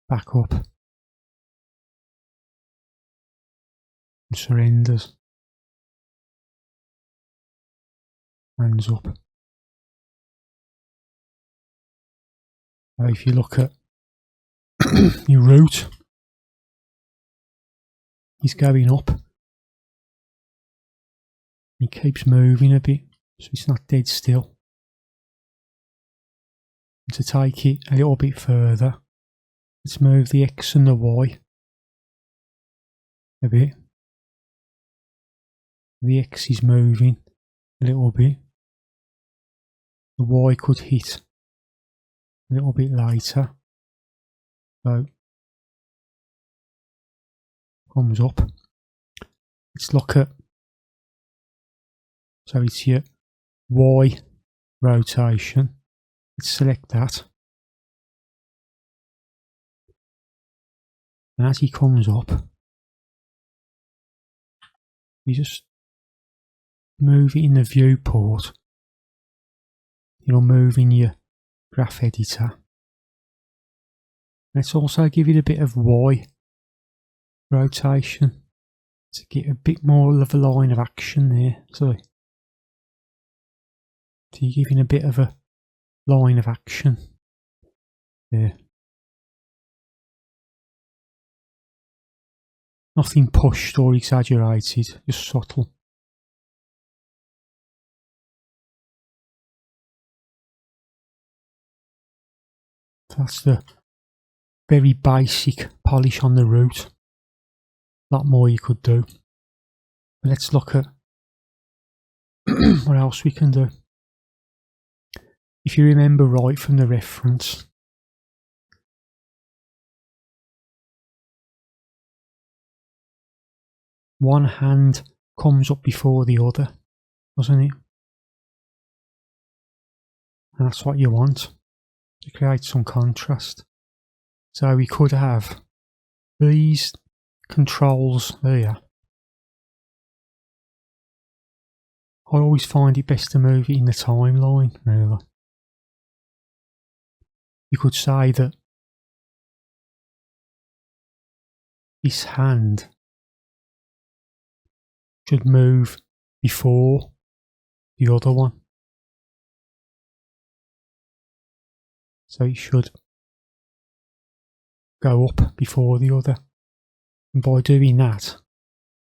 back up and surrenders. Hands up. Now if you look at your root, he's going up. He keeps moving a bit, so it's not dead still. To take it a little bit further, let's move the X and the Y a bit. The X is moving a little bit. The Y could hit a little bit later. So, comes up. Let's look at, so it's your Y rotation. Let's select that. And as he comes up, you just move it in the viewport. You'll move in your graph editor. Let's also give it a bit of Y rotation to get a bit more of a line of action there. So you're giving a bit of a line of action there. Nothing pushed or exaggerated, just subtle. That's the very basic polish on the root. A lot more you could do. But let's look at what else we can do. If you remember right from the reference, one hand comes up before the other, doesn't it? And that's what you want, to create some contrast. So we could have these controls here. I always find it best to move it in the timeline, really. You could say that this hand should move before the other one. So it should go up before the other. And by doing that,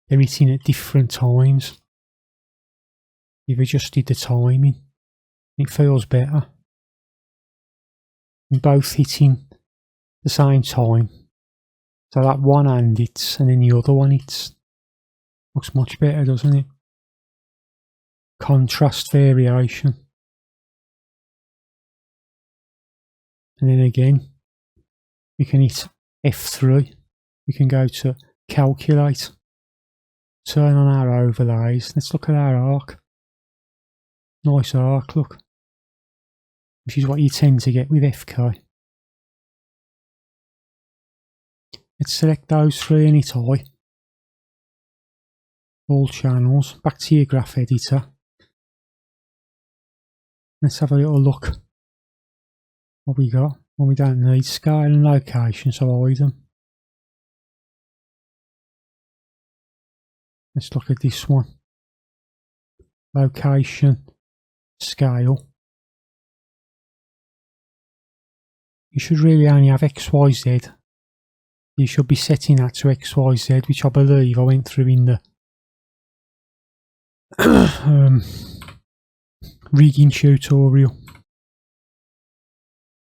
they're hitting at different times. You've adjusted the timing. It feels better. And both hitting the same time. So that one hand hits and then the other one hits. Looks much better, doesn't it? Contrast variation. And then again, we can hit F3. We can go to calculate. Turn on our overlays. Let's look at our arc. Nice arc, look. Which is what you tend to get with FK. Let's select those three and hit I. All channels. Back to your graph editor. Let's have a little look. What we got? Well, we don't need scale and location, so hide them. Let's look at this one. Location, scale. You should really only have XYZ. You should be setting that to XYZ, which I believe I went through in the rigging tutorial.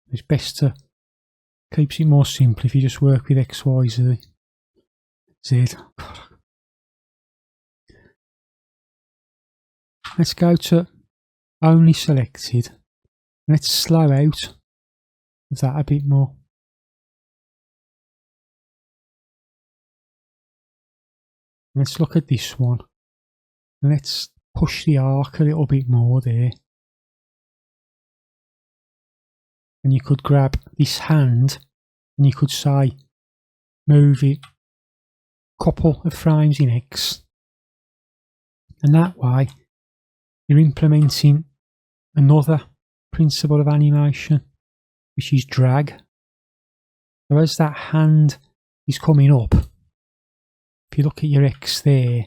It's best to keeps it more simple if you just work with XYZ. Let's go to only selected. Let's slow out of that a bit more. Let's look at this one. Let's push the arc a little bit more there. And you could grab this hand and you could say move it a couple of frames in X. And that way you're implementing another principle of animation, which is drag. So as that hand is coming up, if you look at your X there,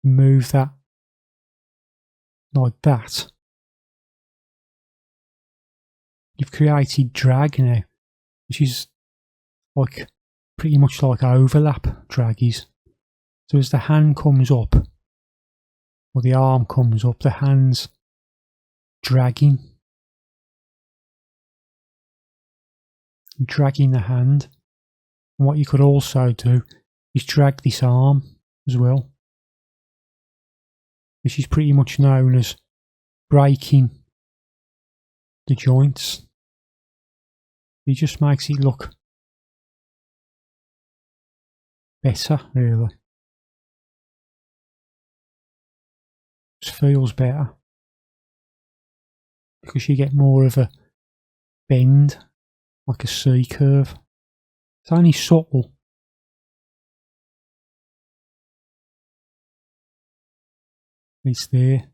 move that like that. You've created drag now, which is like pretty much like overlap drag is. So as the hand comes up, or the arm comes up, the hand's dragging. You're dragging the hand. And what you could also do is drag this arm as well, which is pretty much known as breaking the joints. It just makes it look better, really. Just feels better because you get more of a bend, like a C curve. It's only subtle. It's there.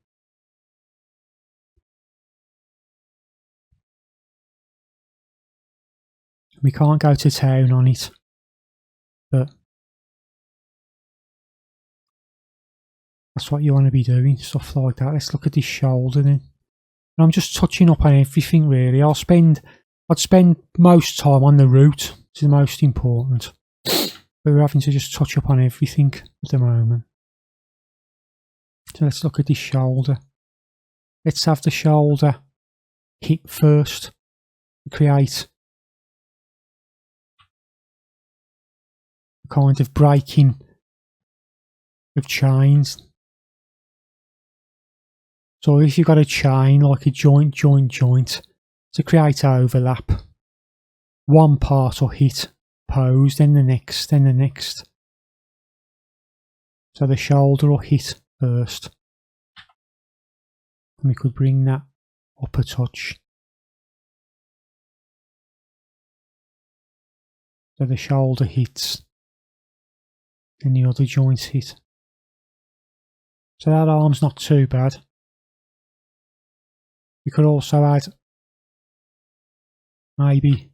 We can't go to town on it, but That's what you want to be doing, stuff like that. Let's look at this shoulder then. And I'm just touching up on everything really. I'd spend most time on the root, which is the most important. But we're having to just touch up on everything at the moment. So let's look at this shoulder. Let's have the shoulder hit first to create a kind of breaking of chains. So if you've got a chain, like a joint, to create overlap, one part will hit pose, then the next, then the next. So the shoulder will hit first. And we could bring that up a touch. So the shoulder hits, then the other joints hit. So that arm's not too bad. We could also add maybe,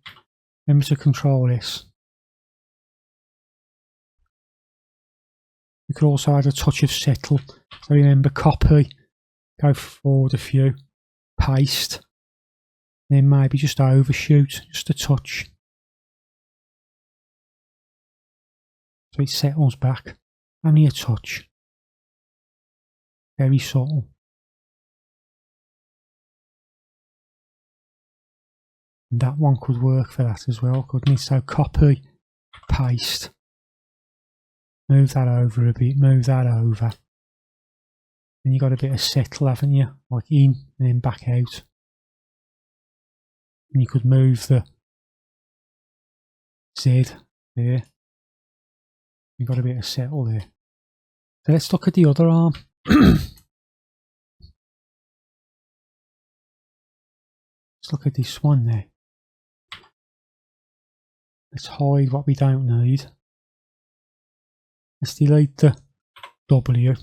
remember to control this. We could also add a touch of settle. So remember, copy, go forward a few, paste, then maybe just overshoot, just a touch. So it settles back, only a touch. Very subtle. And that one could work for that as well, couldn't it? So copy, paste, move that over a bit, move that over. Then you got a bit of settle, haven't you? Like in and then back out. And you could move the Z there. You got a bit of settle there. So let's look at the other arm. Let's look at this one there. Let's hide what we don't need. Let's delete the W.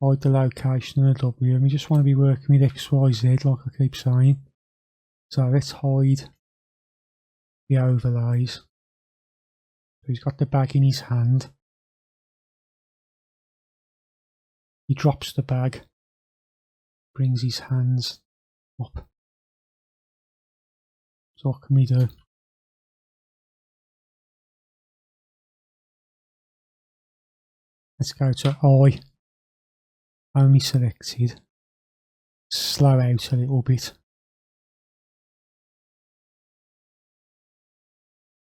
Hide the location of the W. And we just want to be working with X, Y, Z like I keep saying. So let's hide the overlays. So he's got the bag in his hand. He drops the bag, brings his hands up. So what can we do? Let's go to I, only selected, slow out a little bit.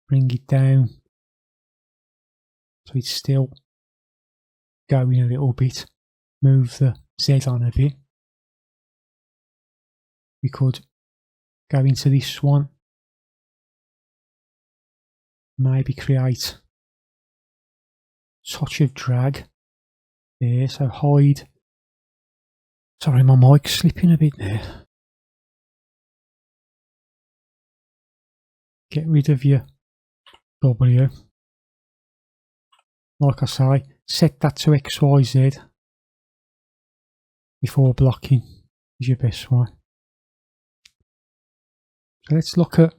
Bring it down so it's still going a little bit. Move the Z on a bit. We could go into this one. Maybe create a touch of drag there. So hide. Sorry, my mic's slipping a bit there. Get rid of your W. Like I say, set that to X, Y, Z before blocking is your best way. So let's look at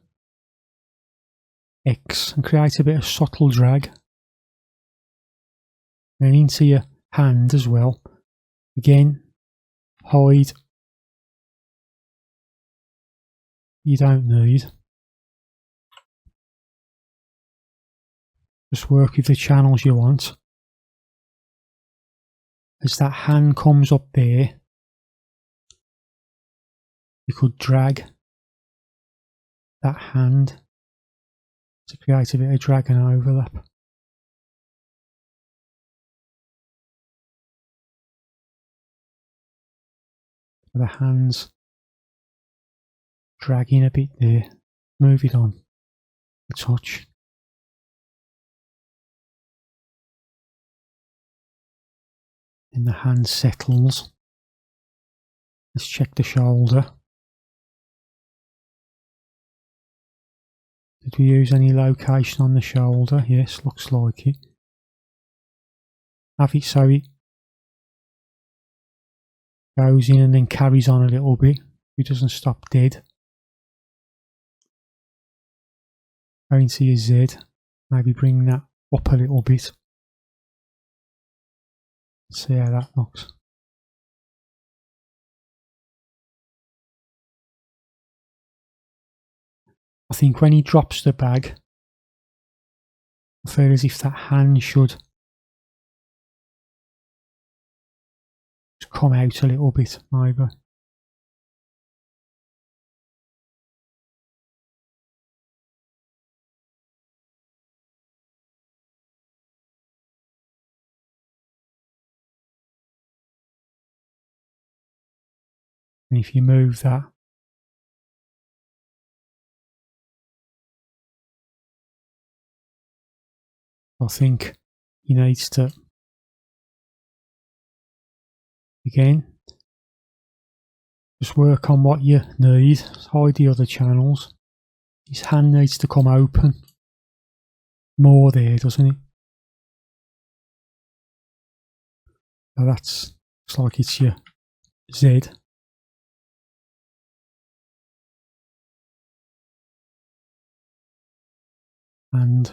X and create a bit of subtle drag. Then into your hand as well. Again, hide. You don't need. Just work with the channels you want. As that hand comes up there, you could drag that hand to create a bit of drag and overlap. So the hands dragging a bit there, move it on, a touch. And the hand settles. Let's check the shoulder. Did we use any location on the shoulder? Yes, looks like it. Have it so it goes in and then carries on a little bit. It doesn't stop dead. Go into your Z. Maybe bring that up a little bit. See how that looks. I think when he drops the bag, I feel as if that hand should come out a little bit, maybe. And if you move that, I think he needs to, again, just work on what you need. Hide the other channels. His hand needs to come open more there, doesn't it? So that's, looks like it's your Z. And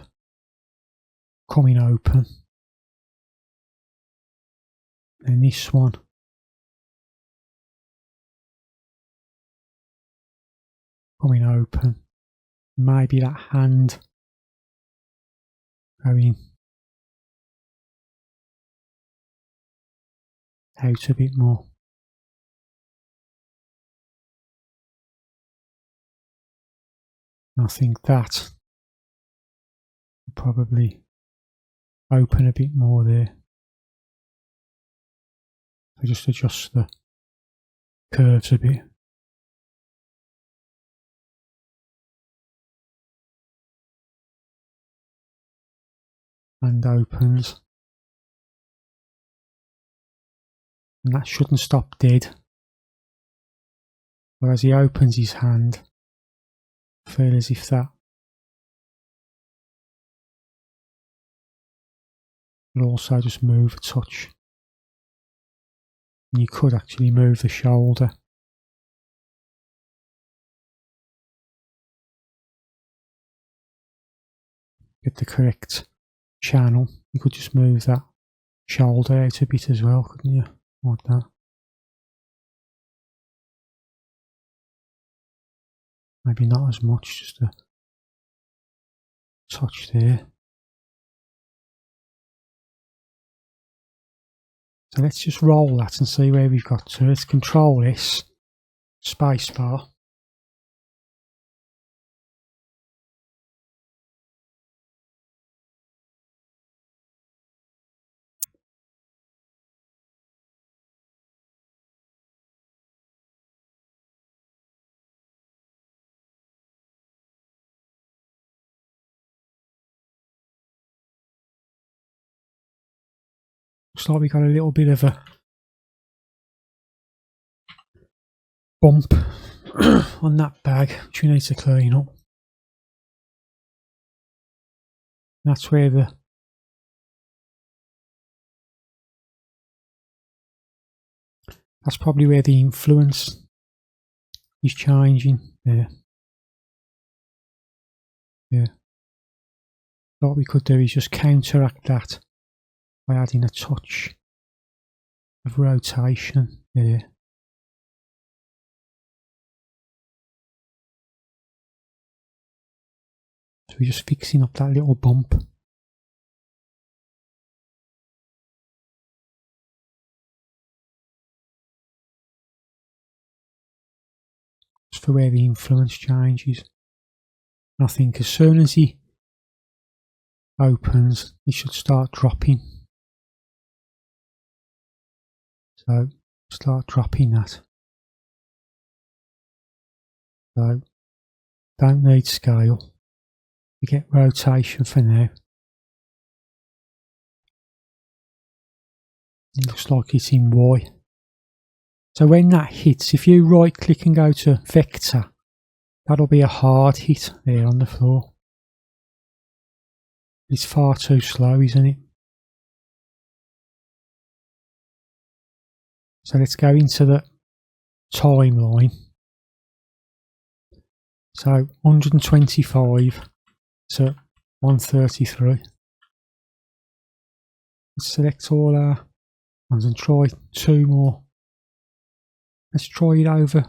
coming open. And this one. Coming open. Maybe that hand going out a bit more. I think that will probably open a bit more there. So just adjust the curves a bit. And opens. And that shouldn't stop dead. But as he opens his hand, I feel as if that will also just move a touch. And you could actually move the shoulder. Get the correct channel. You could just move that shoulder out a bit as well, couldn't you? Like that. Maybe not as much, just a touch there. So let's just roll that and see where we've got to. Let's Control S, spacebar. Looks like we got a little bit of a bump on that bag, which we need to clean up. That's where that's probably where the influence is changing there. Yeah. What we could do is just counteract that by adding a touch of rotation there. So we're just fixing up that little bump. Just for where the influence changes. And I think as soon as he opens, he should start dropping. So start dropping that. So don't need scale. You get rotation for now. It looks like it's in Y. So when that hits, if you right click and go to vector, that'll be a hard hit there on the floor. It's far too slow, isn't it? So let's go into the timeline. So 125 to 133. Let's select all our ones and try 2 more. Let's try it over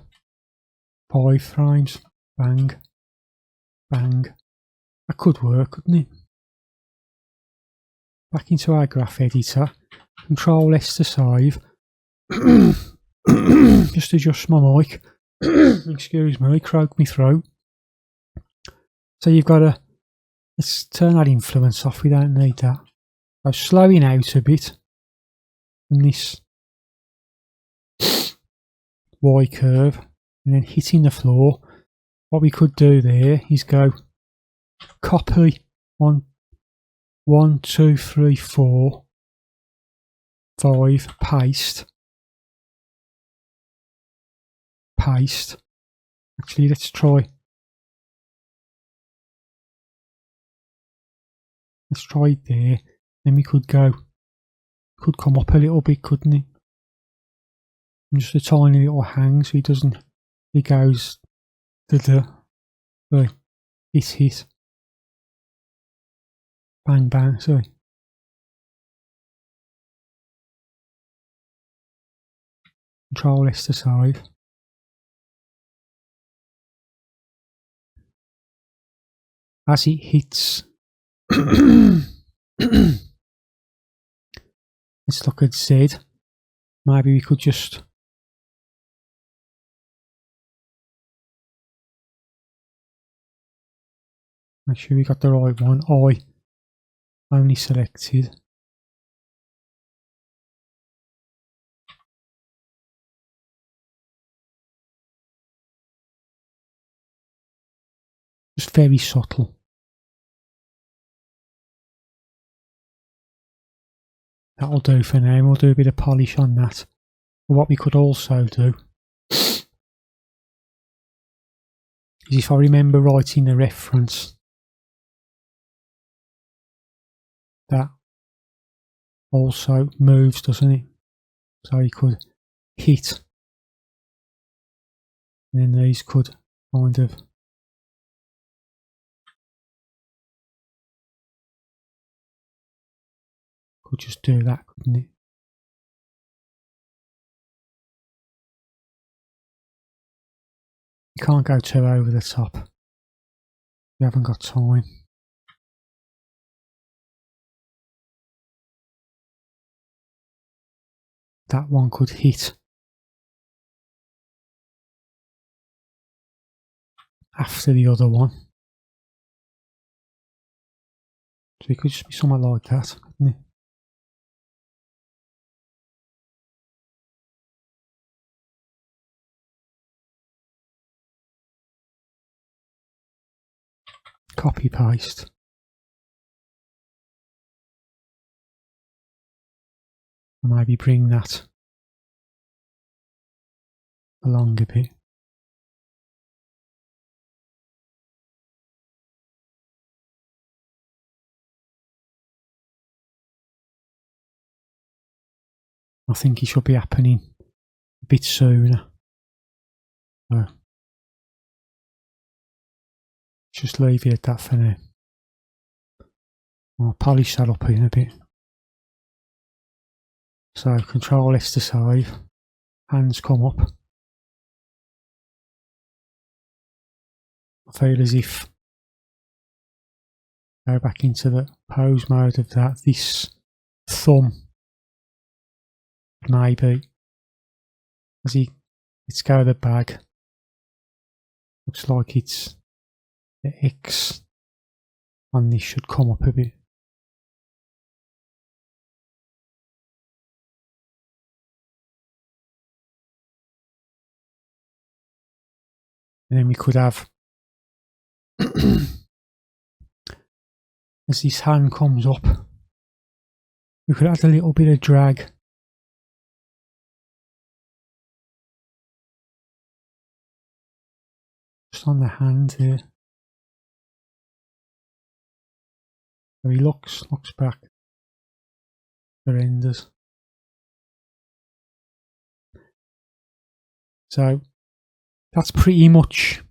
5 frames. Bang, bang. That could work, couldn't it? Back into our graph editor. Control S to save. Just adjust my mic. Excuse me, croak me throat. So you've got to, let's turn that influence off, we don't need that. So slowing out a bit from this Y curve and then hitting the floor. What we could do there is go copy 1, 2, 3, 4, 5, paste. Paste. Actually, let's try. Let's try it there. Then we could go. Could come up a little bit, couldn't it? And just a tiny little hang, so he doesn't. He goes to the right. Hit. Bang bang. Sorry. Control S to save. As it hits. Let's look at Z. Maybe we could just make sure we got the right one. I only selected. Just very subtle. That'll do for now. We'll do a bit of polish on that. But what we could also do is, if I remember right in the reference, that also moves, doesn't it? So you could hit, and then these could kind of could just do that, couldn't it? You can't go too over the top. You haven't got time. That one could hit after the other one. So it could just be something like that, couldn't it? Copy paste. And maybe bring that along a bit. I think it should be happening a bit sooner. So just leave it at that for now. I'll polish that up in a bit. So Control S to save. Hands come up. I feel as if go back into the pose mode of that. This thumb maybe as he let's go the bag. Looks like it's the X on this should come up a bit. And then we could have as this hand comes up, we could add a little bit of drag. Just on the hand here. So he looks back. Surrenders. So that's pretty much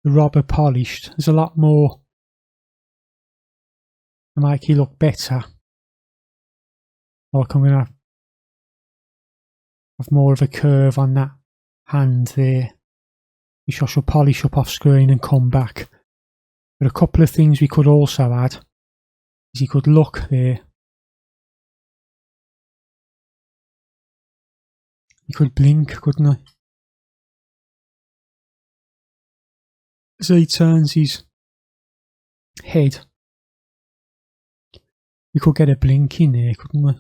the robber polished. There's a lot more to make it look better. Like I'm going to have more of a curve on that hand there, which I shall polish up off screen and come back. But a couple of things we could also add is you could look there. You could blink, couldn't I? As he turns his head, we could get a blink in there, couldn't we?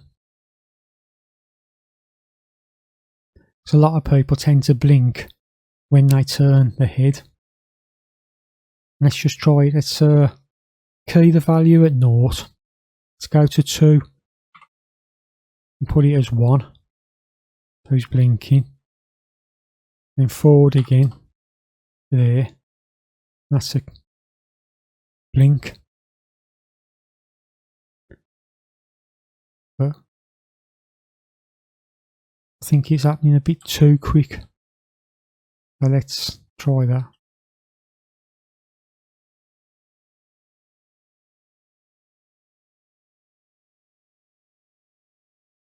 So a lot of people tend to blink when they turn the head. Let's just try it. Let's key the value at 0. Let's go to 2 and put it as 1. So he's blinking. Then forward again. There. That's a blink. But I think it's happening a bit too quick. So let's try that.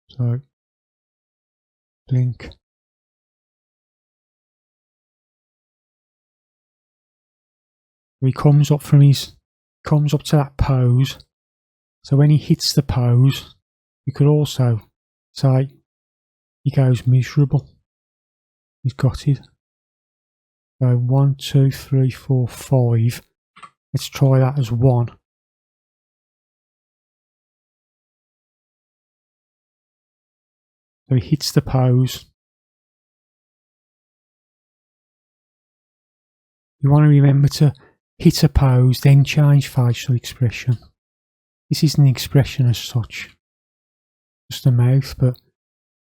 So blink. He comes up to that pose. So when he hits the pose, you could also say he goes miserable. He's got it. So 1, 2, 3, 4, 5. Let's try that as 1. So he hits the pose. You want to remember to hit a pose, then change facial expression. This isn't an expression as such, just a mouth, but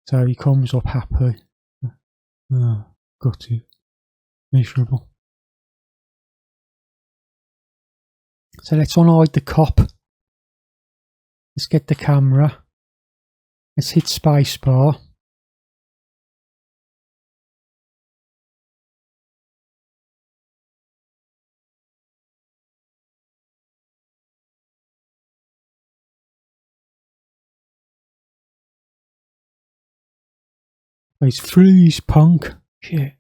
so he comes up happy. Oh, got it. Miserable. So let's unhide the cop. Let's get the camera. Let's hit spacebar. It's freeze, punk. Shit.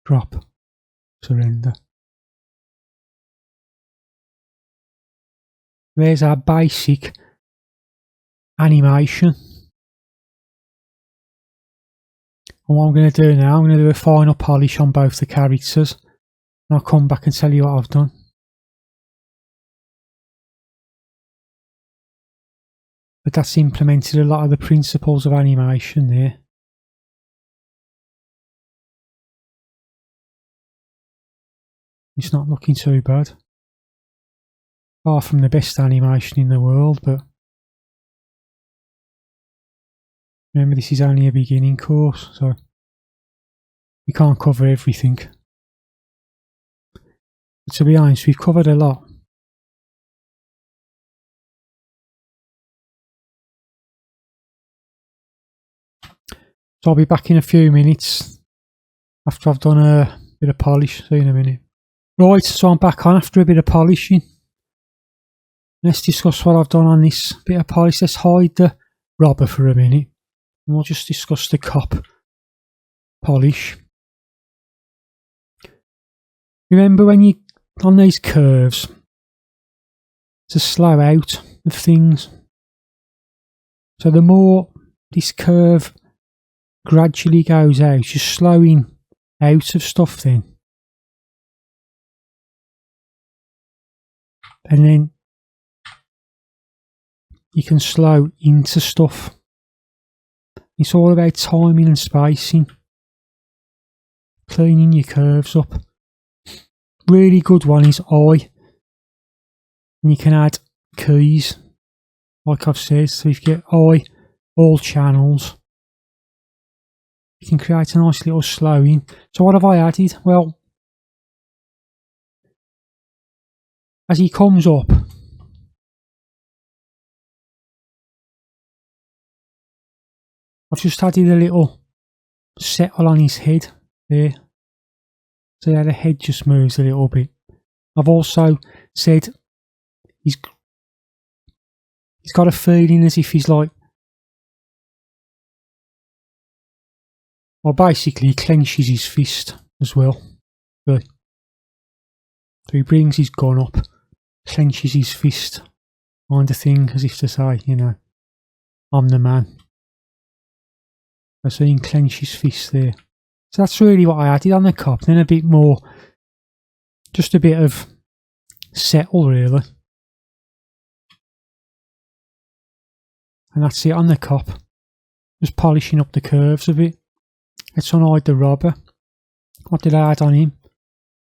Drop. Surrender. There's our basic animation. And what I'm going to do now, I'm going to do a final polish on both the characters. And I'll come back and tell you what I've done. But that's implemented a lot of the principles of animation there. It's not looking too bad. Far from the best animation in the world, but remember this is only a beginning course, so we can't cover everything. But to be honest, we've covered a lot. So I'll be back in a few minutes after I've done a bit of polish. See you in a minute. Right, so I'm back on after a bit of polishing. Let's discuss what I've done on this bit of polish. Let's hide the robber for a minute. And we'll just discuss the cop polish. Remember when you on these curves to slow out of things. So the more this curve gradually goes out, you're slowing out of stuff then. And then you can slow into stuff. It's all about timing and spacing. Cleaning your curves up. Really good one is eye. And you can add keys, like I've said. So if you get eye, all channels, you can create a nice little slowing. So what have I added? Well, as he comes up, I've just added a little settle on his head there. So yeah, the head just moves a little bit. I've also said He's got a feeling as if he's like, well, basically he clenches his fist as well. Right. So he brings his gun up, clenches his fist, kind of thing, as if to say, you know, I'm the man. So he can clench his fist there. So that's really what I added on the cop. Then a bit more, just a bit of settle really. And that's it on the cop. Just polishing up the curves a bit. Let's unhide the robber. What did I add on him?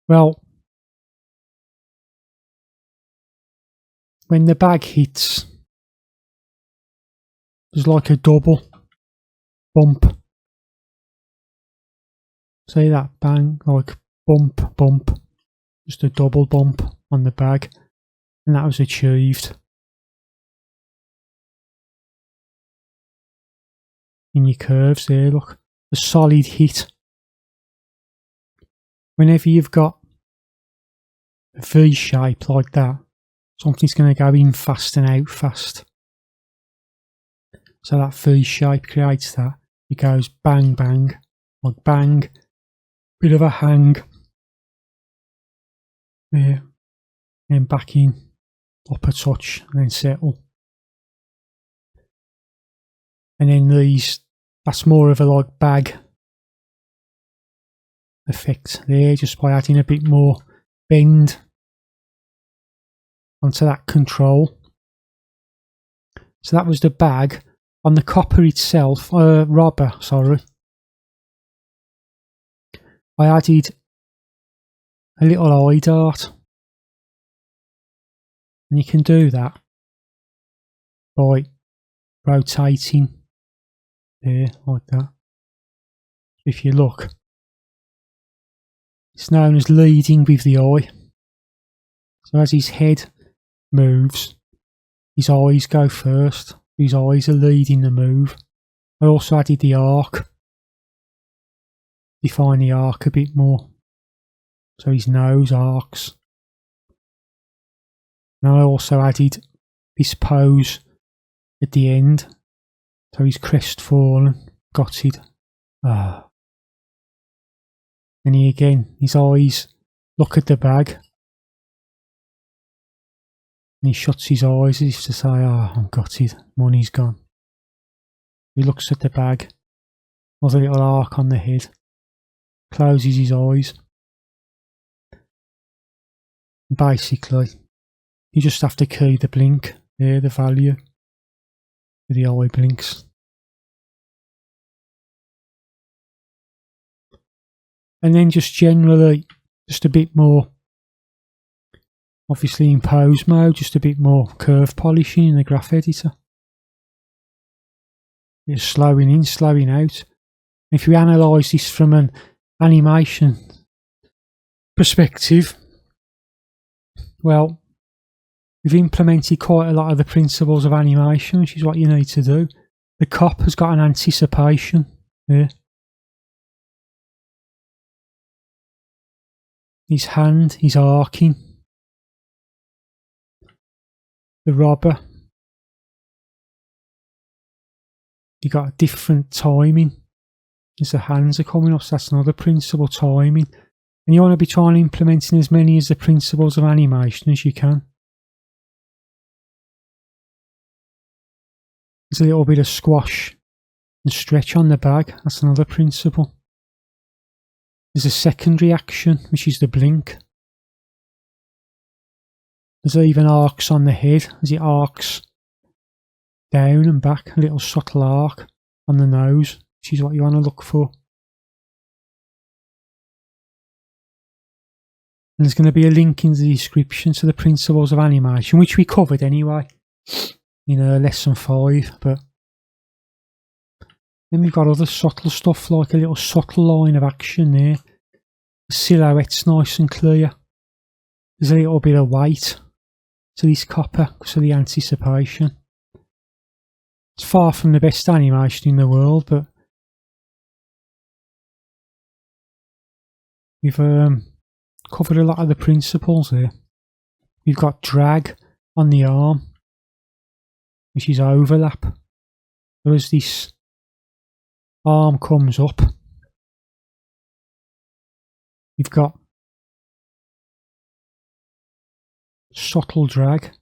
Well, when the bag hits, there's like a double bump. See that? Bang, like bump, bump. Just a double bump on the bag. And that was achieved in your curves there, look. A solid hit. Whenever you've got a V shape like that, something's going to go in fast and out fast. So that V shape creates that. It goes bang, bang, like bang, bit of a hang. There. Then back in, up a touch, and then settle. And then these, that's more of a like bag effect there, just by adding a bit more bend onto that control. So that was the bag. On the copper itself, robber, sorry, I added a little eye dart. And you can do that by rotating there, like that. If you look, it's known as leading with the eye. So as his head moves, his eyes go first. His eyes are leading the move. I also added the arc. Define the arc a bit more. So his nose arcs. And I also added this pose at the end. So he's crestfallen, gutted. And he again, his eyes look at the bag. And he shuts his eyes as if to say, I'm gutted, money's gone. He looks at the bag, has a little arc on the head, closes his eyes. Basically, you just have to key the blink there, the value for the eye blinks. And then just generally, just a bit more, obviously in pose mode, just a bit more curve polishing in the graph editor. Just slowing in, slowing out. If you analyse this from an animation perspective, well, we've implemented quite a lot of the principles of animation, which is what you need to do. The cop has got an anticipation there. His hand is arcing. The robber, you got a different timing as the hands are coming up, so that's another principle, timing. And you want to be trying to implementing as many as the principles of animation as you can. There's a little bit of squash and stretch on the bag, that's another principle. There's a secondary action, which is the blink. There's even arcs on the head as it arcs down and back, a little subtle arc on the nose, which is what you want to look for. And there's going to be a link in the description to the principles of animation, which we covered anyway in lesson 5. But then we've got other subtle stuff, like a little subtle line of action there. The silhouette's nice and clear. There's a little bit of weight to this copper because of the anticipation. It's far from the best animation in the world, but we've covered a lot of the principles here. We've got drag on the arm, which is overlap. So as this arm comes up, you've got subtle drag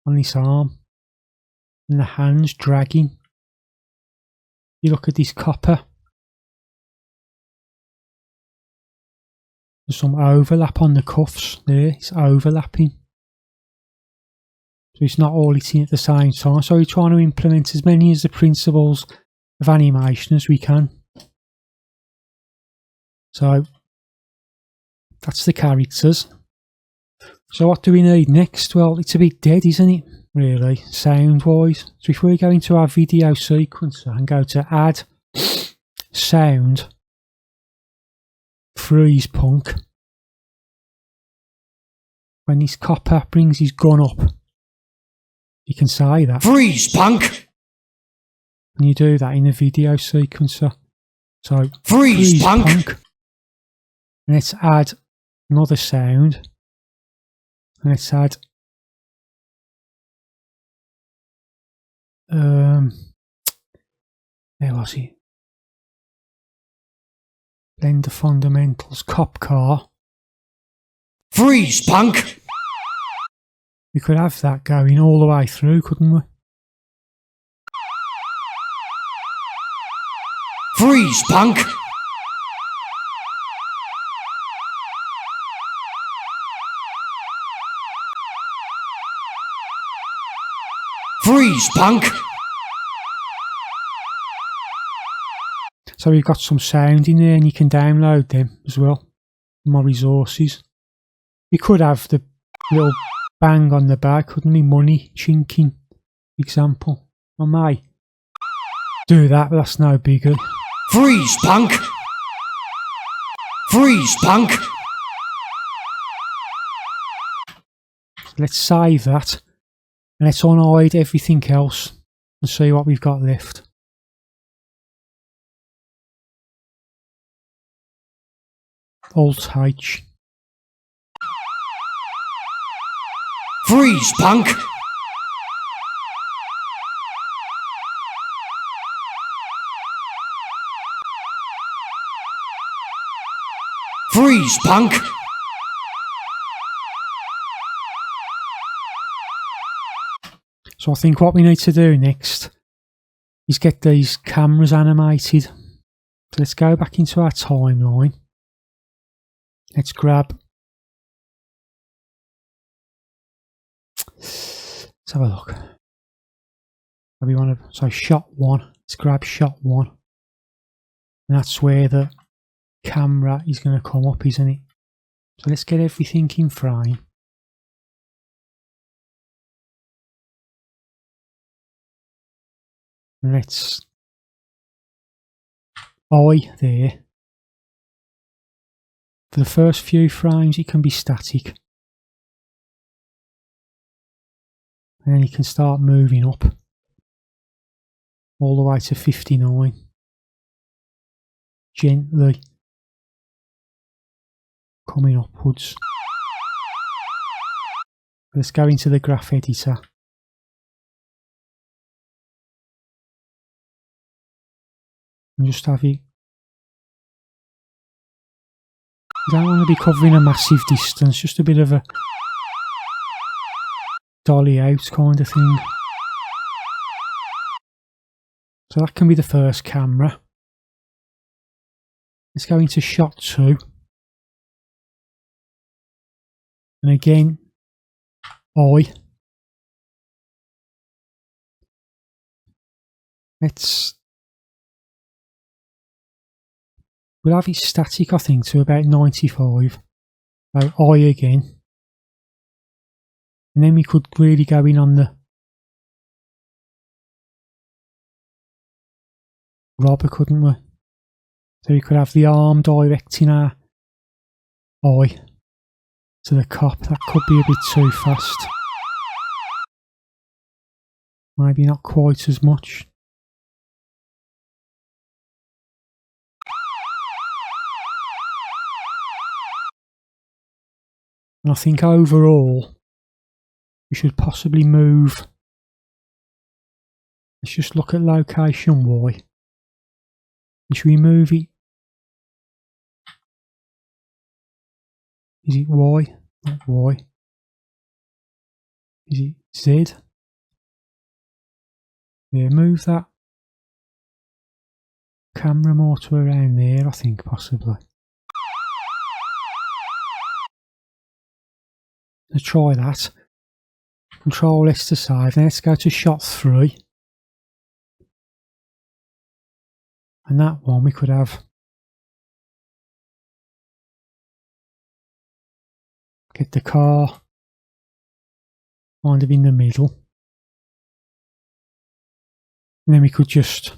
on this arm and the hands dragging. You look at this copper, there's some overlap on the cuffs there, it's overlapping. So it's not all hitting at the same time. So we're trying to implement as many of the principles of animation as we can. So that's the characters. So what do we need next? Well, it's a bit dead, isn't it? Really, sound wise. So if we go into our video sequencer and go to add sound, freeze punk, when this copper brings his gun up, you can say that. Freeze punk! And you do that in the video sequencer. So freeze punk! And let's add another sound. And let's add where was he? Blender fundamentals, cop car. Freeze punk! We could have that going all the way through, couldn't we? Freeze punk! Freeze punk! So we've got some sound in there and you can download them as well. More resources. We could have the little bang on the back, couldn't we? Money chinking example. I may do that, but that's no bigger. Freeze punk! Freeze punk! So let's save that and let's unhide everything else and see what we've got left. Alt-H. Freeze punk! Freeze punk! So I think what we need to do next is get these cameras animated. So let's go back into our timeline. Let's grab, let's have a look. We want to, so shot one, let's grab shot one. And that's where the camera is going to come up, isn't it? So let's get everything in frame. And let's eye there. For the first few frames it can be static. And then you can start moving up all the way to 59. Gently coming upwards. Let's go into the graph editor. And just have it. You don't want to be covering a massive distance, just a bit of a dolly out kind of thing. So that can be the first camera. Let's go into shot 2. And again, eye. We'll have it static, I think, to about 95. So eye again. And then we could really go in on the robber, couldn't we? So we could have the arm directing our eye to the cop. That could be a bit too fast. Maybe not quite as much. And I think overall we should possibly move. Let's just look at location Y. And should we move it? Is it Y? Not Y. Is it Z? Yeah, move that camera more to around there, I think, possibly. Let's try that. Control S to save. Now let's go to shot 3. And that one we could have. Get the car kind of in the middle. And then we could just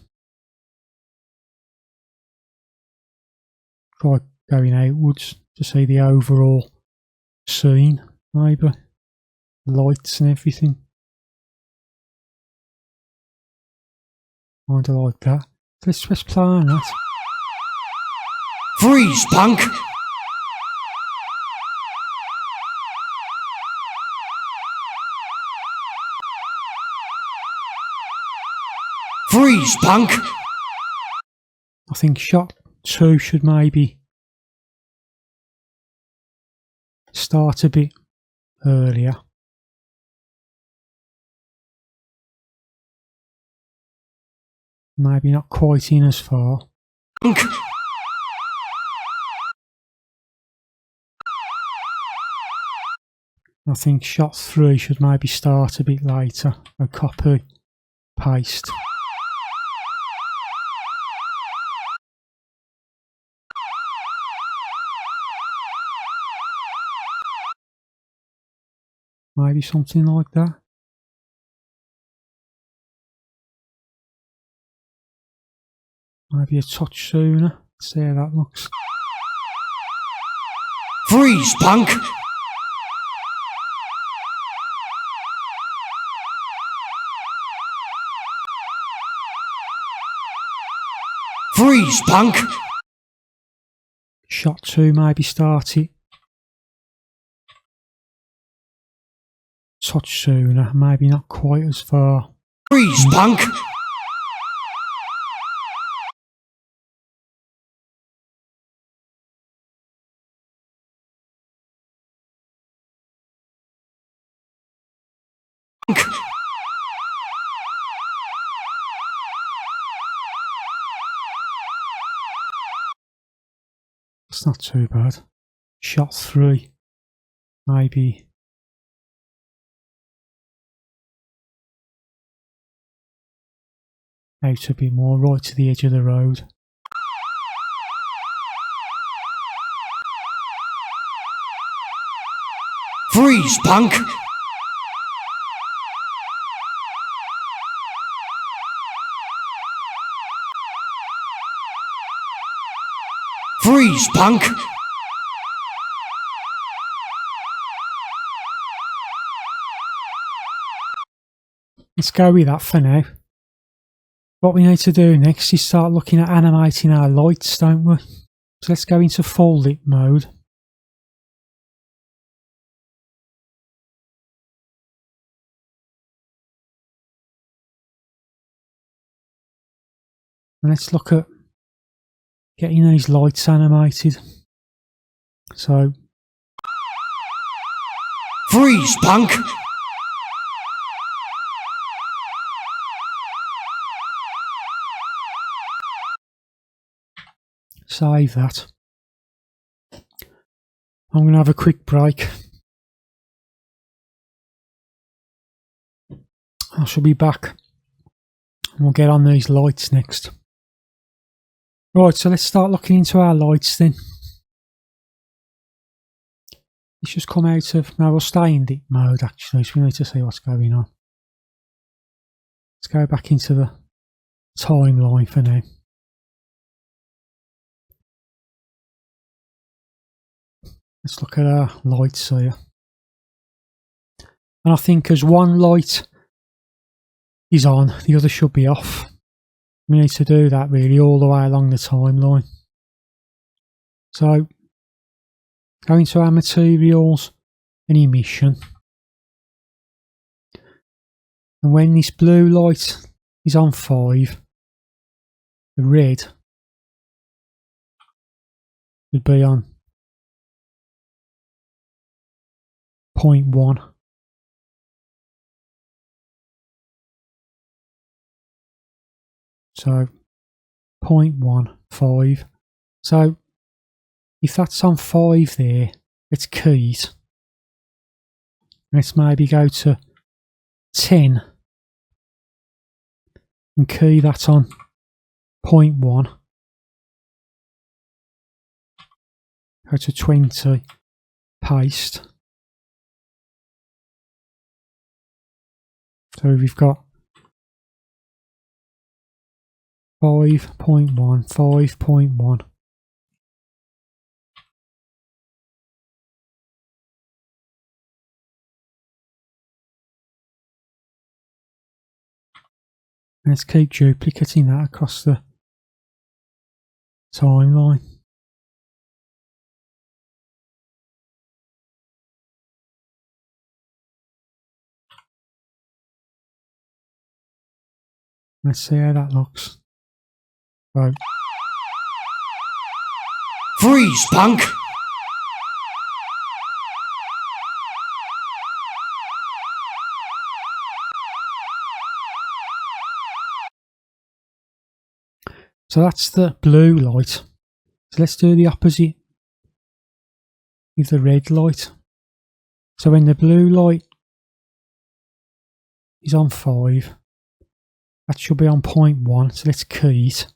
try going outwards to see the overall scene, maybe. Lights and everything. Kind of like that. Let's play on that. Freeze, punk! Freeze, punk! I think shot 2 should maybe start a bit earlier. Maybe not quite in as far. Punk! I think shot 3 should maybe start a bit later. A copy, paste. Maybe something like that. Maybe a touch sooner. Let's see how that looks. Freeze, punk! Freeze, punk! Shot 2 maybe start it. Touch sooner, maybe not quite as far. Freeze, punk! It's not too bad. Shot 3, maybe. Out a bit more, right to the edge of the road. Freeze, punk! Freeze, punk! Let's go with that for now. What we need to do next is start looking at animating our lights, don't we? So let's go into full lit mode. And let's look at getting these lights animated. So, Freeze, punk! save that. I'm going to have a quick break. I shall be back. We'll get on these lights next. Right, so let's start looking into our lights then. Let's just come out of... No, we'll stay in deep mode actually, so we need to see what's going on. Let's go back into the timeline for now. Let's look at our lights here. And I think as one light is on, the other should be off. We need to do that really all the way along the timeline. So, go into our materials and emission. And when this blue light is on 5, the red would be on 0.1. So 0.15. So if that's on 5 there, it's keyed. Let's maybe go to 10 and key that on 0.1. Go to 20, paste. So we've got 5.1, 5.1. Let's keep duplicating that across the timeline. Let's see how that looks. Right. Freeze, punk! So that's the blue light. So let's do the opposite with the red light. So when the blue light is on 5, that should be on 0.1. So let's key it.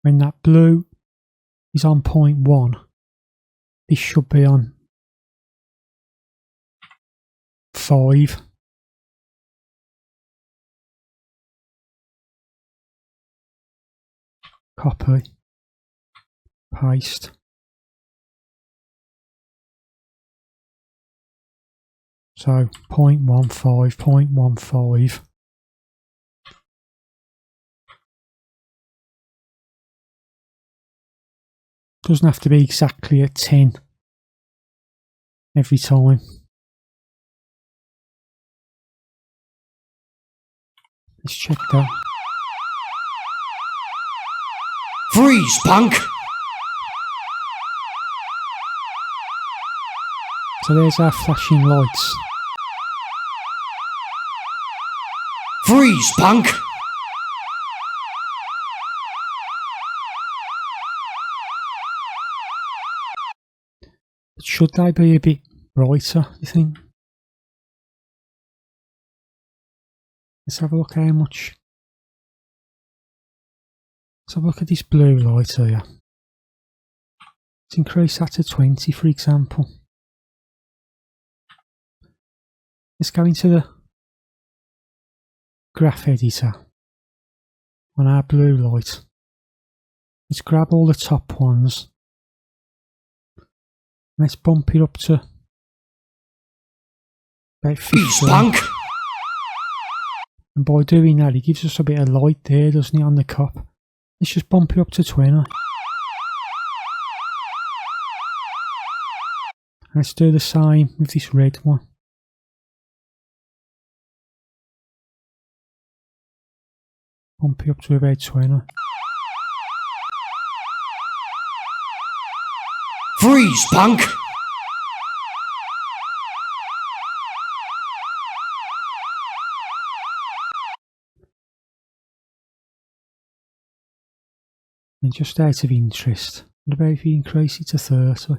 When that blue is on 0.1, this should be on 5. Copy, paste. So 0.15, 0.15. Doesn't have to be exactly at 10 every time. Let's check that. Freeze, punk! So there's our flashing lights. Freeze, punk! But should they be a bit brighter, you think? Let's have a look how much. Let's have a look at this blue light here. Let's increase that to 20, for example. Let's go into the graph editor on our blue light. Let's grab all the top ones. Let's bump it up to about 50. Punk! And by doing that, it gives us a bit of light there, doesn't it, on the cup? Let's just bump it up to 20. Let's do the same with this red one. Bump it up to about 20. Freeze, punk! And just out of interest, what about if you increase it to 30?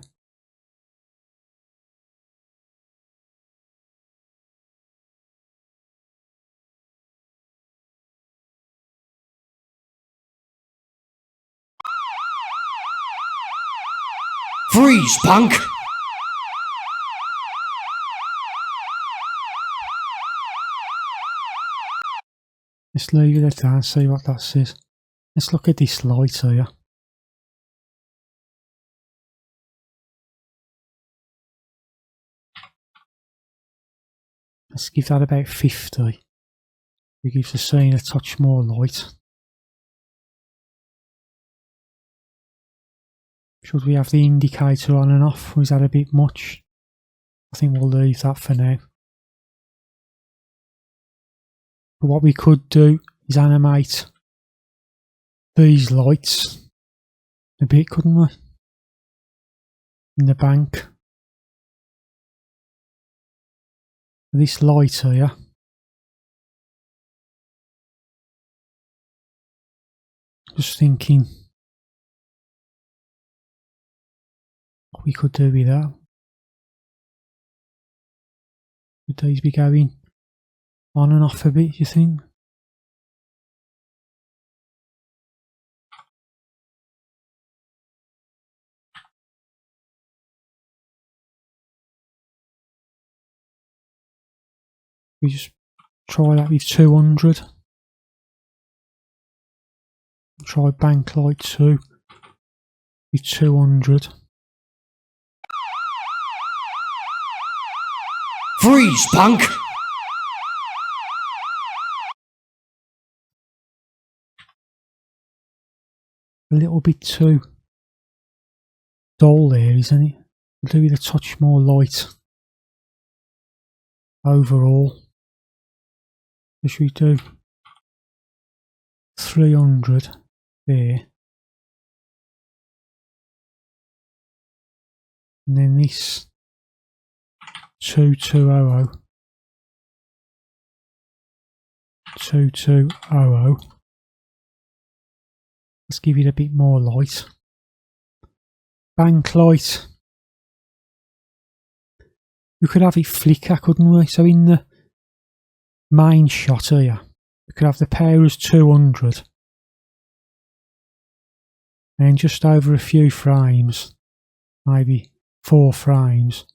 Freeze, punk! Let's leave it at that and see what that says. Let's look at this light here. Let's give that about 50. It gives the scene a touch more light. Should we have the indicator on and off? Was that a bit much? I think we'll leave that for now. But what we could do is animate these lights a bit, couldn't we? In the bank. This light here. Just thinking what we could do with that. Would these be going on and off a bit, you think? We just try that with 200. Try bank light 2 with 200. Freeze, punk! A little bit too dull there, isn't it? We'll do with a touch more light overall. Should we do 300 there? And then this 2200. 2200. Let's give it a bit more light. Bank light. We could have it flicker, couldn't we? So in the main shot here, we could have the power as 200. And just over a few frames, maybe 4 frames,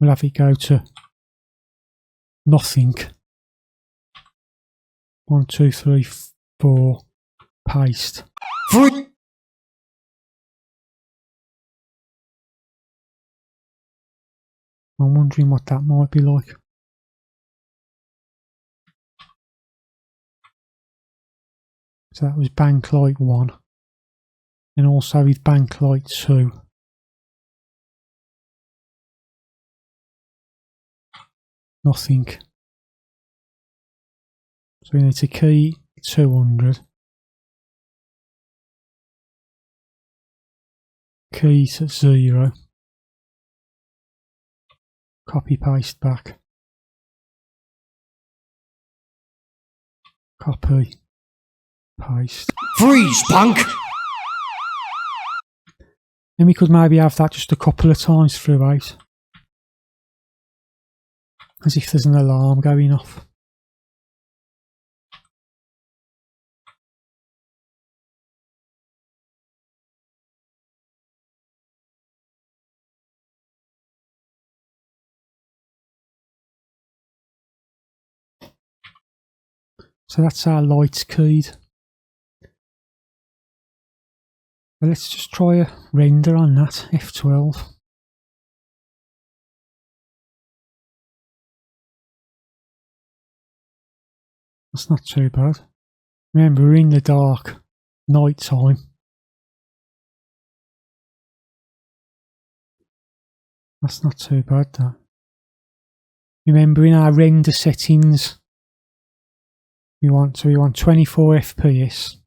we'll have it go to nothing. 1, 2, 3, 4, paste. Free. I'm wondering what that might be like. So that was bank light 1, and also with bank light 2. Nothing. So we need to key 200. Key to 0. Copy paste back. Copy paste. Freeze, punk! And we could maybe have that just a couple of times throughout. As if there's an alarm going off. So that's our lights keyed. Well, let's just try a render on that, F12. That's not too bad. Remember, we're in the dark, night time. That's not too bad, that. Remember, in our render settings, we want 24 FPS.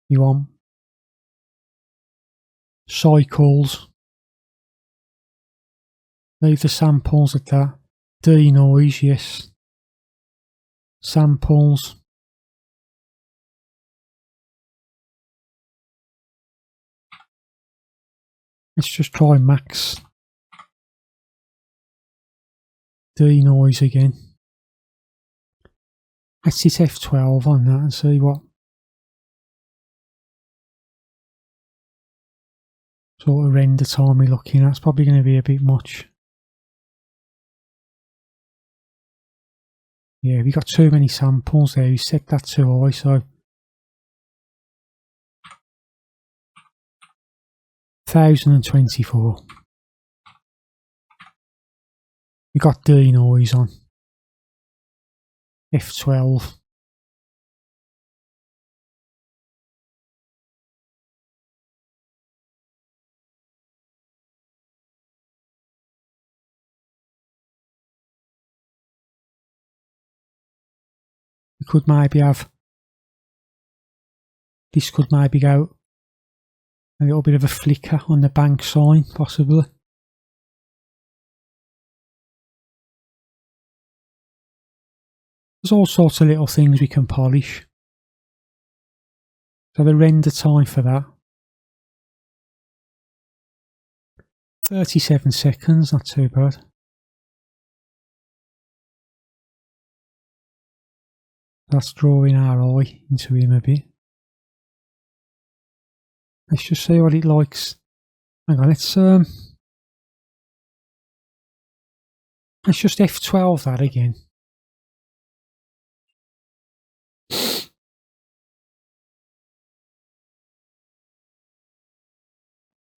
You want cycles. Leave the samples at that. Denoise, yes. Samples. Let's just try max. Denoise again. Let's hit F12 on that and see what sort of render time we're looking at. It's probably going to be a bit much. Yeah, we got too many samples there. We set that too high, so 1024. We got denoise on. F12. we could maybe have, this could maybe go a little bit of a flicker on the bank sign, possibly. There's all sorts of little things we can polish. So the render time for that, 37 seconds, not too bad. That's drawing our eye into him a bit. Let's just see what it likes. Hang on, let's just F12 that again.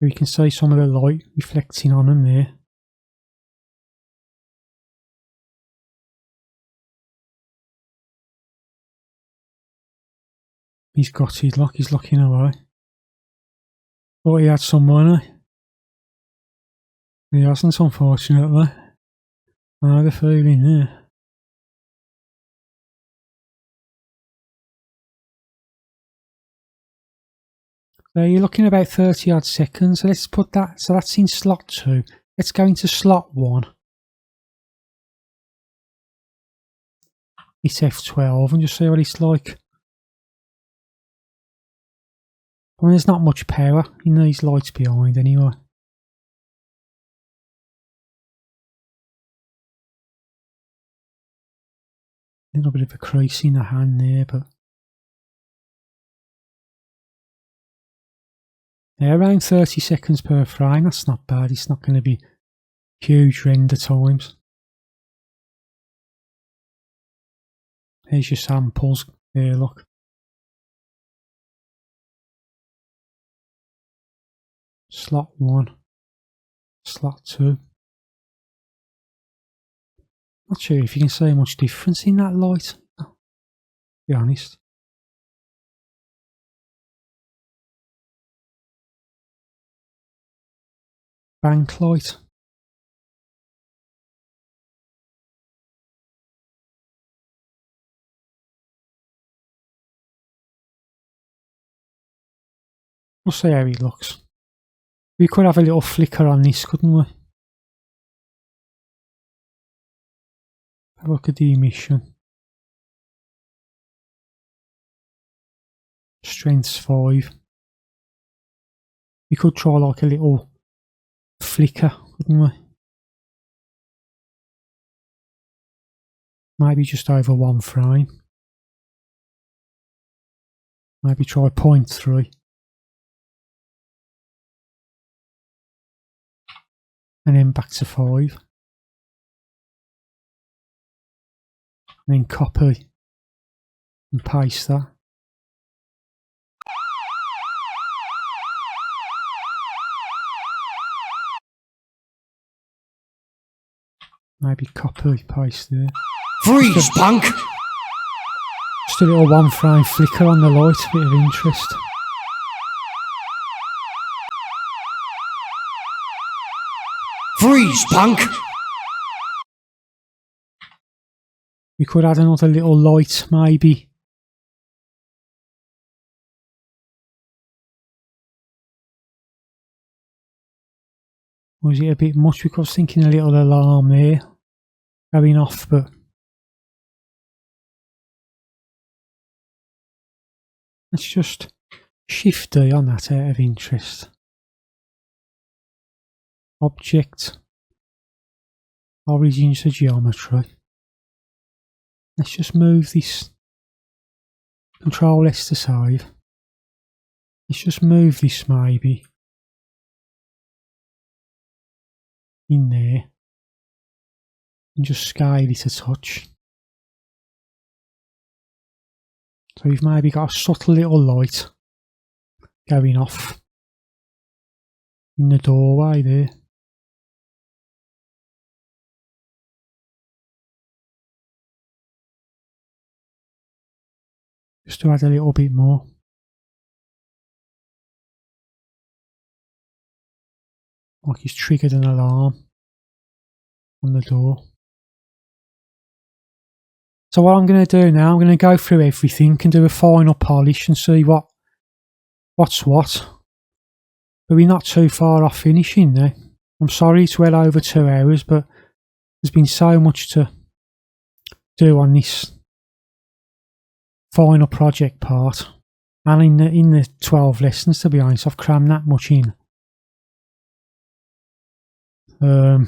We can see some of the light reflecting on him there. He's got his lock, he's looking away. Thought he had some money. He hasn't, unfortunately. I had a feeling there. So you're looking about 30 odd seconds. So let's put that, so that's in slot 2. Let's go into slot 1. It's F12 and just see what it's like. I mean, there's not much power in these lights behind anyway. A little bit of a crease in the hand there, but yeah, around 30 seconds per frame, that's not bad. It's not going to be huge render times. Here's your samples. There, look. Slot 1, slot 2. Not sure if you can see much difference in that light, to be honest. Bank light. We'll see how it looks. We could have a little flicker on this, couldn't we? Have a look at the emission. Strength's 5. We could try like a little flicker, couldn't we? Maybe just over 1 frame. Maybe try 0.3. And then back to 5. And then copy and paste that. Maybe copy, paste there. Freeze, punk! Just a little 1 frame flicker on the light, a bit of interest. Freeze, punk! We could add another little light, maybe. Or is it a bit much? Because I was thinking a little alarm there going off, but let's just shift D on that out of interest. Object, origins to geometry. Let's just move this. Control S to save. Let's just move this maybe in there and just scale it a touch. So we've maybe got a subtle little light going off in the doorway there. Just to add a little bit more. Like he's triggered an alarm on the door. So what I'm going to do now, I'm going to go through everything and do a final polish and see what's what. But we're not too far off finishing now. I'm sorry it's well over 2 hours, but there's been so much to do on this final project part. And in the 12 lessons, to be honest, I've crammed that much in. Yeah,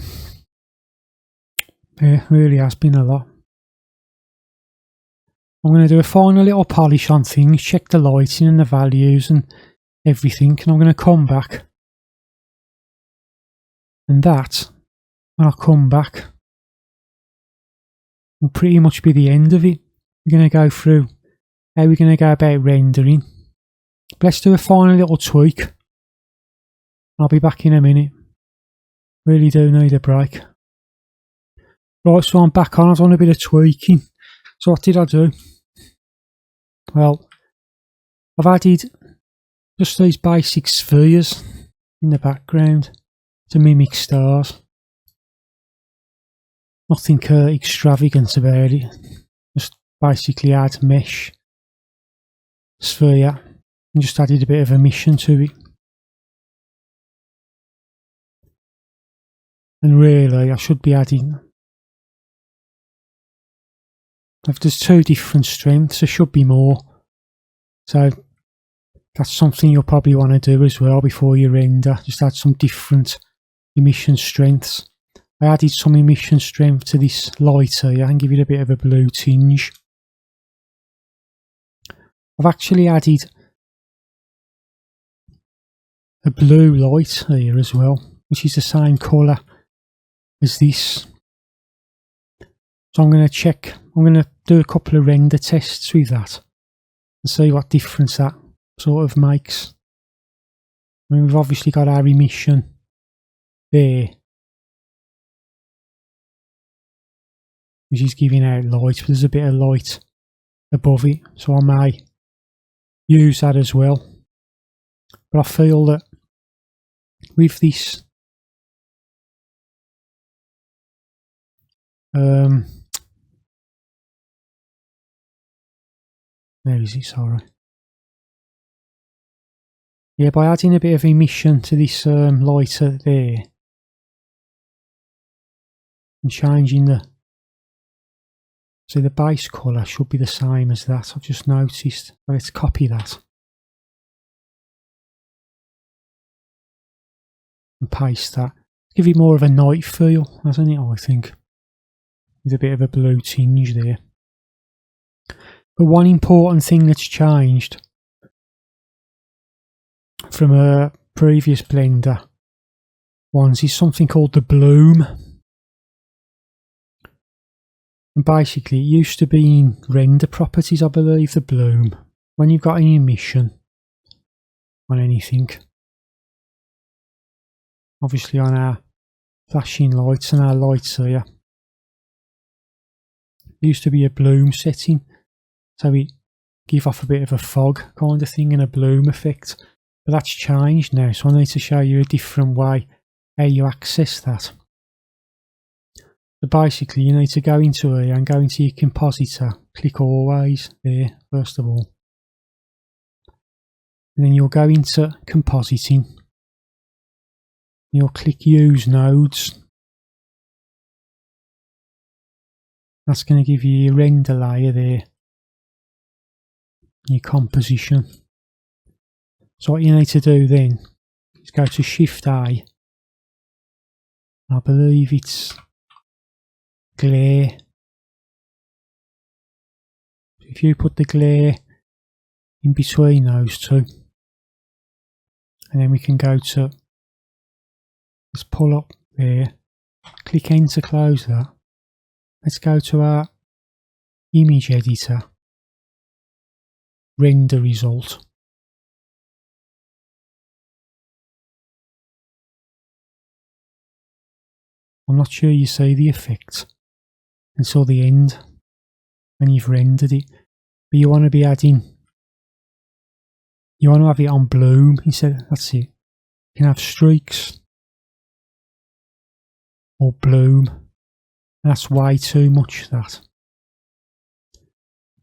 really has been a lot. I'm going to do a final little polish on things, check the lighting and the values and everything, and I'm going to come back. And that, when I come back, will pretty much be the end of it. We're going to go through how we're going to go about rendering. But let's do a final little tweak. I'll be back in a minute. Really do need a break. Right, so I'm back on. I've done a bit of tweaking. So what did I do? Well, I've added just these basic spheres in the background to mimic stars. Nothing extravagant about it. Just basically add mesh sphere and just added a bit of emission to it. And really, I should be adding. If there's 2 different strengths, there should be more. So that's something you'll probably want to do as well before you render. Just add some different emission strengths. I added some emission strength to this light here and give it a bit of a blue tinge. I've actually added a blue light here as well, which is the same colour as this. So I'm going to check, I'm going to do a couple of render tests with that and see what difference that sort of makes. I mean, we've obviously got our emission there, which is giving out light, but there's a bit of light above it, so I may use that as well. But I feel that with this where is it, sorry. Yeah, by adding a bit of emission to this lighter there and changing the, so the base colour should be the same as that. I've just noticed. Let's copy that and paste that. Give it more of a night feel, hasn't it, I think, with a bit of a blue tinge there. But one important thing that's changed from a previous Blender ones is something called the Bloom. And basically, it used to be in render properties, I believe, the Bloom. When you've got an emission on anything, obviously on our flashing lights and our lights here, there used to be a Bloom setting, so it give off a bit of a fog kind of thing and a bloom effect. But that's changed now, so I need to show you a different way how you access that. So basically, you need to go into here and go into your compositor, click always there first of all, and then you'll go into compositing, you'll click use nodes. That's going to give you your render layer there, your composition. So what you need to do then is go to Shift A. I believe it's glare. If you put the glare in between those two, and then we can go to, let's pull up there, click N to close that. Let's go to our image editor, render result. I'm not sure you see the effect until the end when you've rendered it, but you want to be adding, you want to have it on bloom instead. That's it. You can have streaks or bloom. That's way too much, that.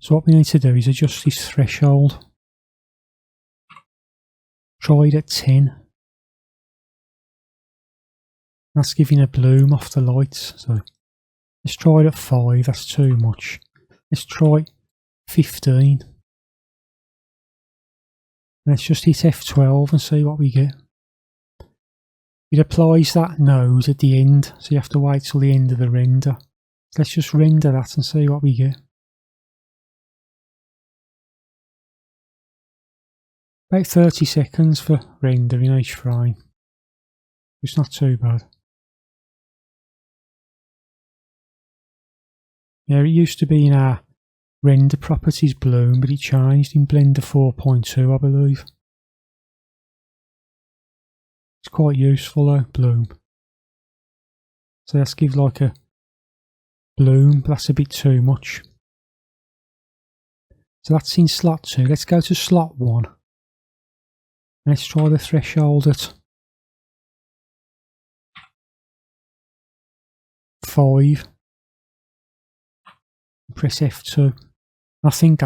So what we need to do is adjust this threshold. Try it at 10. That's giving a bloom off the lights. So let's try it at 5, that's too much. Let's try 15. Let's just hit F12 and see what we get. It applies that nose at the end, so you have to wait till the end of the render. Let's just render that and see what we get. About 30 seconds for rendering each frame. It's not too bad. Yeah, it used to be in our render properties Bloom, but it changed in Blender 4.2, I believe. It's quite useful though, Bloom. So let's give like a bloom, but that's a bit too much. So that's in slot 2. Let's go to slot 1. Let's try the threshold at 5. Press F2. I think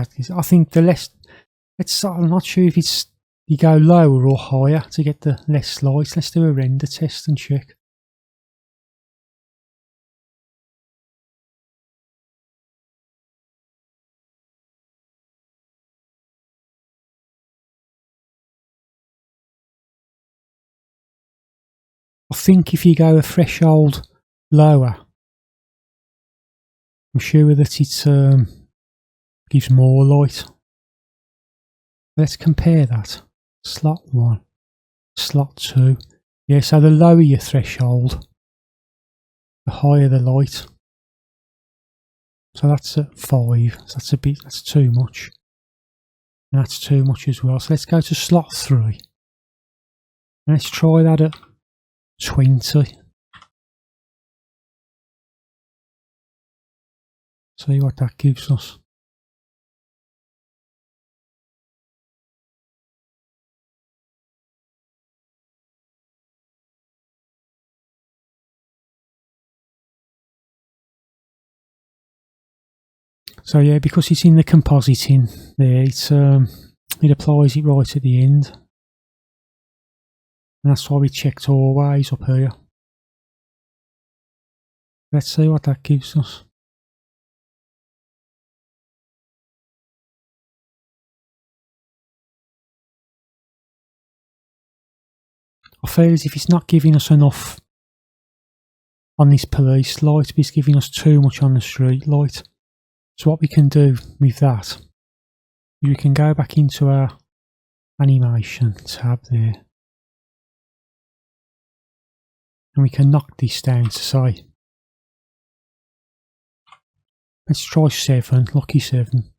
the less, I'm not sure if it's, you go lower or higher to get the less light. Let's do a render test and check. I think if you go a threshold lower, I'm sure that it gives more light. Let's compare that. Slot 1, slot 2. Yeah, so the lower your threshold, the higher the light. So that's at 5. So that's too much. And that's too much as well. So let's go to slot 3. And let's try that at 20. See what that gives us. So yeah, because it's in the compositing there, it applies it right at the end. And that's why we checked always up here. Let's see what that gives us. I feel as if it's not giving us enough on this police light, but it's giving us too much on the street light. So what we can do with that is we can go back into our animation tab there. And we can knock this down to say, let's try 7, lucky 7.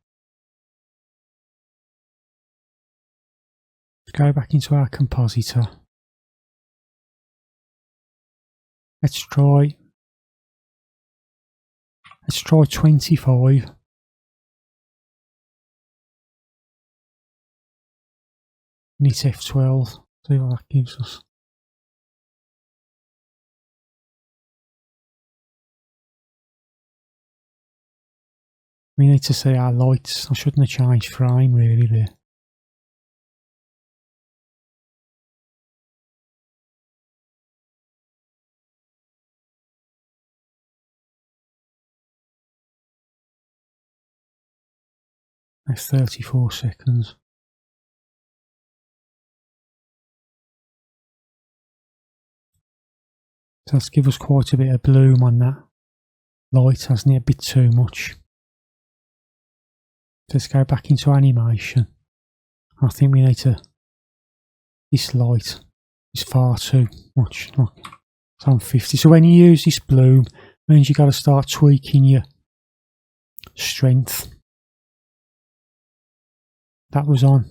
Let's go back into our compositor. Let's try 25. And it's F12. See what that gives us. We need to see our lights. I shouldn't have changed frame really there. That's 34 seconds. So that's give us quite a bit of bloom on that light, hasn't it? A bit too much. Let's go back into animation. I think we need to, this light is far too much. Look, it's on 50. So when you use this bloom, it means you've got to start tweaking your strength. That was on.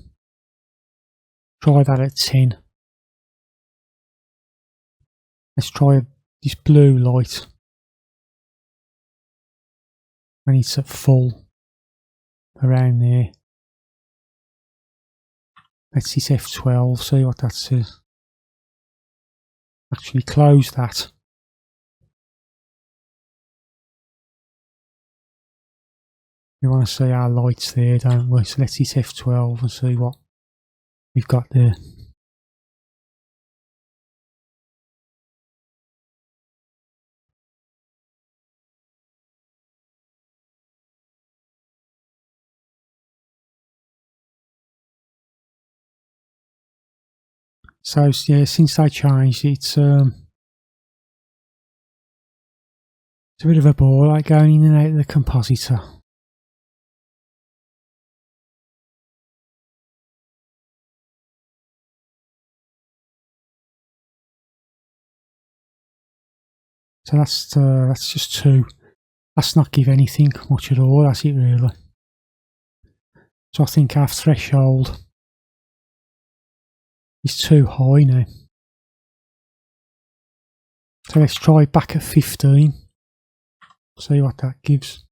Try that at 10. Let's try this blue light when it's at full, around there. Let's hit F12, see what that says. Actually close that. We want to see our lights there, don't we? So let's hit F12 and see what we've got there. So yeah, since they changed it, it's a bit of a bore, like going in and out of the compositor. So that's just two. That's not give anything much at all, that's it really. So I think our threshold is too high now. So let's try back at 15. See what that gives.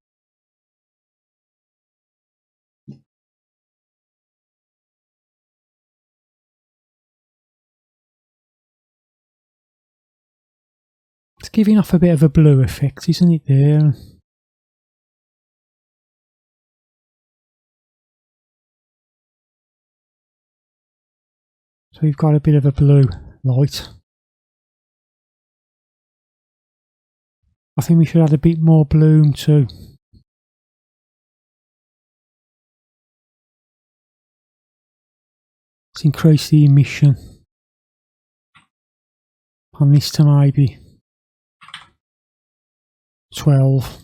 It's giving off a bit of a blue effect, isn't it there? So we've got a bit of a blue light. I think we should add a bit more bloom too. Let's increase the emission on this to maybe 12.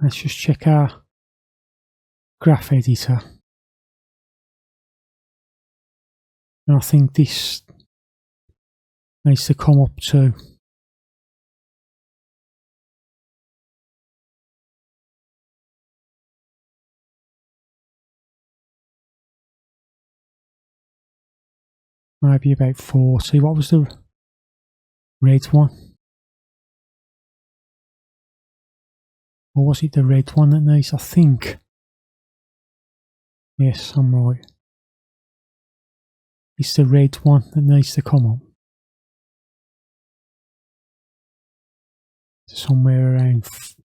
Let's just check our graph editor. And I think this needs to come up too. Maybe about 40. What was the red one? Or was it the red one that needs? I think. Yes, I'm right. It's the red one that needs to come up. Somewhere around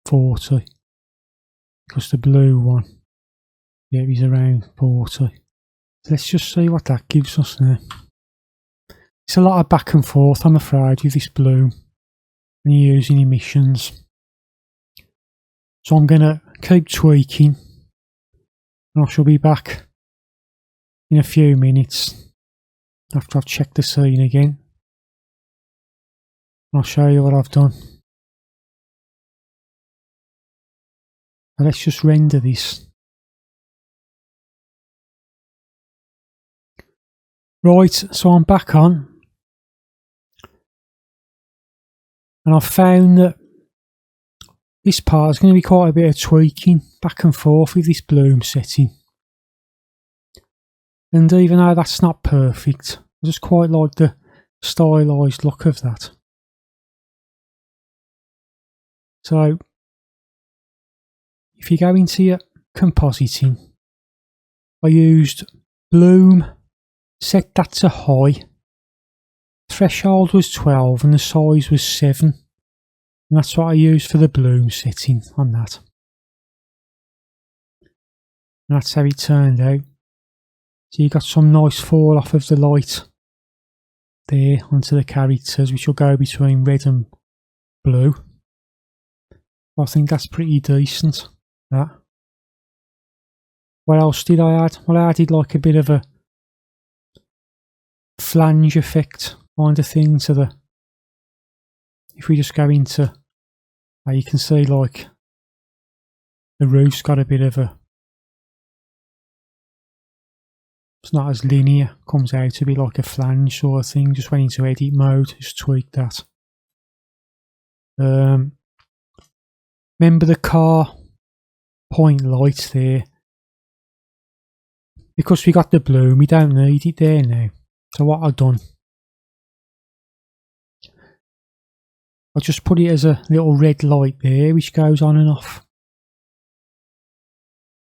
40. Because the blue one, yeah, is around 40. So let's just see what that gives us now. It's a lot of back and forth, I'm afraid, with this bloom when you're using emissions. So I'm going to keep tweaking and I shall be back in a few minutes after I've checked the scene again. I'll show you what I've done. Now let's just render this. Right, so I'm back on. And I've found that this part is going to be quite a bit of tweaking back and forth with this bloom setting. And even though that's not perfect, I just quite like the stylised look of that. So, if you go into your compositing, I used bloom, set that to high. Threshold was 12 and the size was 7. And that's what I used for the bloom setting on that. And that's how it turned out. So you got some nice fall off of the light there onto the characters, which will go between red and blue. I think that's pretty decent, that. What else did I add? Well, I added like a bit of a flange effect kind of thing to the... If we just go into... you can see like the roof's got a bit of a... It's not as linear, comes out to be like a flange sort of thing. Just went into edit mode, just tweaked that. Remember the car point light there? Because we got the bloom, we don't need it there now. So what I've done, I'll just put it as a little red light there which goes on and off.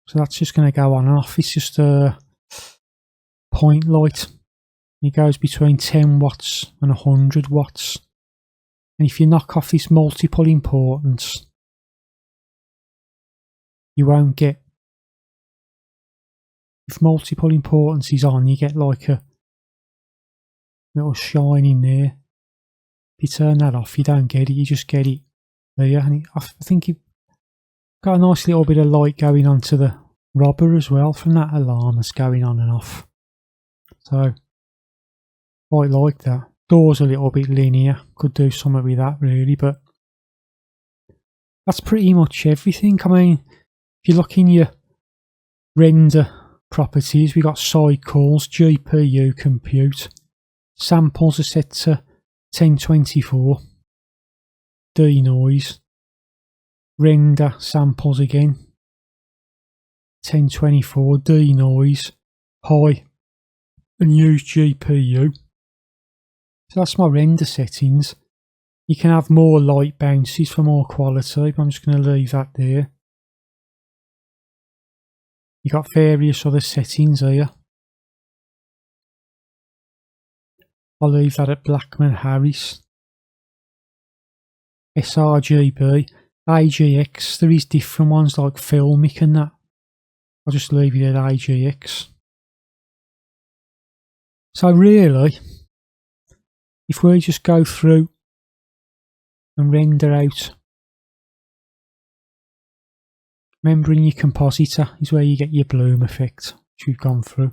So that's just going to go on and off. It's just point light. It goes between 10 watts and 100 watts. And if you knock off this multiple importance, you won't get, if multiple importance is on, you get like a little shine in there. If you turn that off, you don't get it, you just get it there. And I think you've got a nice little bit of light going onto the robber as well from that alarm that's going on and off. So, quite like that. Door's a little bit linear, could do something with that really, but that's pretty much everything. I mean, if you look in your render properties, we got side calls, GPU compute, samples are set to 1024, denoise, render samples again, 1024, denoise, high, and use GPU. So that's my render settings. You can have more light bounces for more quality, but I'm just going to leave that there. You got various other settings here. I'll leave that at Blackman Harris. sRGB, AGX, there is different ones like Filmic and that. I'll just leave it at AGX. So really, if we just go through and render out, remembering your compositor is where you get your bloom effect, which we've gone through.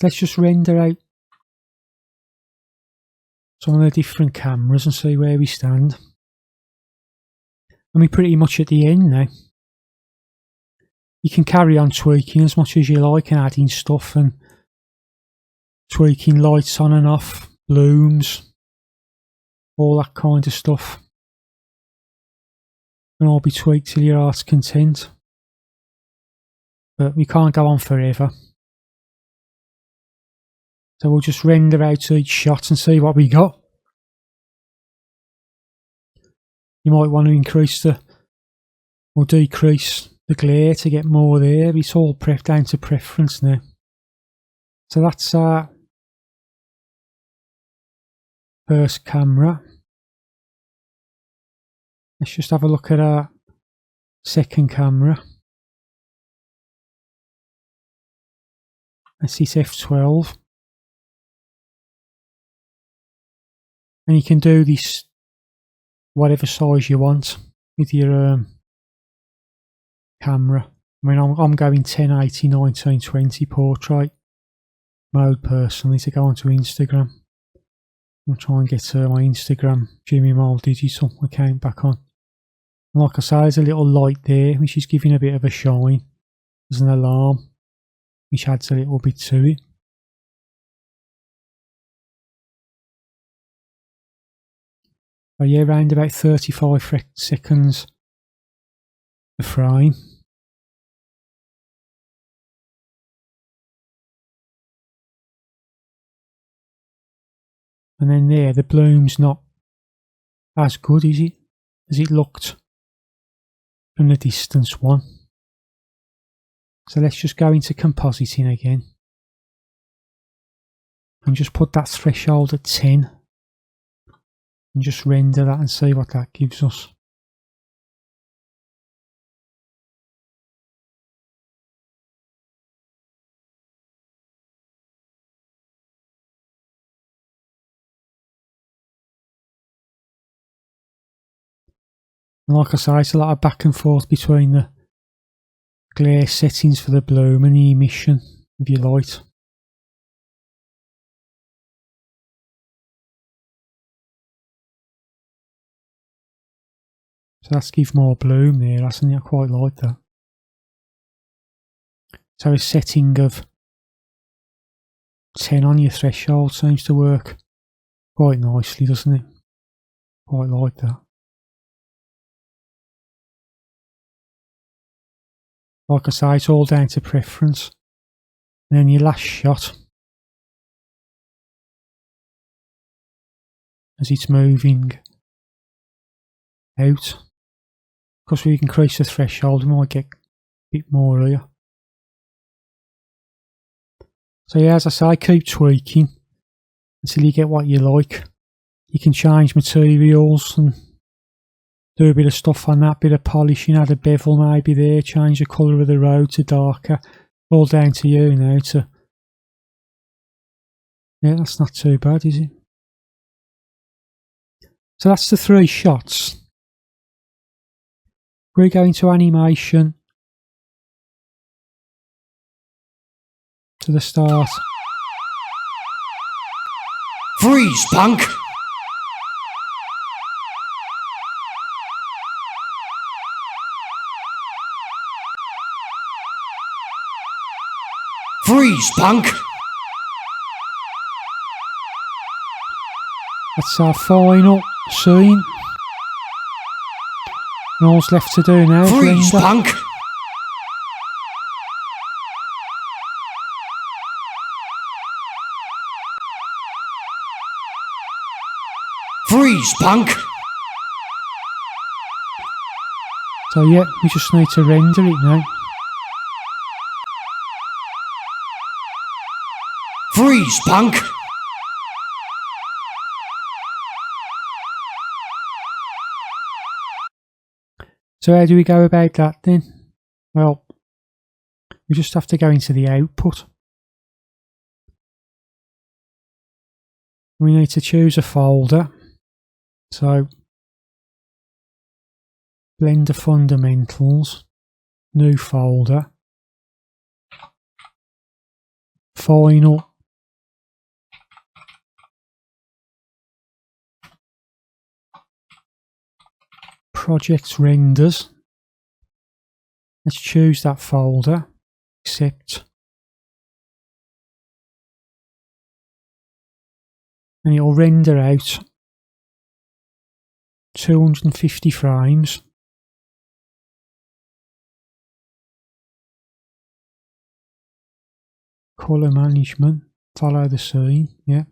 Let's just render out some of the different cameras and see where we stand. And we're pretty much at the end now. You can carry on tweaking as much as you like and adding stuff and tweaking lights on and off, blooms, all that kind of stuff. And all be tweaked till your heart's content. But we can't go on forever. So we'll just render out each shot and see what we got. You might want to increase or decrease the glare to get more there. It's all down to preference now. So that's our first camera. Let's just have a look at our second camera. That's this F12. And you can do this whatever size you want with your camera. I mean, I'm going 1080 1920 portrait mode personally to go onto Instagram. I'll try and get my Instagram Jimmy Mole Digital account back on. And like I say, there's a little light there which is giving a bit of a shine. There's an alarm which adds a little bit to it. So yeah, around about 35 seconds a frame. And then there, the bloom's not as good, is it? As it looked from the distance one. So let's just go into compositing again. And just put that threshold at 10. And just render that and see what that gives us. And like I say, it's a lot of back and forth between the glare settings for the bloom and the emission of your light. So that's give more bloom there, hasn't it? I quite like that. So a setting of 10 on your threshold seems to work quite nicely, doesn't it? Quite like that. Like I say, it's all down to preference. And then your last shot, as it's moving out, because we increase the threshold, we might get a bit more here. So yeah, as I say, keep tweaking until you get what you like. You can change materials and do a bit of stuff on that, bit of polishing, add a bevel maybe there, change the colour of the road to darker. All down to you now to... Yeah, that's not too bad, is it? So that's the 3 shots. We're going to animation to the start. Freeze, punk! Freeze, punk! That's our final scene. And all's left to do now is Freeze, render. punk! Freeze, punk! So yeah, we just need to render it now. Freeze, punk! So how do we go about that then? Well, we just have to go into the output. We need to choose a folder. So, Blender Fundamentals, new folder, final, project renders. Let's choose that folder, accept, and it'll render out 250 frames. Colour management, follow the scene, yeah.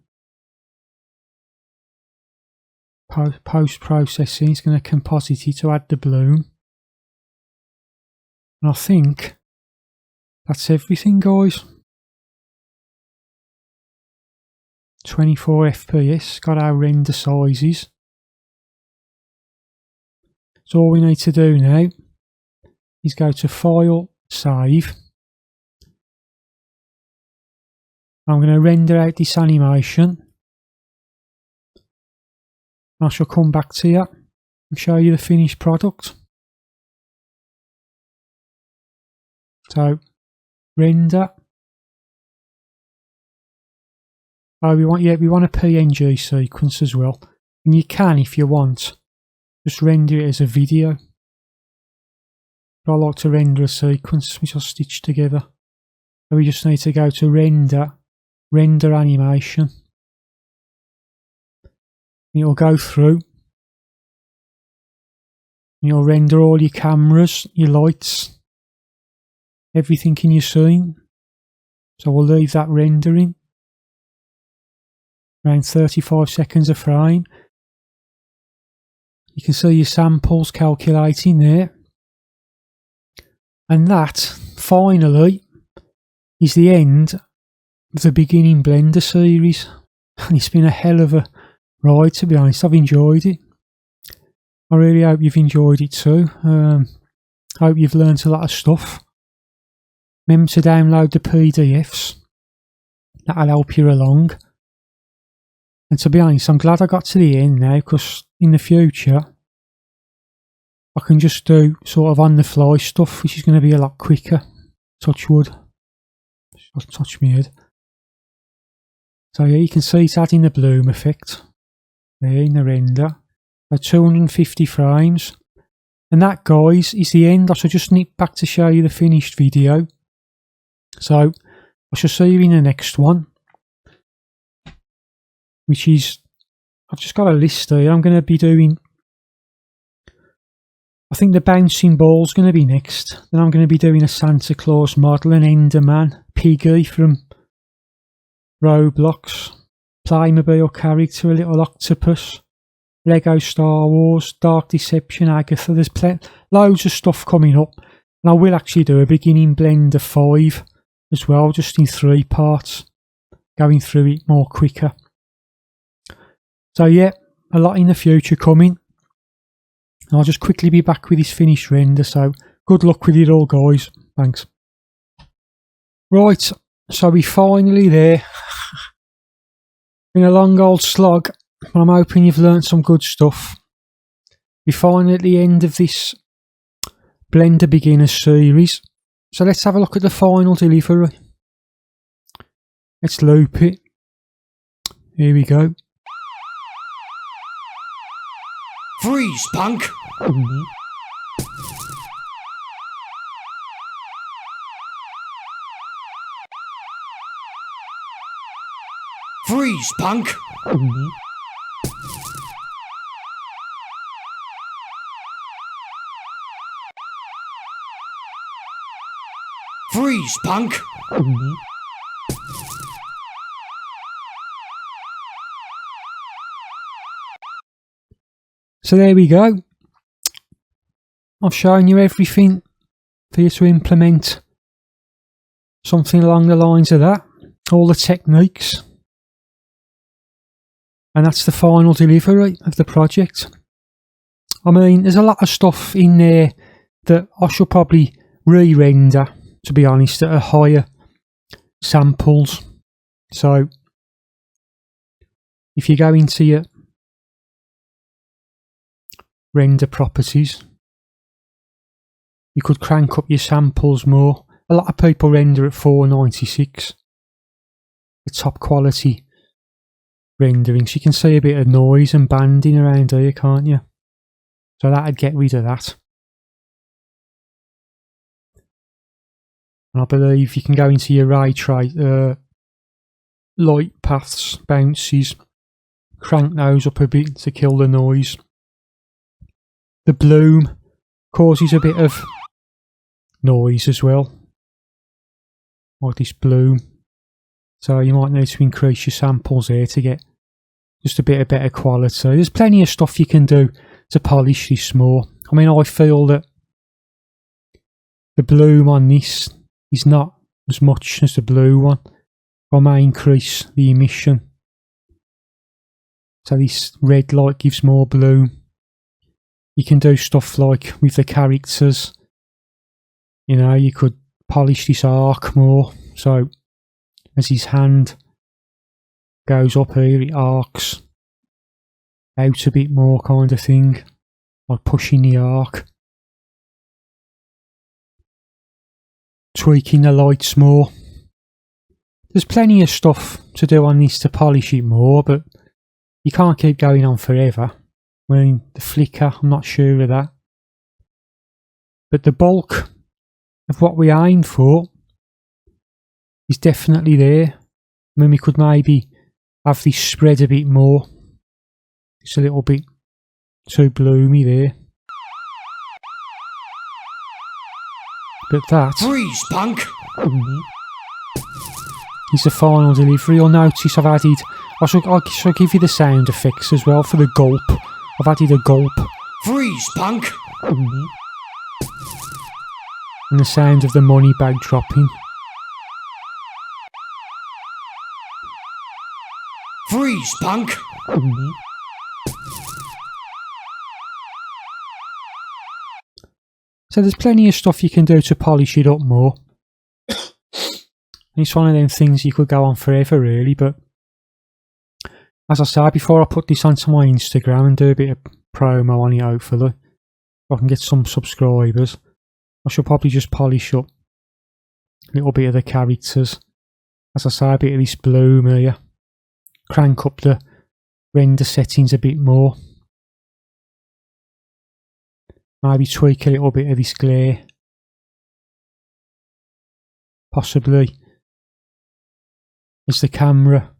Post-processing is going to composite it to add the bloom. And I think that's everything, guys. 24 FPS, got our render sizes. So all we need to do now is go to File, Save. I'm going to render out this animation. I shall come back to you and show you the finished product. So, render. Oh, we want a PNG sequence as well. And you can, if you want, just render it as a video. But I like to render a sequence which I'll stitch together. So we just need to go to render, render animation. It'll go through. You'll render all your cameras, your lights, everything in your scene. So we'll leave that rendering. Around 35 seconds a frame. You can see your samples calculating there. And that, finally, is the end of the beginning Blender series. And it's been a hell of a ride, to be honest. I've enjoyed it. I really hope you've enjoyed it too. Hope you've learnt a lot of stuff. Remember to download the PDFs. That'll help you along. And to be honest, I'm glad I got to the end now, because in the future I can just do sort of on the fly stuff, which is going to be a lot quicker. Touch wood. I'll touch my head. So yeah, you can see it's adding the bloom effect there in the render. At 250 frames. And that, guys, is the end. I shall just nip back to show you the finished video. So I shall see you in the next one, which is, I've just got a list here. I'm going to be doing, I think the bouncing ball's going to be next. Then I'm going to be doing a Santa Claus model, an Enderman, Piggy from Roblox, Playmobil character, a little octopus, Lego Star Wars, Dark Deception, Agatha. There's loads of stuff coming up. And I will actually do a beginning Blender 5 as well, just in 3 parts, going through it more quicker. So yeah, a lot in the future coming. I'll just quickly be back with this finished render, so good luck with it all, guys. Thanks. Right, so we're finally there. Been a long old slog, but I'm hoping you've learnt some good stuff. We're finally at the end of this Blender Beginner series. So let's have a look at the final delivery. Let's loop it. Here we go. Freeze, punk! Freeze, punk! Freeze, punk! So there we go. I've shown you everything for you to implement something along the lines of that. All the techniques. And that's the final delivery of the project. I mean, there's a lot of stuff in there that I should probably re-render, to be honest, at a higher samples. So if you go into your render properties, you could crank up your samples more. A lot of people render at 496, the top quality rendering, so you can see a bit of noise and banding around here, can't you? So that'd get rid of that. And I believe you can go into your ray trace, light paths, bounces, crank those up a bit to kill the noise. The bloom causes a bit of noise as well, like this bloom. So you might need to increase your samples here to get just a bit of better quality. There's plenty of stuff you can do to polish this more. I mean, I feel that the bloom on this is not as much as the blue one. I may increase the emission. So this red light gives more bloom. You can do stuff like with the characters. You know, you could polish this arc more. So as his hand goes up here, it arcs out a bit more, kind of thing, like pushing the arc. Tweaking the lights more. There's plenty of stuff to do on this to polish it more, but you can't keep going on forever. I mean, the flicker, I'm not sure of that. But the bulk of what we aim for is definitely there. I mean, we could maybe have this spread a bit more. It's a little bit too bloomy there. But that Freeze, punk! is the final delivery. You'll notice I've added, I shall give you the sound effects as well for the gulp. I've added a gulp. Freeze, punk! And the sound of the money bag dropping. Freeze, punk! So there's plenty of stuff you can do to polish it up more. And it's one of them things you could go on forever, really, but as I said before, I put this onto my Instagram and do a bit of promo on it, hopefully. If I can get some subscribers, I should probably just polish up a little bit of the characters. As I say, a bit of this bloom here. Crank up the render settings a bit more. Maybe tweak a little bit of this glare. Possibly as the camera.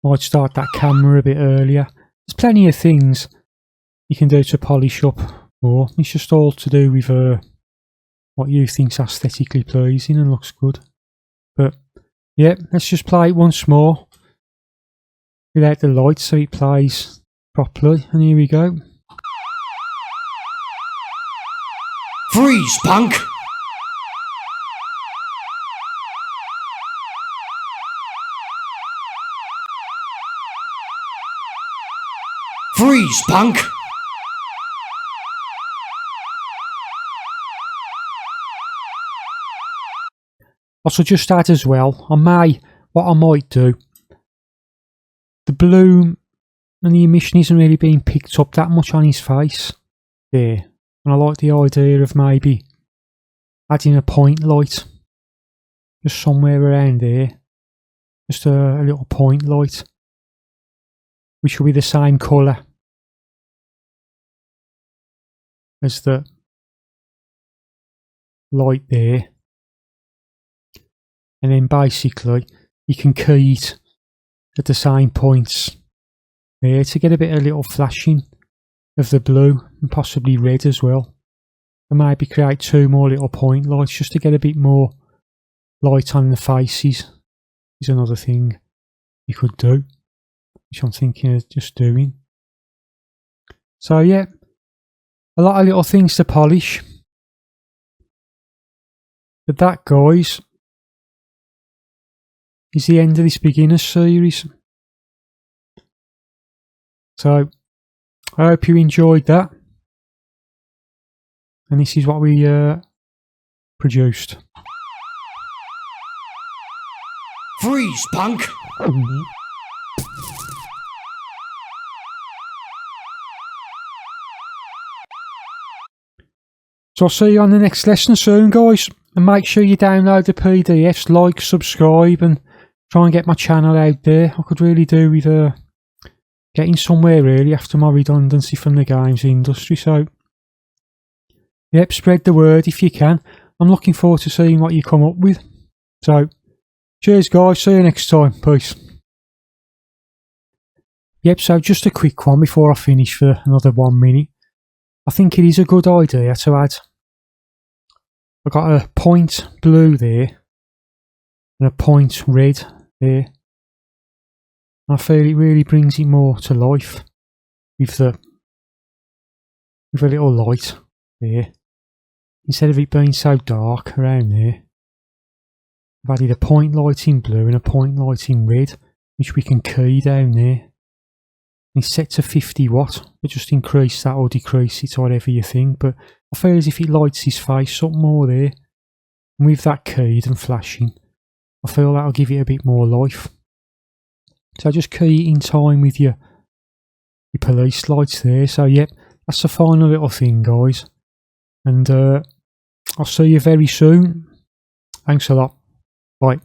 Might start that camera a bit earlier. There's plenty of things you can do to polish up more. It's just all to do with what you think's aesthetically pleasing and looks good. But yeah, let's just play it once more without the lights so it plays properly. And here we go. Freeze, punk! Freeze, punk! I should just add as well, what I might do, the bloom and the emission isn't really being picked up that much on his face there. And I like the idea of maybe adding a point light just somewhere around there. Just a little point light, which will be the same colour as the light there. And then basically you can key it at the same points there to get a bit of little flashing of the blue and possibly red as well. And maybe create 2 more little point lights just to get a bit more light on the faces is another thing you could do, which I'm thinking of just doing. So yeah, a lot of little things to polish. But that, guys, is the end of this beginner series. So I hope you enjoyed that. And this is what we produced. Freeze, punk! So I'll see you on the next lesson soon, guys. And make sure you download the PDFs, like, subscribe, and try and get my channel out there. I could really do with getting somewhere really after my redundancy from the games industry. So, yep, spread the word if you can. I'm looking forward to seeing what you come up with. So, cheers guys, see you next time, peace. Yep, so just a quick one before I finish for another 1 minute. I think it is a good idea to add, I've got a point blue there and a point red there. I feel it really brings it more to life with a little light there. Instead of it being so dark around there, I've added a point light in blue and a point light in red, which we can key down there. And it's set to 50 watt, but just increase that or decrease it, whatever you think. But I feel as if it lights his face up more there. And with that keyed and flashing, I feel that'll give it a bit more life. So just key it in time with your police lights there. So yep, that's the final little thing, guys. And I'll see you very soon. Thanks a lot. Bye.